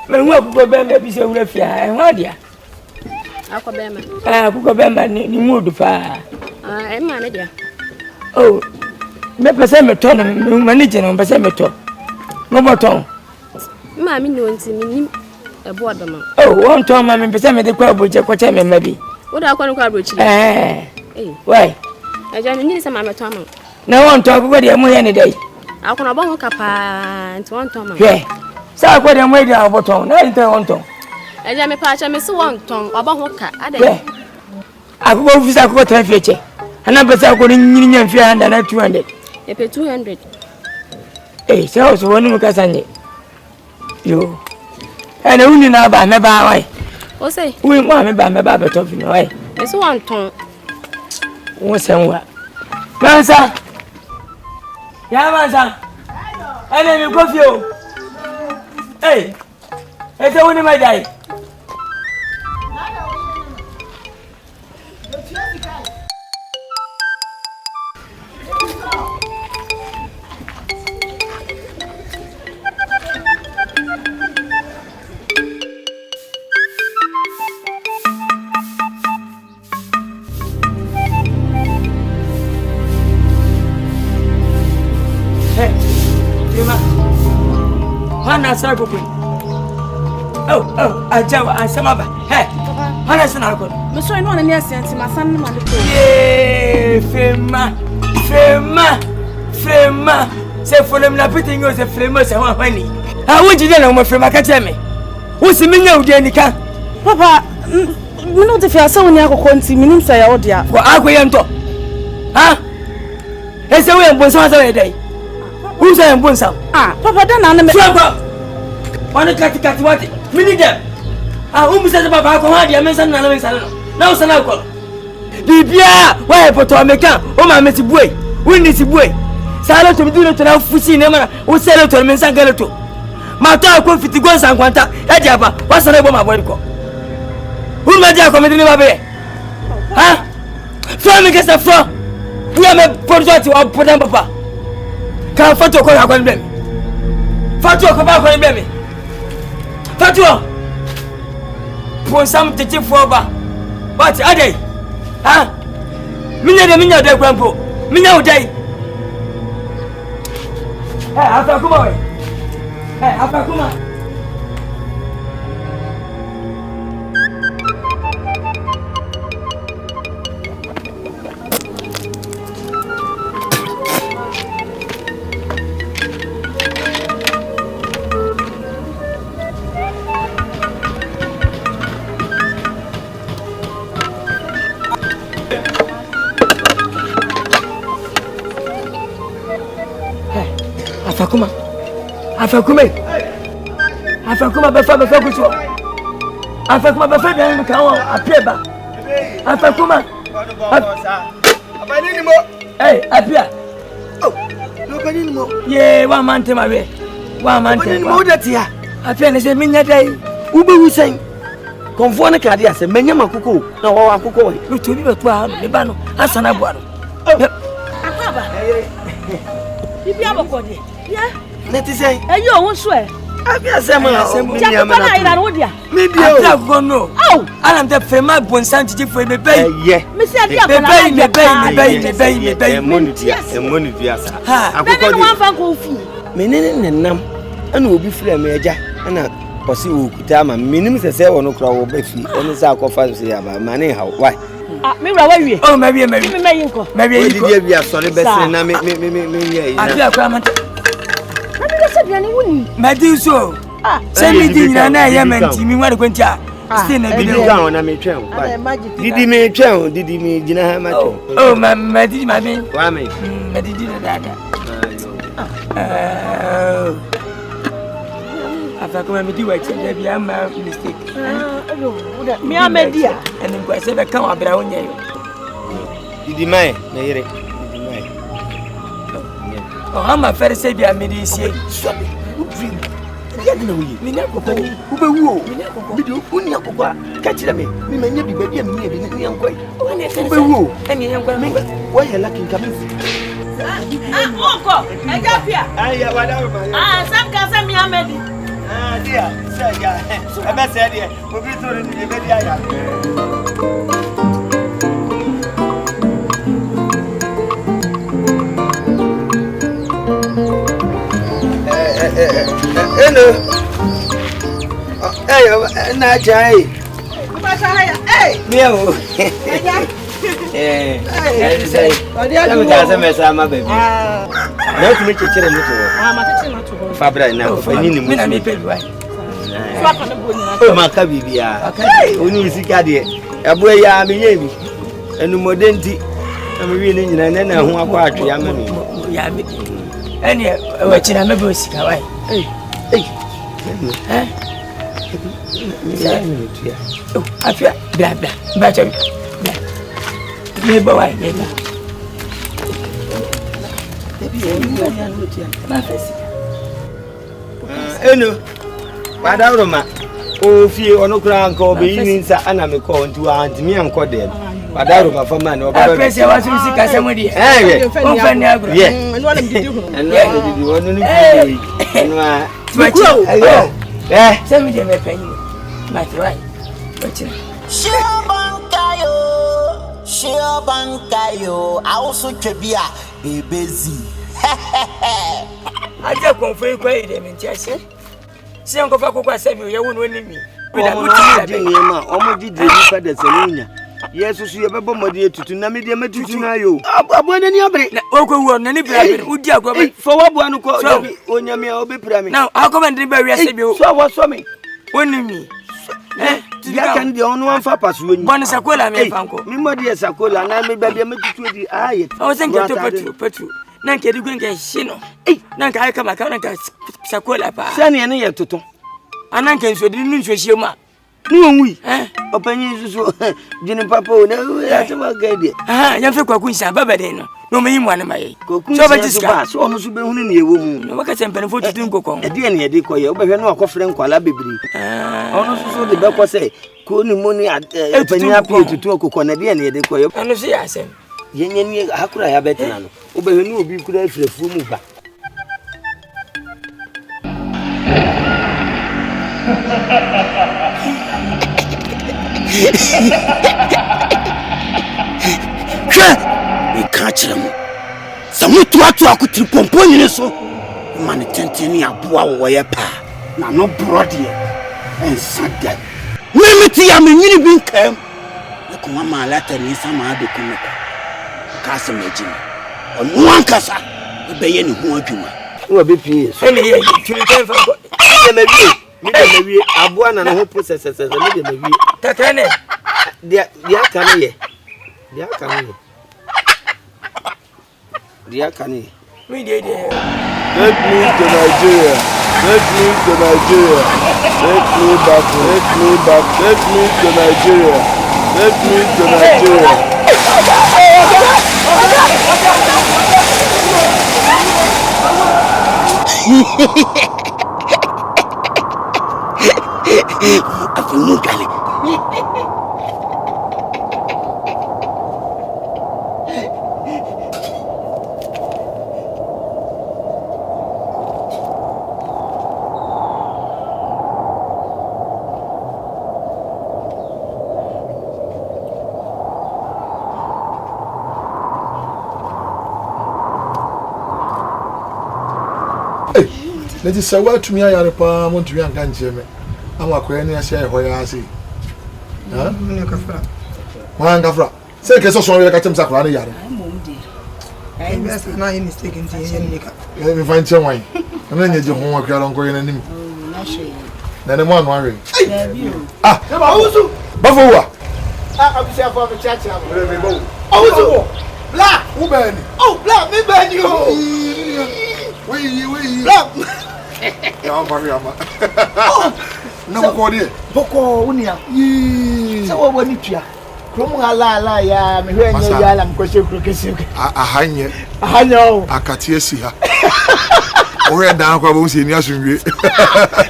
when we go back, be so rough, and what dear? I could go back in mood fire. I'm manager. Oh, me Passamer Ton, manager on Passamer. No more tongue. Mammy knows me a borderman. Oh, one time I'm in Passamer the crowd, which I could tell me maybe. What I call a which? Why? I don't need some amateur. No one talk about the money any day. I can about Capa and one Tom. Yeah. So I got them waiting about town. I didn't want to. I am a patch, I miss one tongue about Hoka. I go visit a quarter feature. And I'm better going in 300 and 200. I pay 200. Eh, so I was one of Cassandra. You. And only now by my boy. Oh, say, we want me by my barber talking away. It's one tongue. What's that? Mansa. Yeah, Mansa. And then you go for you. Hey, it's only my day. Oh, I jump and some other. Hey, Hannah's an alcohol. Miss Roy, no one near sense, my son. Yea, Frema. Say for them, not putting you as a famous and one honey. How would you know my friend? I can't tell me. What's the meaning of Janica? Papa, we know if you are so near to continue, say, oh dear. For Aguianto. Huh? It's a way of Bonsa day. Who's I am Bonsa? Ah, Papa, then I'm a one cat what? Mini them. Ah, who says about Bacohadia, Messan, now San Alcohol. Bibia, why put to America? Oh, my Missy Boy, when is boy? Silent to do it to now, Fusi Nema, who said it to Mensan Galato. Mata, coffee to go San Quanta, Ejaba, what's the name of my boy? Who might have committed in my bed? Huh? From against the floor. We are me product wa podan papa. Kan foto ko akọ nbe mi. Foto ko ba akọ nbe mi. Foto. Pon sam tete fo ba. What adey? Ha? Minya de kwampo. Minya udai. Afa kuma we. Afa kuma. Afakuma befa kucho. Afakuma befa bien kawo apeba. Afakuma. Abani ni mo. Apia. Oh. No bani ni mo. Ye wa mante mabe. Wa mante. Bani ni mo datia. Apia ne se minya dai. Ube wusen. Konfo ne kade ase menya makoko na wo akoko we. No tobi betu a ne ba no asana bo no. Akaba. Bibi abokode. Ya. Neti say. Eyi ohun so e. Abia sema ja ko na ira no dia. Me dia o go no. Oh, alam te fema bonsan titi fo me bay. Me se dia ko na me bay. Emoni dia sa. Akoko di. Wan fan ko fu. Menene nenam ana obi fira me agya ana osi okuta ma menim sese wo no kra wo ba fi ene sa akofa se ya ba mane ha why. Me wura wa wie. Oh, me wie. Me yi nko. Me wie yi ko. Di dia sori bese na me yi. Abia kwa mante. Biani wuni madi so se mi di nyina na ye manti mi nware kwenti a se na bi de ga na me twen didi me twen didi me gina ha ma twen oh madi ma me wa me madi di dada afa kuma mi di wa che bi am mistake mi amedia ene kwa se be kan abra wonya yo didi mai na yire oh ama fere se bi amedi sie ya de na wuyi mi na kokko ube wu o mi de uni akoko ka kire me mi manya bi ba bi mi ne bi ni yankoi ube wu eni yankoi mi wo ye lucky nka mi oko eja pia ya wada ba sam ka sam mi amedi dia se ya e be se dia obi to ni e be dia ya hello. Na jai. Ba sa haya. Meu. Say. Let me tell you sama baby. Na tu me chechere moto. Ma chechere moto. Fabra na fa ni mu. Mi na me pe bi wai. So aka na boni na. O ma ka bibia. Oni sika de. Abo ya me ye bi. Enu modenti. Na me wi ni nyina na ho akwa atwe ya ma me. Ya me. Eni wa china me bi osika wai. Afia bla ba cha bla me ba wa me ba eno madawro ma o fie ono kura nka obeyi ni nsa ana me ko ntu antimi anko dem madawro ma fama na oba press ya wasu sika semudi o fa ni agro eno wala mdidi ho eno mdidi wono ni fie eno a semudi me penyi matwai ochina Bankayo, also Trebia, busy. I just confirm quite a minute. See, Uncle Faco said you won't win me. Almost did the father Selina. Yes, you have a bomb idea to Namidia Metunayo. Abon any other. Oko, any brother, would you go for one who calls on your be pyramid. Now, I'll come and deliver you. So what's for me? Winning me. Ya kan di onu anfa pasu ni. Bonu sakola me fanko. Mi modi sakola na me bia me tutu di aye. O senke to petru. Na nke di gwenke hino. Na nka aka maka na nka sakola pa. Sane ene ye toto. Ananka nso di nu nso hie ma. Ni onwi. Opanyi susu jini papa o na ya tama gaide. Ya fe kwaku nsa baba de no. No me yimu ana maye. So ba tiska. So onu so be hunu ne ewo mu. No waka sempen fo tutu nkokon. E de ne ye de koye. Obehwe no akofre nkwala bebiri. Onu so de be ko se ko ni mo ni opanyi apo tutu okokon na de ne ye de koye. Onu so ya sem. Yenye hakura ya betena no. Obehenu obi kura afrefu mu ba. We catch them. Some to akutiri pompo nyine so. Man tenteni aboa wo ye pa. Na no brody en sadde. Mimiti ya menyini bi nkam. E ko mama lata ni sama ade kunoko. Ka se majini. Onu ankasa be ye ne ho adwuma. Wo be pie. So me ye twiri ten fa. Me wie aboa na no process me de me wie. Tatane. Dia kan ye. Dia kan ye. We did. Take me to Nigeria. Take me to Nigeria. Take me back. Take me back. Take me to Nigeria. Take me to Nigeria. Afumukale. Let us say what to me I are pa want to be an jeme. Ama ko eni ase e hoya ase. Ha? Mene kafra. Wan kafra. Say ke so so we ka tem sakra na yare. I best na any mistake in yen nika. Let me find someone. Na nye je ho akra lon ko yen anim. Na she. Na ne mo anu are. Ah, Awusu. Bafo wa. Ah, abisia for the church am. Me bo. Awusu. Bla, Who bani? oh, bla, me ban you. We. Bla. Ya am fa ya ma. Na ko de. Boko unia. Se wo wani tua. Kromu ala ya me hwe nya ya la mkose krokese. Ahanye. Ahanyo. Akati esi ha. Ore dan kwa bo se ni asunwe.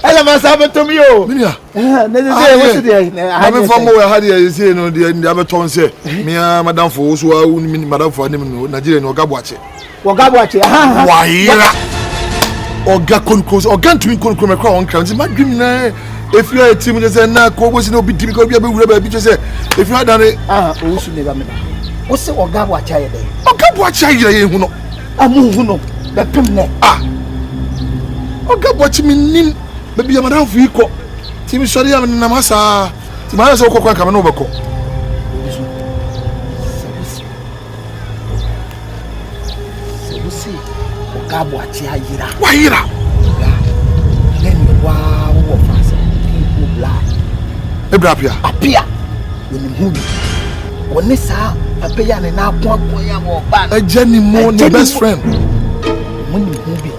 Ela masabe tomi o. Minia. Na ze wo se de. Na me fa mo we ha de se no de abeton se. Me madam fo so a uni madam fo anim no Nigeria no Ogabo ache. Ogabo ache. Ha. Waira. Oga konkos, oga ntumi konkos me kwa won kran. Ma dwim na if you are a team just say na ko bo si no bi di because bi wura ba bi say if you are done Owusu ne ba me. Wo se Ogabo ache ye de. Ogabo ache ye hu no. Amu hu no. Be pem ne. Ogabo ache mi nim. Be bi madam fo iko. Team sori ya na masa. Ti ma so kokwa ka me no be ko. Ogabo ache ayira. Waira. Then wow wo fasa. People blind. Ebrapia. Apia. Woni hu bi. Woni sa apia ne na akon ya wo ba. Ajani mo ne best friend. Woni hu bi.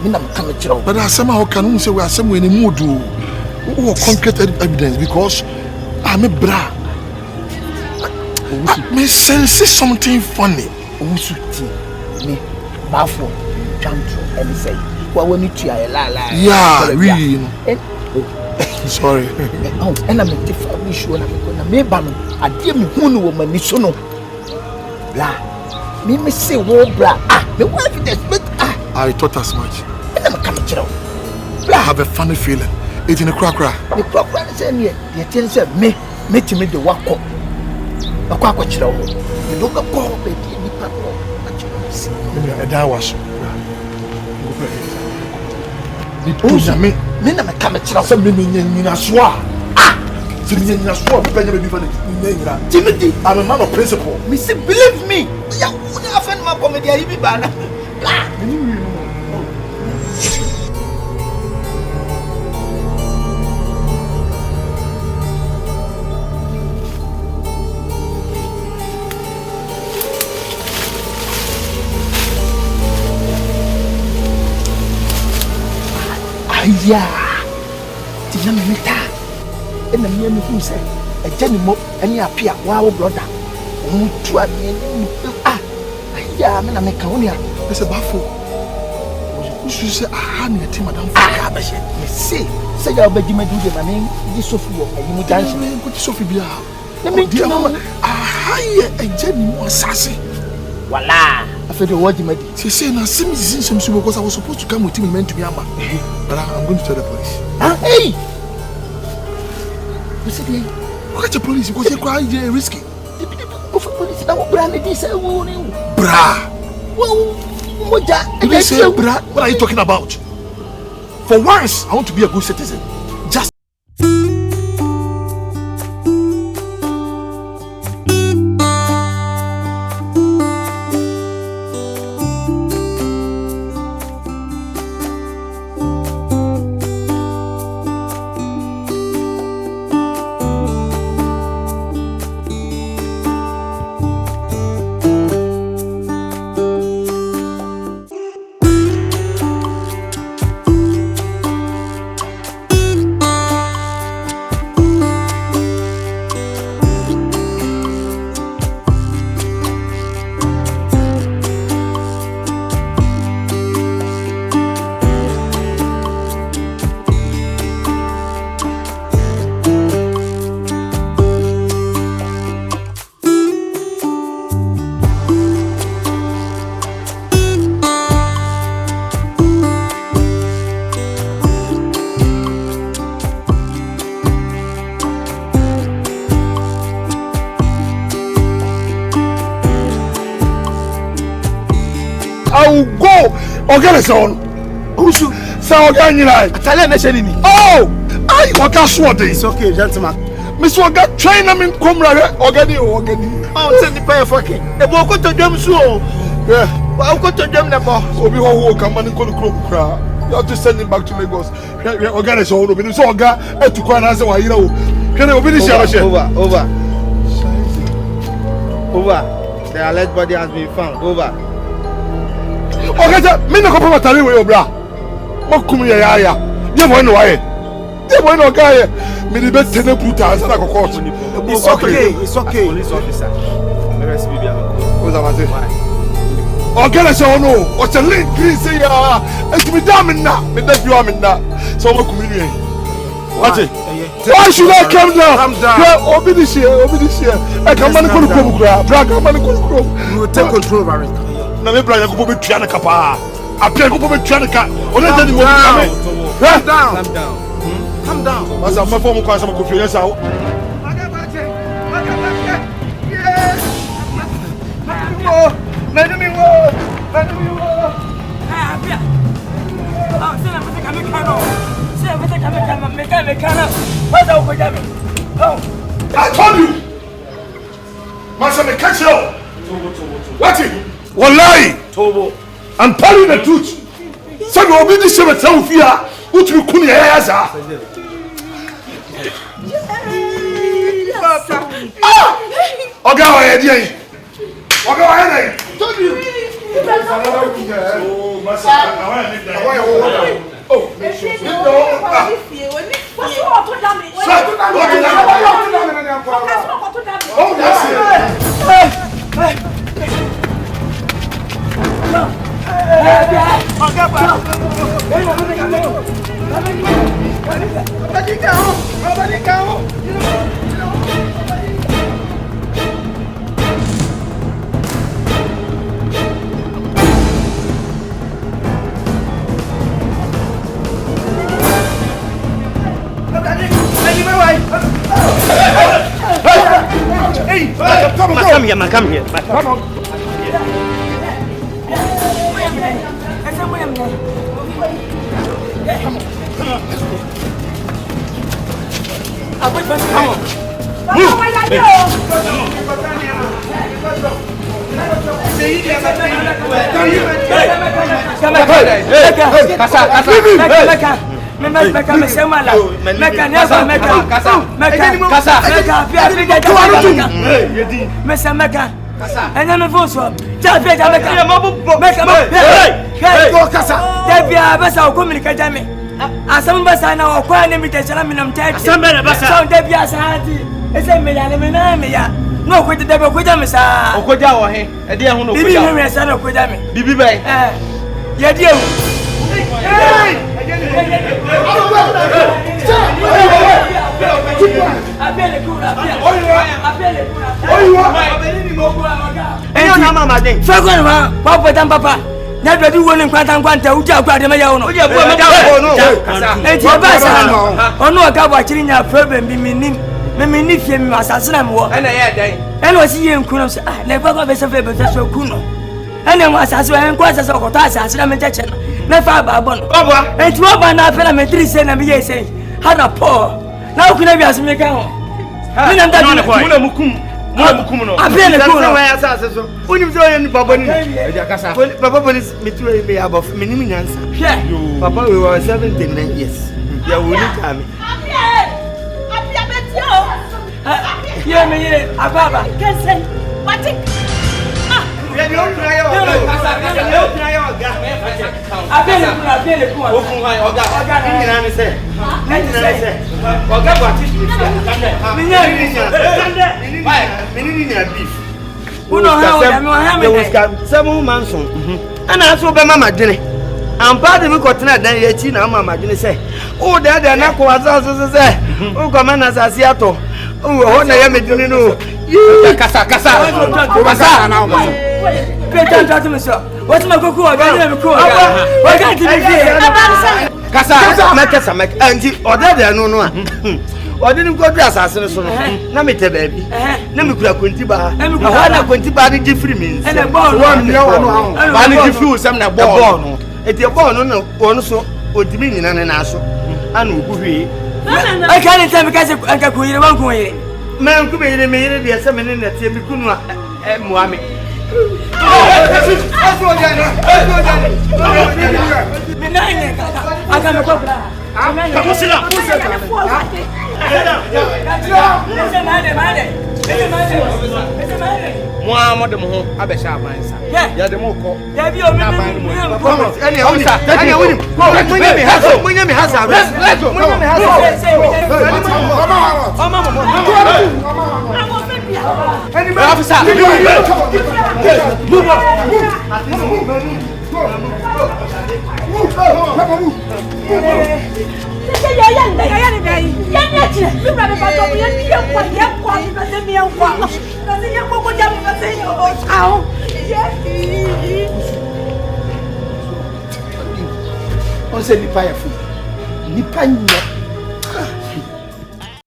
Me na mka me kire. But asema how can you say we asema we ni mood o concrete evidence because I'm a bra. Me sense something funny. Owusu ti me bafo chantro and say what when you try la. Yeah, we. Sorry. Oh, and I'm a different issue na me ba no ade me hu no wo mani so no. Bla. Me say wo bra. Me want evidence but I thought as much. And I'm coming to I have a funny feeling. It's in a crack. The program is in here. The attention me to me the wako. A quack watch. You look up, baby. That was. Me, I'm a coming to some in a swap. In a swap, Timothy, I'm a man of principle. Miss, believe me. I wouldn't offend my comedy. I be banner. Yeah, tina me meta. And the me who say a jenimo any appear wow brother. Mutua yeah, me na me kaonia. There's a baffle. You should say I had a team madam. Me say you be me do the name this Sophie and you dance. What Sophie be? Let me dear mama. A jenimo assassin. Wala. I feel the word you she say now see me some because I was supposed to come with him meant to be ama. But I'm going to tell the police. Huh? Hey. What's it? What the police? Because you're quite risky. The police now brand this bra. Well, you say bra? What are you talking about? For once, I want to be a good citizen. Just I will go organization. Who's so organized? Italian nation. Oh, I work as what is okay, gentlemen. Miss Waga train them in Comrade organi. Oh, send the pair fucking. The book to them so. Yeah, I'll go to them the boss. Obi ho come and go to Club. You have to send him back to Lagos. Organization will be so Oga to go and answer why you know. Can you be this over. The alleged body has been found. Over. Okay, sir. Me no come matari we obra. Mo kum ya. Dey boy no waye. Dey boy no guy. Me dey bet tene brutal answer na court. It's okay. Police officer. Me rest be bia. What's that? Okay, let's go no. What's the link? Please say ya. It's me damn na. Me dey do am na. So mo kum ni. What it? Why should I come down? Come down. Yeah, obi this year. I come man ko ko bra. Bra come man ko. You will take control of it. Na me bra yakubu be tuana kapa. Apia yakubu be tuana ka. Ona tell you Calm down. Asa ma form ko asa ma ko fi yesa o. I told you. Masa me catch you. What it? Wallahi, I'm telling you the truth. So you will be the same as Sophia, which you couldn't hear. Oga, why are you? Oga, why are you? Told you. Oh, Masa, I want to make that. Oh, Come here. Come on. No, quit the devil, quit them, sir. Or quit our hair. A dear who knows me, son of Quidami. Bibi Bay. Yeah, dear. Hey! na do di woni kwanta kwanta uti akwa de meya wono uti akwa meya wono enti ba sa no ono ka ba chiri nya problem bi minni fie mi asase na mo ena ye dan ena osi ye nkuno se ah na ba be se fe be so kuno ena mo asase en kwa asase ko ta asase na me cheche no na fa ba bo no baba enti wo ba na pela me 3 se na me ye se ha na po na okuna bi aseme ka ho mi na nda muna mukum no abele ko no ya asase so unim se oye ni baba ni papa police me tu me above me nim nyansa papa we were 79 years ya woni kame ye me ye ababa kesen wati ya ni okuna ya oga abele ko okun ha oga ni na ni se oga ba ti ni nya beef uno ha o me ha me seven manson ana so be mama dwene ampa de me kotena dan ye chi na mama dwene se o da na ko asase se o ko mana asase ato o ho na ya me dwene no kasa na o Peter tatu me so what ma koku o ga me ko o ga ti me kasa anti o da no a odin ko du asase no so no na me te baabi na me kura kontiba na na kontiba ni gifri means na ball no ba ni gifri usam na ball no eti ball no no so odimi nyina ne na so ana oguhwe I can't tell because I ko yire wan ko yire man ku be yire me yire de se me ne na tie mi kunu muame Muhammad mo abesha abansa ya de mo ko ya bi o me any munya mi hasa on se nipa ya fu nipa nya